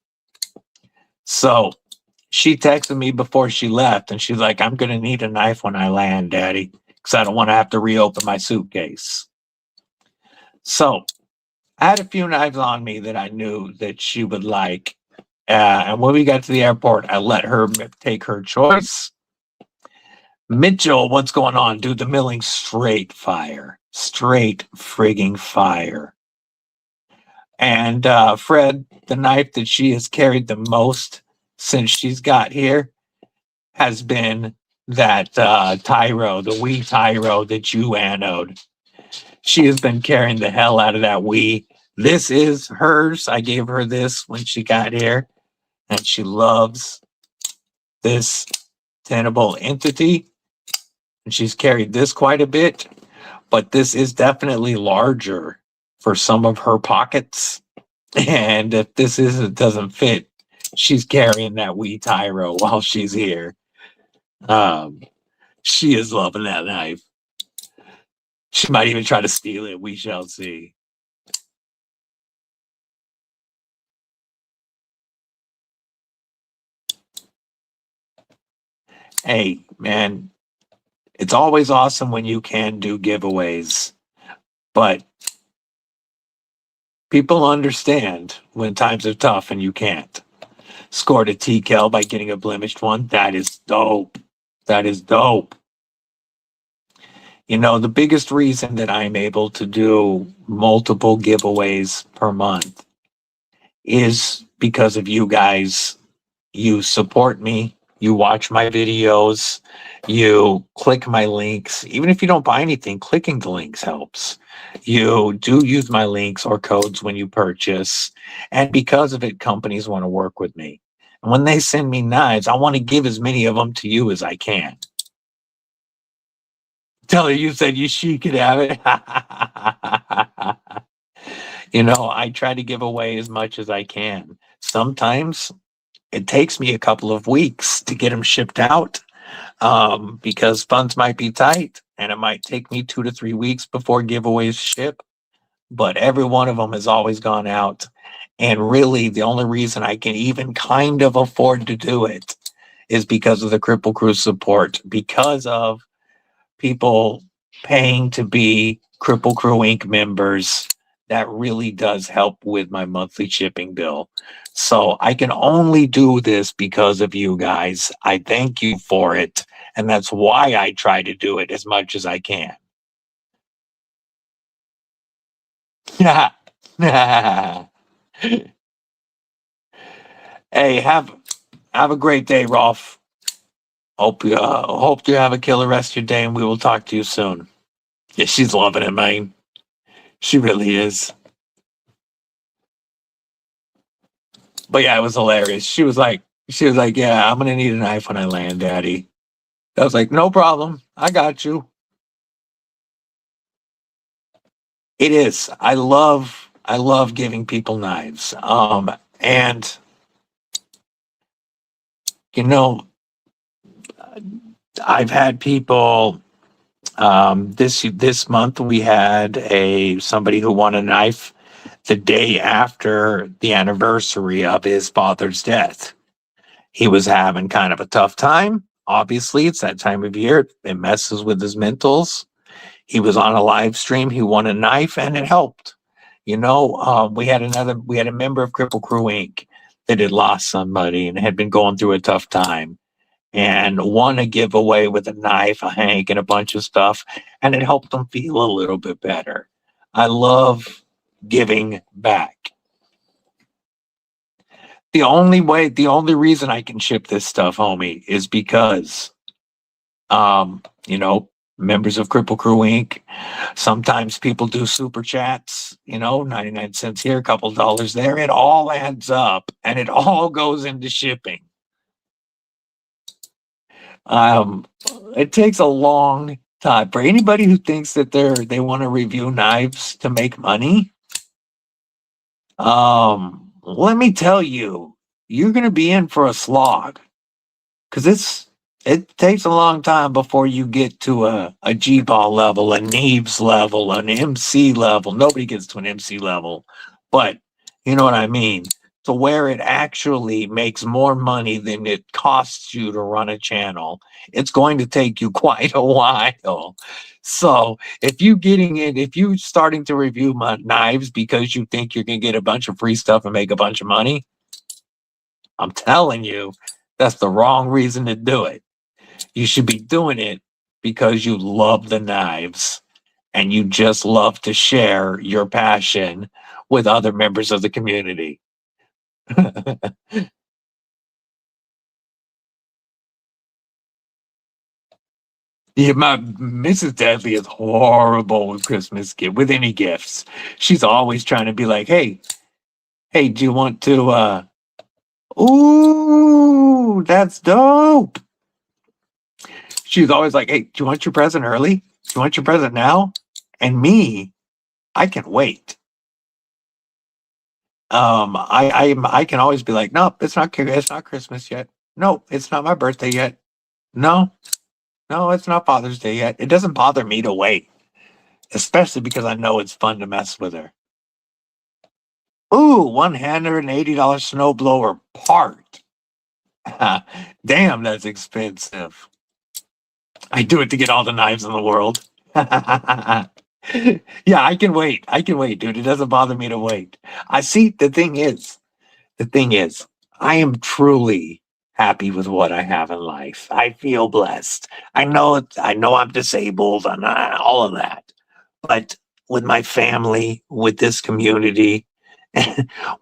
So she texted me before she left, and she's like, I'm going to need a knife when I land, Daddy, because I don't want to have to reopen my suitcase. So I had a few knives on me that I knew that she would like. And when we got to the airport, I let her take her choice. Mitchell, what's going on? Dude, the milling straight fire. Straight frigging fire. And Fred, the knife that she has carried the most since she's got here has been that Tyro, the Wii Tyro that you anode. She has been carrying the hell out of that Wii. This is hers. I gave her this when she got here, and she loves this Tenable Entity. And she's carried this quite a bit, but this is definitely larger for some of her pockets. And if this doesn't fit, she's carrying that Wii Tyro while she's here. She is loving that knife. She might even try to steal it. We shall see. Hey, man, it's always awesome when you can do giveaways, but people understand when times are tough and you can't. Scored a TKL by getting a blemished one. That is dope. That is dope. You know, the biggest reason that I'm able to do multiple giveaways per month is because of you guys. You support me. You watch my videos. You click my links. Even if you don't buy anything, clicking the links helps. You do use my links or codes when you purchase. And because of it, companies want to work with me. And when they send me knives, I want to give as many of them to you as I can. Tell her you said she could have it. You know, I try to give away as much as I can. Sometimes it takes me a couple of weeks to get them shipped out because funds might be tight, and it might take me 2 to 3 weeks before giveaways ship. But every one of them has always gone out. And really, the only reason I can even kind of afford to do it is because of the Kripple Krew support, because of people paying to be Kripple Krew Inc. members. That really does help with my monthly shipping bill. So I can only do this because of you guys. I thank you for it. And that's why I try to do it as much as I can. Hey, have a great day, Rolf. Hope you have a killer rest of your day, and we will talk to you soon. Yeah, she's loving it, man. She really is. But yeah, it was hilarious. She was like, yeah, I'm gonna need a knife when I land, Daddy. I was like, no problem. I got you. It is. I love giving people knives. And you know, I've had people this month we had somebody who won a knife the day after the anniversary of his father's death. He was having kind of a tough time. Obviously, it's that time of year. It messes with his mentals. He was on a live stream. He won a knife, and it helped. We had a member of Kripple Krew Inc. that had lost somebody and had been going through a tough time, and won a giveaway with a knife, a hank, and a bunch of stuff, and it helped them feel a little bit better. I love giving back. The only reason I can ship this stuff, homie, is because, members of Kripple Krew Inc. Sometimes people do super chats, 99 cents here, a couple dollars there. It all adds up and it all goes into shipping. It takes a long time for anybody who thinks that they want to review knives to make money. Let me tell you, you're going to be in for a slog, because it takes a long time before you get to a G-ball level, a Neves level, an MC level. Nobody gets to an MC level, but you know what I mean? To where it actually makes more money than it costs you to run a channel. It's going to take you quite a while. So if you starting to review my knives because you think you're going to get a bunch of free stuff and make a bunch of money, I'm telling you, that's the wrong reason to do it. You should be doing it because you love the knives and you just love to share your passion with other members of the community. Yeah, my Mrs. Deadly is horrible with with any gifts. She's always trying to be like, hey, do you want to ooh, that's dope. She's always like, hey, do you want your present early? Do you want your present now? And me, I can wait. I can always be like, nope, it's not Christmas yet. Nope, it's not my birthday yet. No, it's not Father's Day yet. It doesn't bother me to wait, especially because I know it's fun to mess with her. Ooh, $180 snowblower part. Damn, that's expensive. I do it to get all the knives in the world. Yeah, I can wait, dude. It doesn't bother me to wait. I see. The thing is, I am truly happy with what I have in life. I feel blessed. I know I'm disabled and all of that, but with my family, with this community,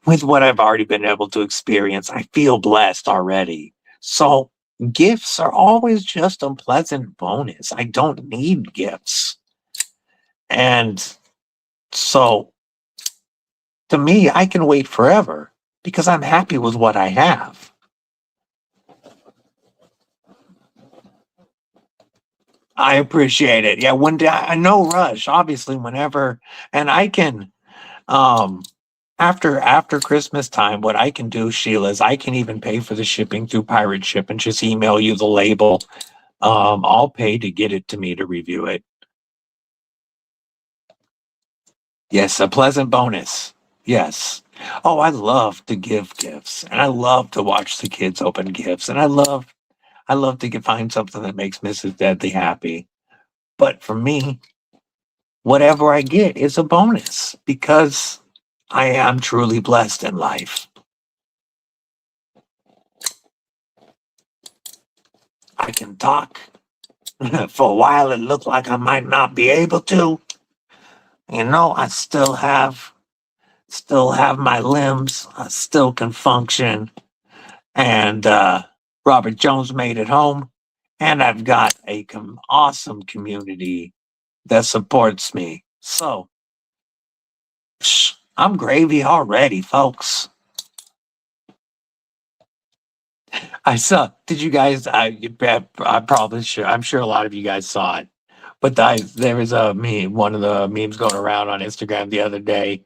with what I've already been able to experience, I feel blessed already. So gifts are always just a pleasant bonus. I don't need gifts. And so to me, I can wait forever because I'm happy with what I have. I appreciate it. Yeah, one day, I no rush, obviously, whenever, and I can, after Christmas time, what I can do, Sheila, is I can even pay for the shipping through Pirate Ship and just email you the label. I'll pay to get it to me to review it. Yes, a pleasant bonus. Yes. Oh, I love to give gifts, and I love to watch the kids open gifts, and I love I love to find something that makes Mrs. Deadly happy. But for me, whatever I get is a bonus because I am truly blessed in life. I can talk. For a while, it looked like I might not be able to. I still have my limbs. I still can function. And Robert Jones made it home. And I've got a awesome community that supports me. So I'm gravy already, folks. I saw. Did you guys? I probably sure. I'm sure a lot of you guys saw it. But there was a meme. One of the memes going around on Instagram the other day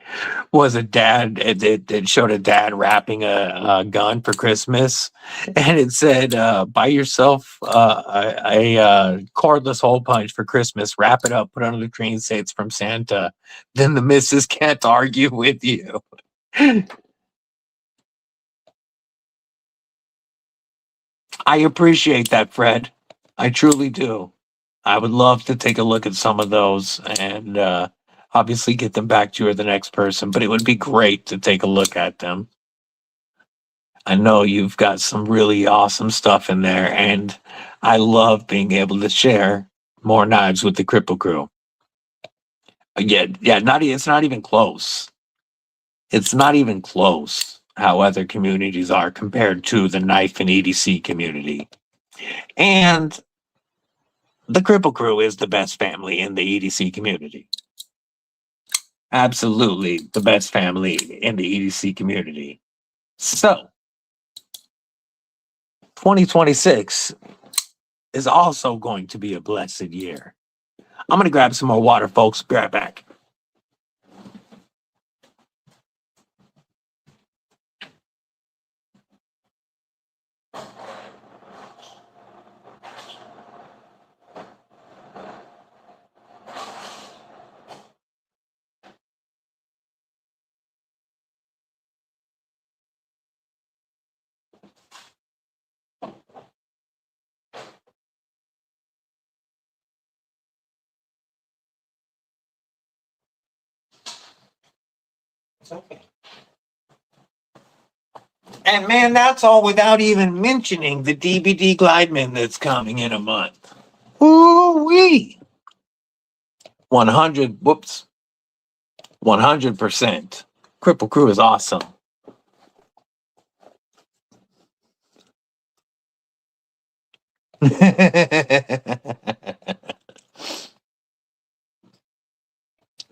was a dad. It showed a dad wrapping a gun for Christmas, and it said, "Buy yourself a cordless hole punch for Christmas. Wrap it up, put it under the tree, and say it's from Santa. Then the missus can't argue with you." I appreciate that, Fred. I truly do. I would love to take a look at some of those and obviously get them back to you or the next person, but it would be great to take a look at them. I know you've got some really awesome stuff in there, and I love being able to share more knives with the Kripple crew. Yeah, it's not even close. It's not even close how other communities are compared to the knife and EDC community. And the Kripple crew is the best family in the EDC community. Absolutely the best family in the EDC community. So, 2026 is also going to be a blessed year. I'm going to grab some more water, folks. Be right back. It's okay. And man, that's all without even mentioning the DBD Glideman that's coming in a month. Ooh-wee. 100%. Kripple Krew is awesome.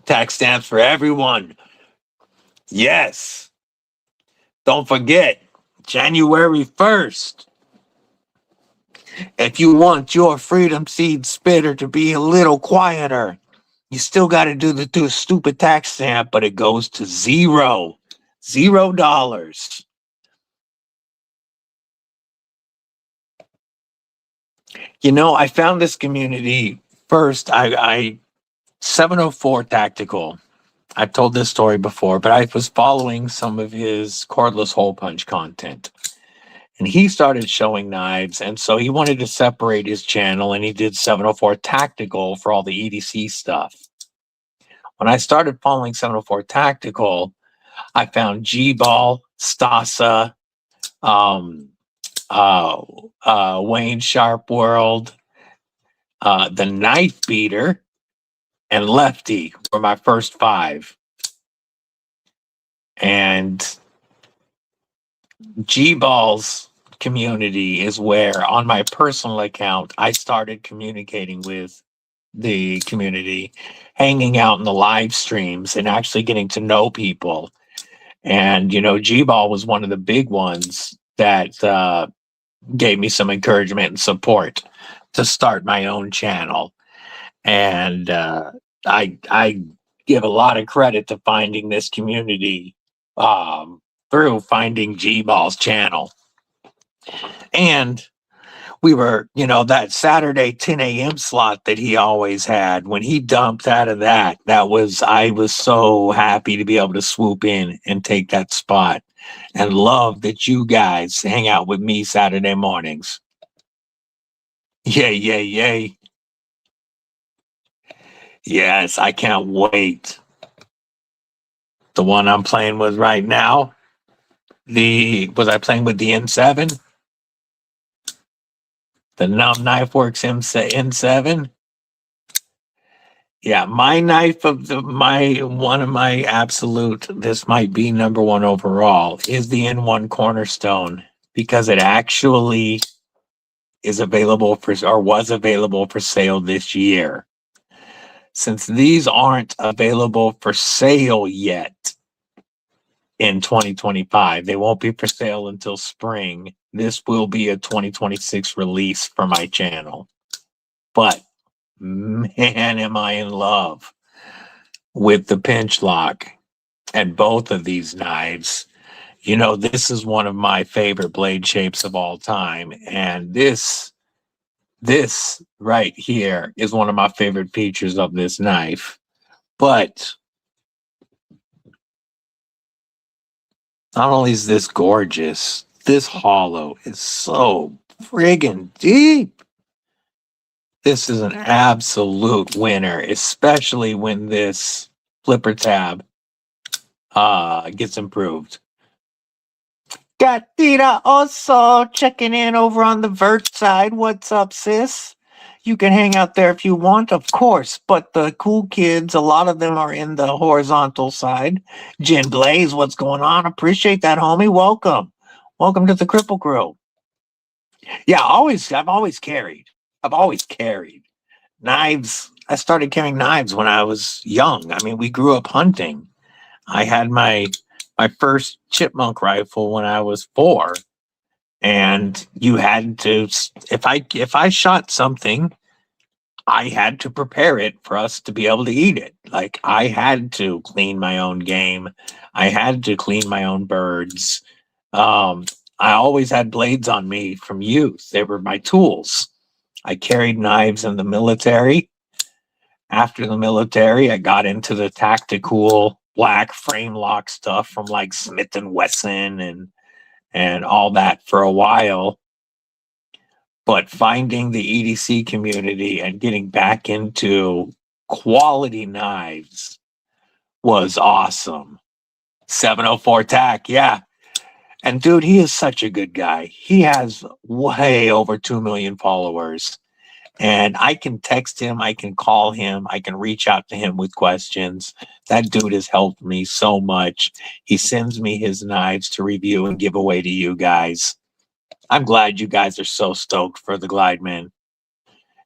Tax stamps for everyone. Yes. Don't forget, January 1st. If you want your Freedom Seed Spitter to be a little quieter, you still got to do the stupid tax stamp, but it goes to $0. I found this community first. I 704 Tactical. I've told this story before, but I was following some of his cordless hole punch content. And he started showing knives, and so he wanted to separate his channel, and he did 704 Tactical for all the EDC stuff. When I started following 704 Tactical, I found G-Ball, Stasa, Wayne Sharp World, the Knife Beater, and Lefty were my first 5. And G-Ball's community is where, on my personal account, I started communicating with the community, hanging out in the live streams and actually getting to know people. And, G-Ball was one of the big ones that gave me some encouragement and support to start my own channel. And I give a lot of credit to finding this community through finding G-Ball's channel. And we were, that Saturday 10 a.m. slot that he always had, when he dumped out of I was so happy to be able to swoop in and take that spot, and love that you guys hang out with me Saturday mornings. Yay, yay, yay. Yes, I can't wait. The one I'm playing with right now, was I playing with the N7? The NUMB Knifeworks N7? Yeah, my knife of one of my absolute, this might be number one overall, is the N1 Cornerstone, because it actually is available for, or was available for sale this year. Since these aren't available for sale yet in 2025, they won't be for sale until spring. This will be a 2026 release for my channel. But man, am I in love with the pinch lock and both of these knives. You know, this is one of my favorite blade shapes of all time. And this right here is one of my favorite features of this knife. But not only is this gorgeous, this hollow is so friggin' deep. This is an absolute winner, especially when this flipper tab gets improved. Gatira also checking in over on the vert side. What's up, sis? You can hang out there if you want, of course, but the cool kids, a lot of them are in the horizontal side. Jen Blaze, what's going on? Appreciate that, homie. Welcome. Welcome to the Kripple Crew. Yeah, I've always carried knives. I started carrying knives when I was young. I mean, we grew up hunting. I had my first chipmunk rifle when I was 4, and you had to, if I shot something, I had to prepare it for us to be able to eat it. Like, I had to clean my own game. I had to clean my own birds. I always had blades on me from youth. They were my tools. I carried knives in the military. After the military, I got into the tactical black frame lock stuff from like Smith and Wesson and all that for a while. But finding the EDC community and getting back into quality knives was awesome. 704 TAC, yeah. And dude, he is such a good guy. He has way over 2 million followers. And I can text him, I can call him, I can reach out to him with questions. That dude has helped me so much. He sends me his knives to review and give away to you guys. I'm glad you guys are so stoked for the Glideman.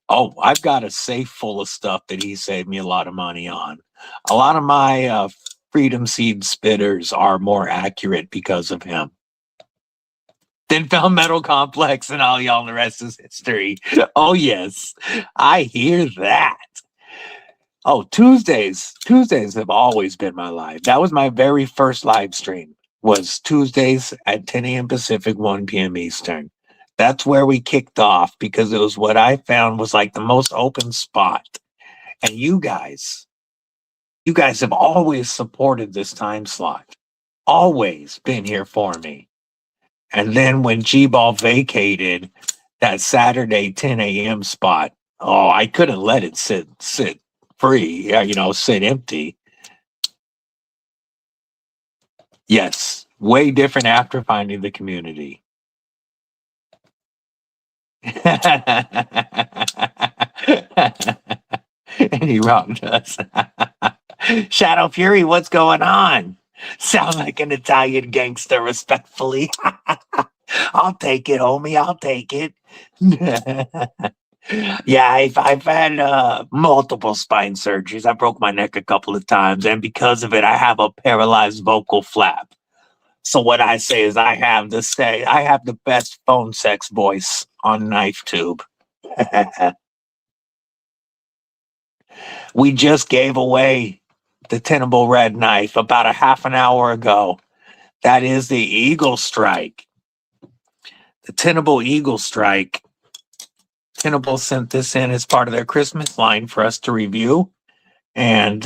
Oh, I've got a safe full of stuff that he saved me a lot of money on. A lot of my Freedom Seed spitters are more accurate because of him. Then found Metal Complex and all y'all, and the rest is history. Oh, yes. I hear that. Oh, Tuesdays have always been my live. That was my very first live stream, was Tuesdays at 10 a.m. Pacific, 1 p.m. Eastern. That's where we kicked off because it was what I found was like the most open spot. And you guys have always supported this time slot. Always been here for me. And then when G-Ball vacated that Saturday 10 a.m. spot, oh, I couldn't let it sit free, sit empty. Yes, way different after finding the community. And he robbed us. Shadow Fury, what's going on? Sound like an Italian gangster, respectfully. I'll take it, homie. I'll take it. Yeah, I've had multiple spine surgeries. I broke my neck a couple of times, and because of it, I have a paralyzed vocal flap. So what I say is I have the best phone sex voice on KnifeTube. We just gave away the Tenable Red knife about a half an hour ago. That is the Eaglestrike. The Tenable Eaglestrike. Tenable sent this in as part of their Christmas line for us to review, and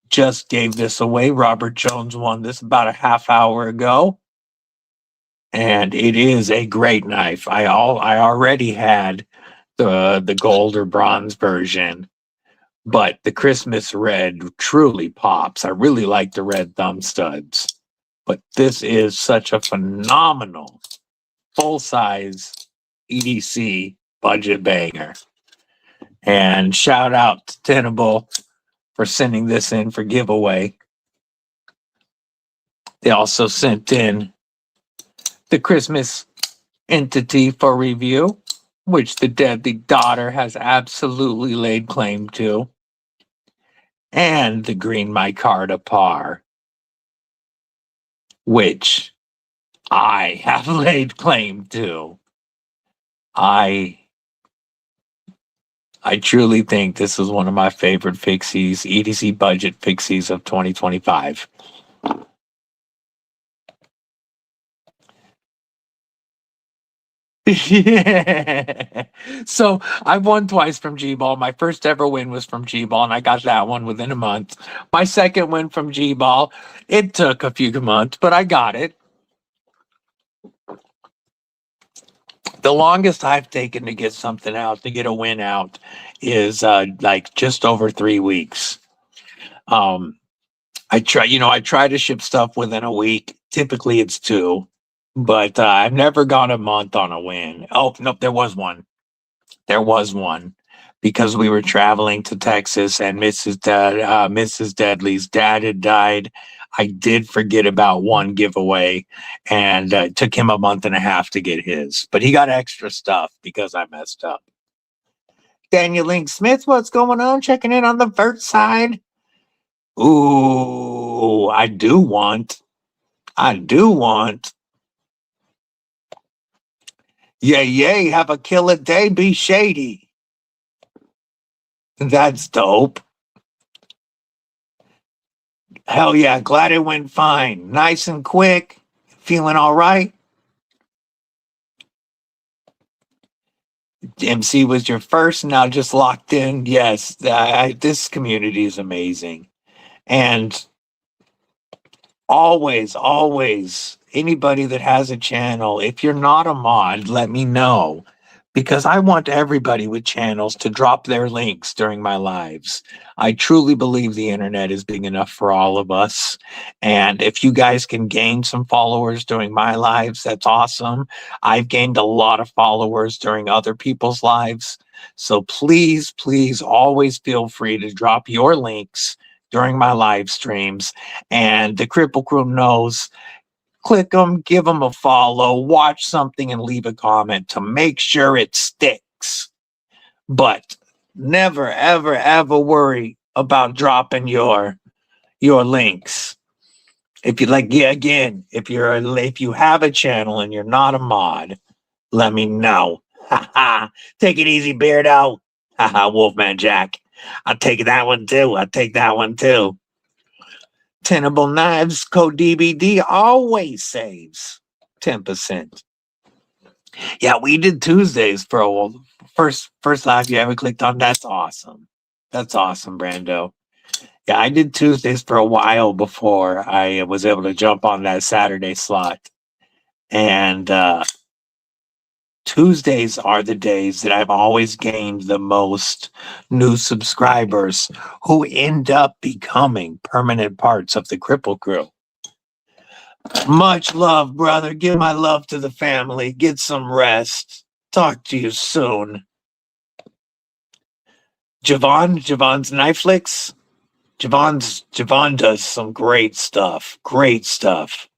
just gave this away. Robert Jones won this about a half hour ago, and it is a great knife. I already had the gold or bronze version, but the Christmas Red truly pops. I really like the red thumb studs, but this is such a phenomenal full-size EDC budget banger. And shout out to Tenable for sending this in for giveaway. They also sent in the Christmas entity for review, which the deadly daughter has absolutely laid claim to, and the green micarta par, which I have laid claim to. I truly think this is one of my favorite fixies, EDC budget fixies of 2025. Yeah. So I won twice from G-Ball. My first ever win was from G-Ball, and I got that one within a month. My second win from G-Ball, it took a few months, but I got it. The longest I've taken to get something out, to get a win out, is like just over 3 weeks. I try to ship stuff within a week. Typically it's 2, but I've never gone a month on a win. Oh, nope, there was one. There was one because we were traveling to Texas and Mrs. Deadly's dad had died. I did forget about one giveaway, and it took him a month and a half to get his, but he got extra stuff because I messed up. Daniel Link Smith, what's going on? Checking in on the vert side. Ooh, I do want. Yay, have a killer day, be shady. That's dope. Hell yeah, glad it went fine. Nice and quick. Feeling all right? MC was your first, now just locked in. Yes, this community is amazing. And always, anybody that has a channel, if you're not a mod, let me know. Because I want everybody with channels to drop their links during my lives. I truly believe the internet is big enough for all of us. And if you guys can gain some followers during my lives, that's awesome. I've gained a lot of followers during other people's lives. So please, always feel free to drop your links during my live streams. And the Kripple Crew knows, click them, give them a follow, watch something and leave a comment to make sure it sticks. But never, ever worry about dropping your links. If you if you have a channel and you're not a mod, let me know. Take it easy, Beardo. Wolfman Jack. I'll take that one too. Tenable Knives, code DBD always saves 10%. Yeah, we did Tuesdays for a while. First live you ever clicked on. That's awesome. That's awesome, Brando. Yeah, I did Tuesdays for a while before I was able to jump on that Saturday slot. And Tuesdays are the days that I've always gained the most new subscribers who end up becoming permanent parts of the Kripple Crew. Much love, brother. Give my love to the family. Get some rest. Talk to you soon. Javon's Knifeworks. Javon does some great stuff.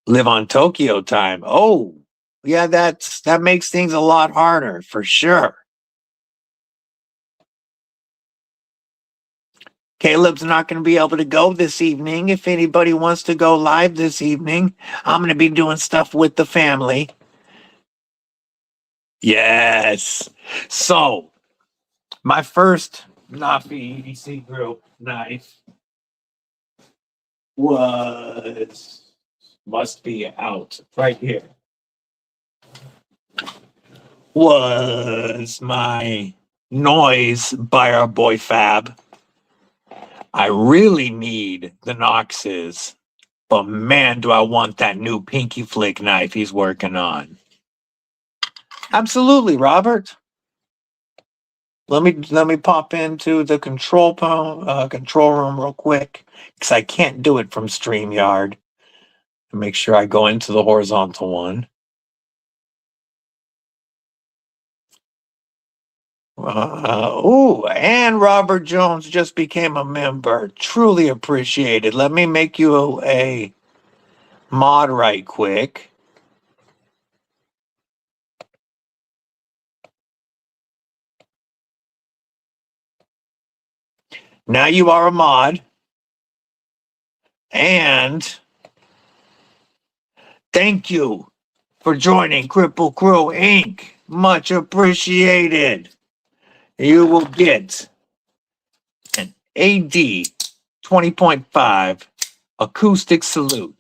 Live on Tokyo time. Oh, yeah, that makes things a lot harder for sure. Caleb's not going to be able to go this evening. If anybody wants to go live this evening, I'm going to be doing stuff with the family. Yes. So, my first Nafi EDC group knife must be out right here. Was my Noise by our boy Fab. I really need the Noxes, but man, do I want that new pinky flick knife he's working on. Absolutely, Robert. Let me pop into the control room real quick because I can't do it from StreamYard. Make sure I go into the horizontal one. And Robert Jones just became a member. Truly appreciated. Let me make you a mod right quick. Now you are a mod. And thank you for joining Kripple Krew Inc. Much appreciated. You will get an AD 20.5 acoustic salute.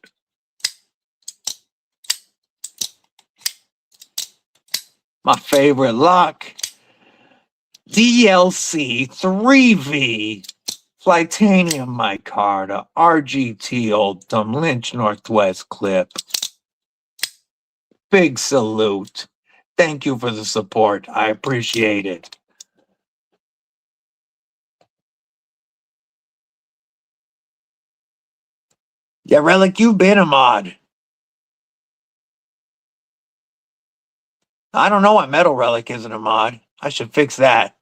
My favorite lock, DLC 3V Flightanium micarta RGT Ultim Lynch Northwest clip. Big salute. Thank you for the support. I appreciate it. Yeah, Relic, you've been a mod. I don't know why Metal Relic isn't a mod. I should fix that.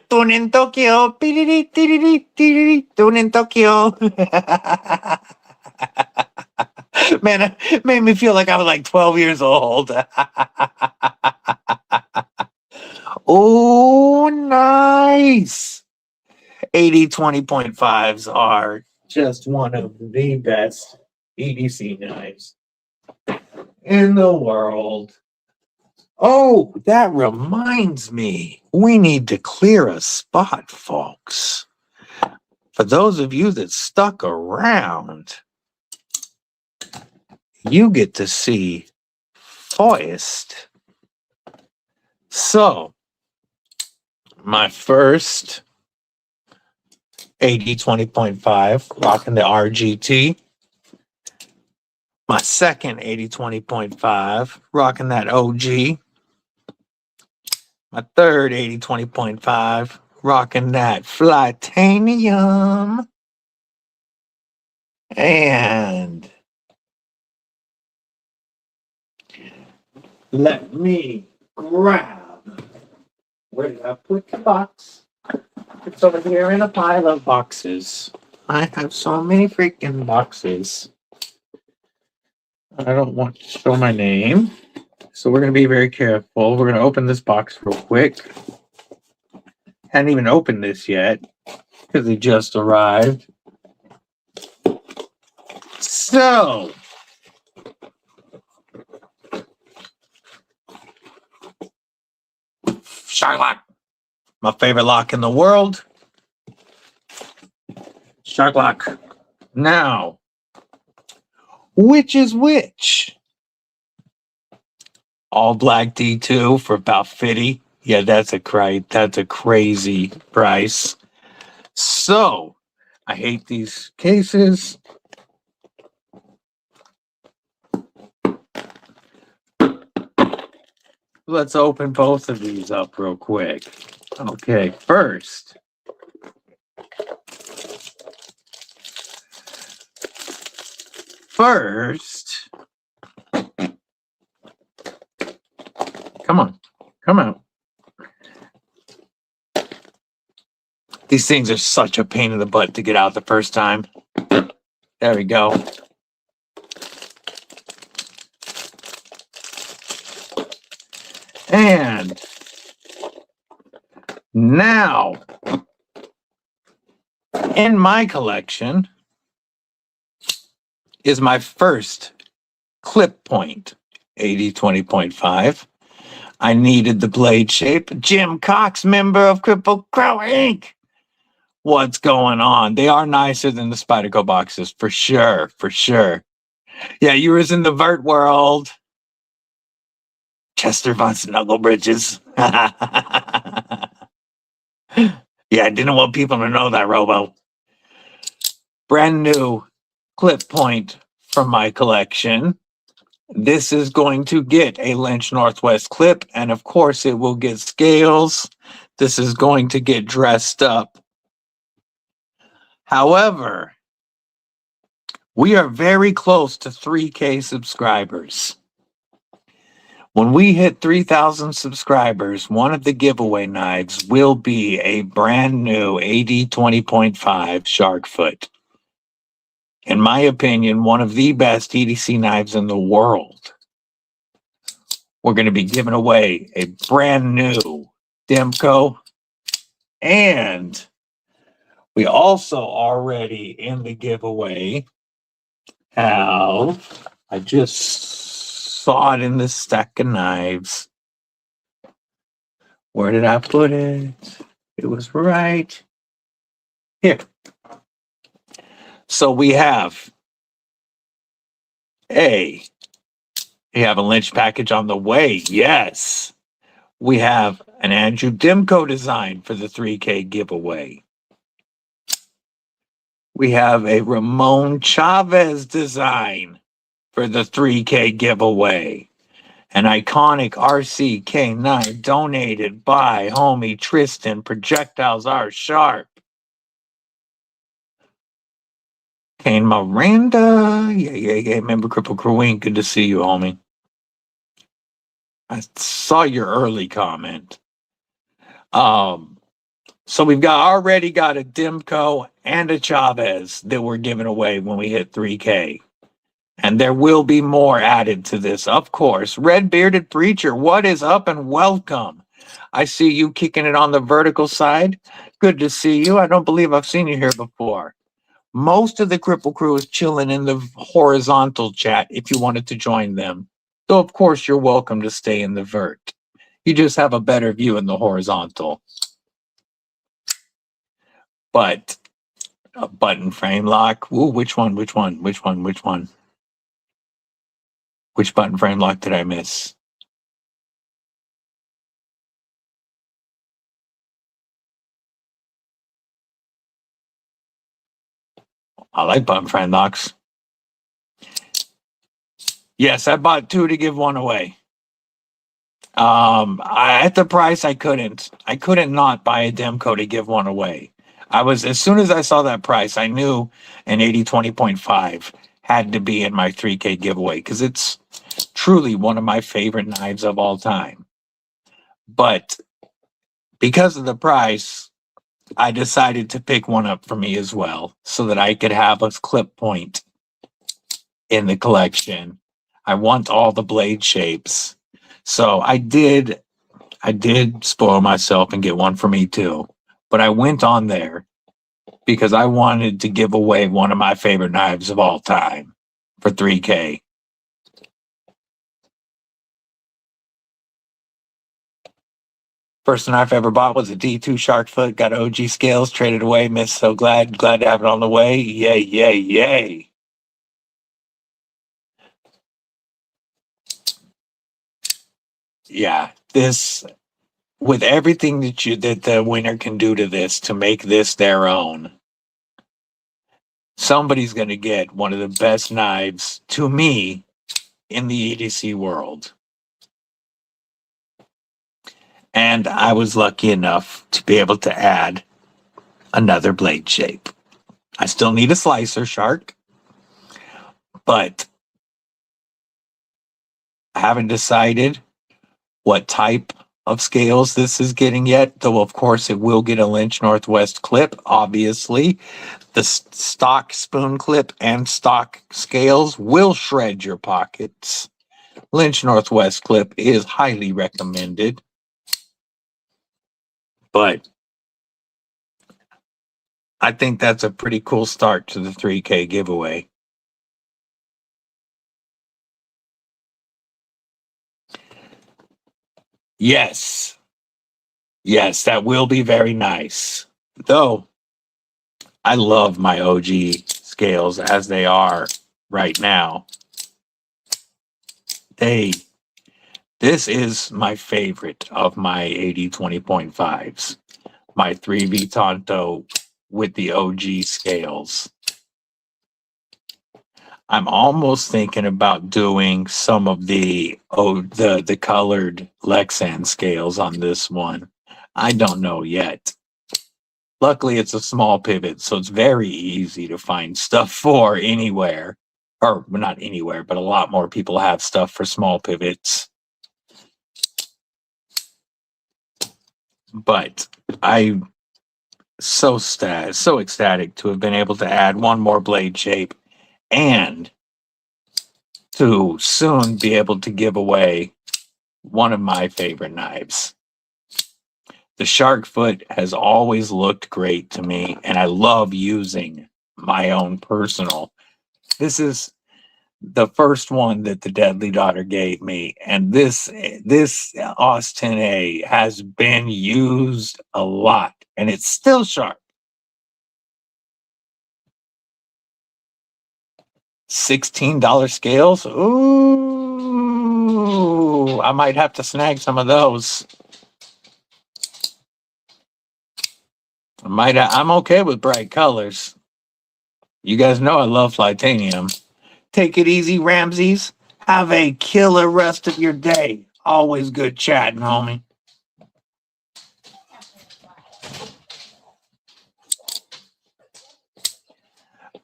Tune in Tokyo. Tune in Tokyo. Man, it made me feel like I was like 12 years old. Oh, nice. 80 20.5s are just one of the best EDC knives in the world. Oh, that reminds me. We need to clear a spot, folks. For those of you that stuck around, you get to see Foist. So, my first AD 20.5, rocking the RGT. My second 80 20.5, rocking that OG. My third 80 20.5, rocking that Flightanium. And let me grab. Where did I put the box? It's over here in a pile of boxes. I have so many freaking boxes. I don't want to show my name. So we're going to be very careful. We're going to open this box real quick. Hadn't even opened this yet because it just arrived. So, Shark Lock. My favorite lock in the world. Shark Lock. Now, which is which? All black D2 for about 50. Yeah, that's a crazy price. So, I hate these cases. Let's open both of these up real quick. Okay, first. Come on, come out. These things are such a pain in the butt to get out the first time. There we go. And now, in my collection is my first clip point, 80 20.5. I needed the blade shape. Jim Cox, member of Kripple Krew Inc. What's going on? They are nicer than the Spyderco boxes, for sure, for sure. Yeah, you was in the vert world. Chester Von Snugglebridges. Yeah, I didn't want people to know that, Robo. Brand new clip point from my collection. This is going to get a Lynch Northwest clip, and of course it will get scales. This is going to get dressed up. However, we are very close to 3K subscribers. When we hit 3,000 subscribers, one of the giveaway knives will be a brand new AD 20.5 shark foot. In my opinion, one of the best EDC knives in the world. We're going to be giving away a brand new Demco, and we also already in the giveaway have, I just saw it in this stack of knives. Where did I put it? It was right here. So we have a Lynch package on the way. Yes. We have an Andrew Demco design for the 3K giveaway. We have a Ramon Chavez design for the 3K giveaway. An iconic RCK9 donated by homie Tristan. Projectiles are sharp. Kane Miranda. Yeah. Remember Kripple Krew. Good to see you, homie. I saw your early comment. So we've already got a Demco and a Chavez that we're giving away when we hit 3K. And there will be more added to this, of course. Red Bearded Preacher, what is up and welcome? I see you kicking it on the vertical side. Good to see you. I don't believe I've seen you here before. Most of the Kripple crew is chilling in the horizontal chat if you wanted to join them. So, of course, you're welcome to stay in the vert. You just have a better view in the horizontal. But a button frame lock. Ooh, which one? Which button frame lock did I miss? I like button frame locks. Yes, I bought 2 to give 1 away. At the price, I couldn't not buy a Demco to give 1 away. As soon as I saw that price, I knew an 80/20.5 had to be in my 3K giveaway because it's truly one of my favorite knives of all time. But because of the price, I decided to pick one up for me as well so that I could have a clip point in the collection. I want all the blade shapes. So I did spoil myself and get one for me too. But I went on there because I wanted to give away one of my favorite knives of all time for 3K. First knife I ever bought was a D2 Sharkfoot. Got OG scales, traded away. Missed, so glad to have it on the way. Yay. Yeah, this, with everything that the winner can do to this to make this their own, somebody's going to get one of the best knives to me in the EDC world. And I was lucky enough to be able to add another blade shape. I still need a slicer shark, but I haven't decided what type of scales this is getting yet, though of course it will get a Lynch Northwest clip. Obviously, the stock spoon clip and stock scales will shred your pockets. Lynch Northwest clip is highly recommended, but I think that's a pretty cool start to the 3K giveaway. Yes, that will be very nice. Though, I love my OG scales as they are right now. This is my favorite of my 80/20.5s. My 3V Tonto with the OG scales. I'm almost thinking about doing some of the colored Lexan scales on this one. I don't know yet. Luckily, it's a small pivot, so it's very easy to find stuff for anywhere. Or not anywhere, but a lot more people have stuff for small pivots. But I'm so ecstatic to have been able to add one more blade shape and to soon be able to give away one of my favorite knives. The shark foot has always looked great to me, and I love using my own personal. This is the first one that the Deadly Daughter gave me, and this Austin A has been used a lot, and it's still sharp. $16 scales. Ooh, I might have to snag some of those. I'm okay with bright colors. You guys know I love titanium. Take it easy, Ramses. Have a killer rest of your day. Always good chatting, homie.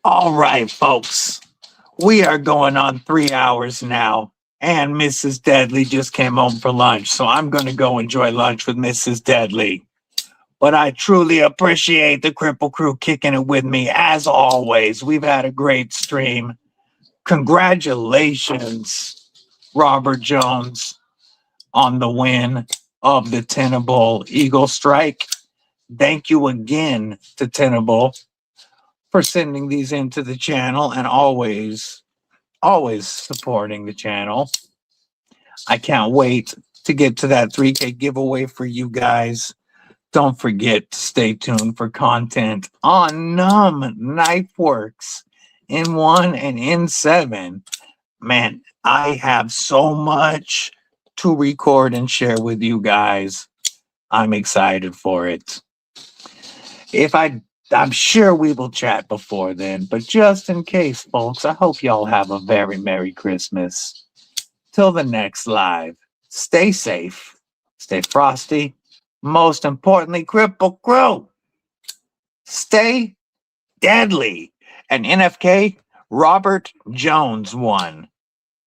All right, folks. We are going on 3 hours now, and Mrs. Deadly just came home for lunch, so I'm going to go enjoy lunch with Mrs. Deadly. But I truly appreciate the Kripple Crew kicking it with me, as always. We've had a great stream. Congratulations, Robert Jones, on the win of the Tenable Eaglestrike. Thank you again to Tenable for sending these into the channel and always supporting the channel. I can't wait to get to that 3K giveaway for you guys. Don't forget to stay tuned for content on NUMB, Knifeworks, N.U.M.B and N.U.M B. Man, I have so much to record and share with you guys. I'm excited for it. I'm sure we will chat before then, but just in case, folks, I hope y'all have a very Merry Christmas. Till the next live, stay safe, stay frosty. Most importantly, Kripple Crew, stay deadly. And NFK, Robert Jones won.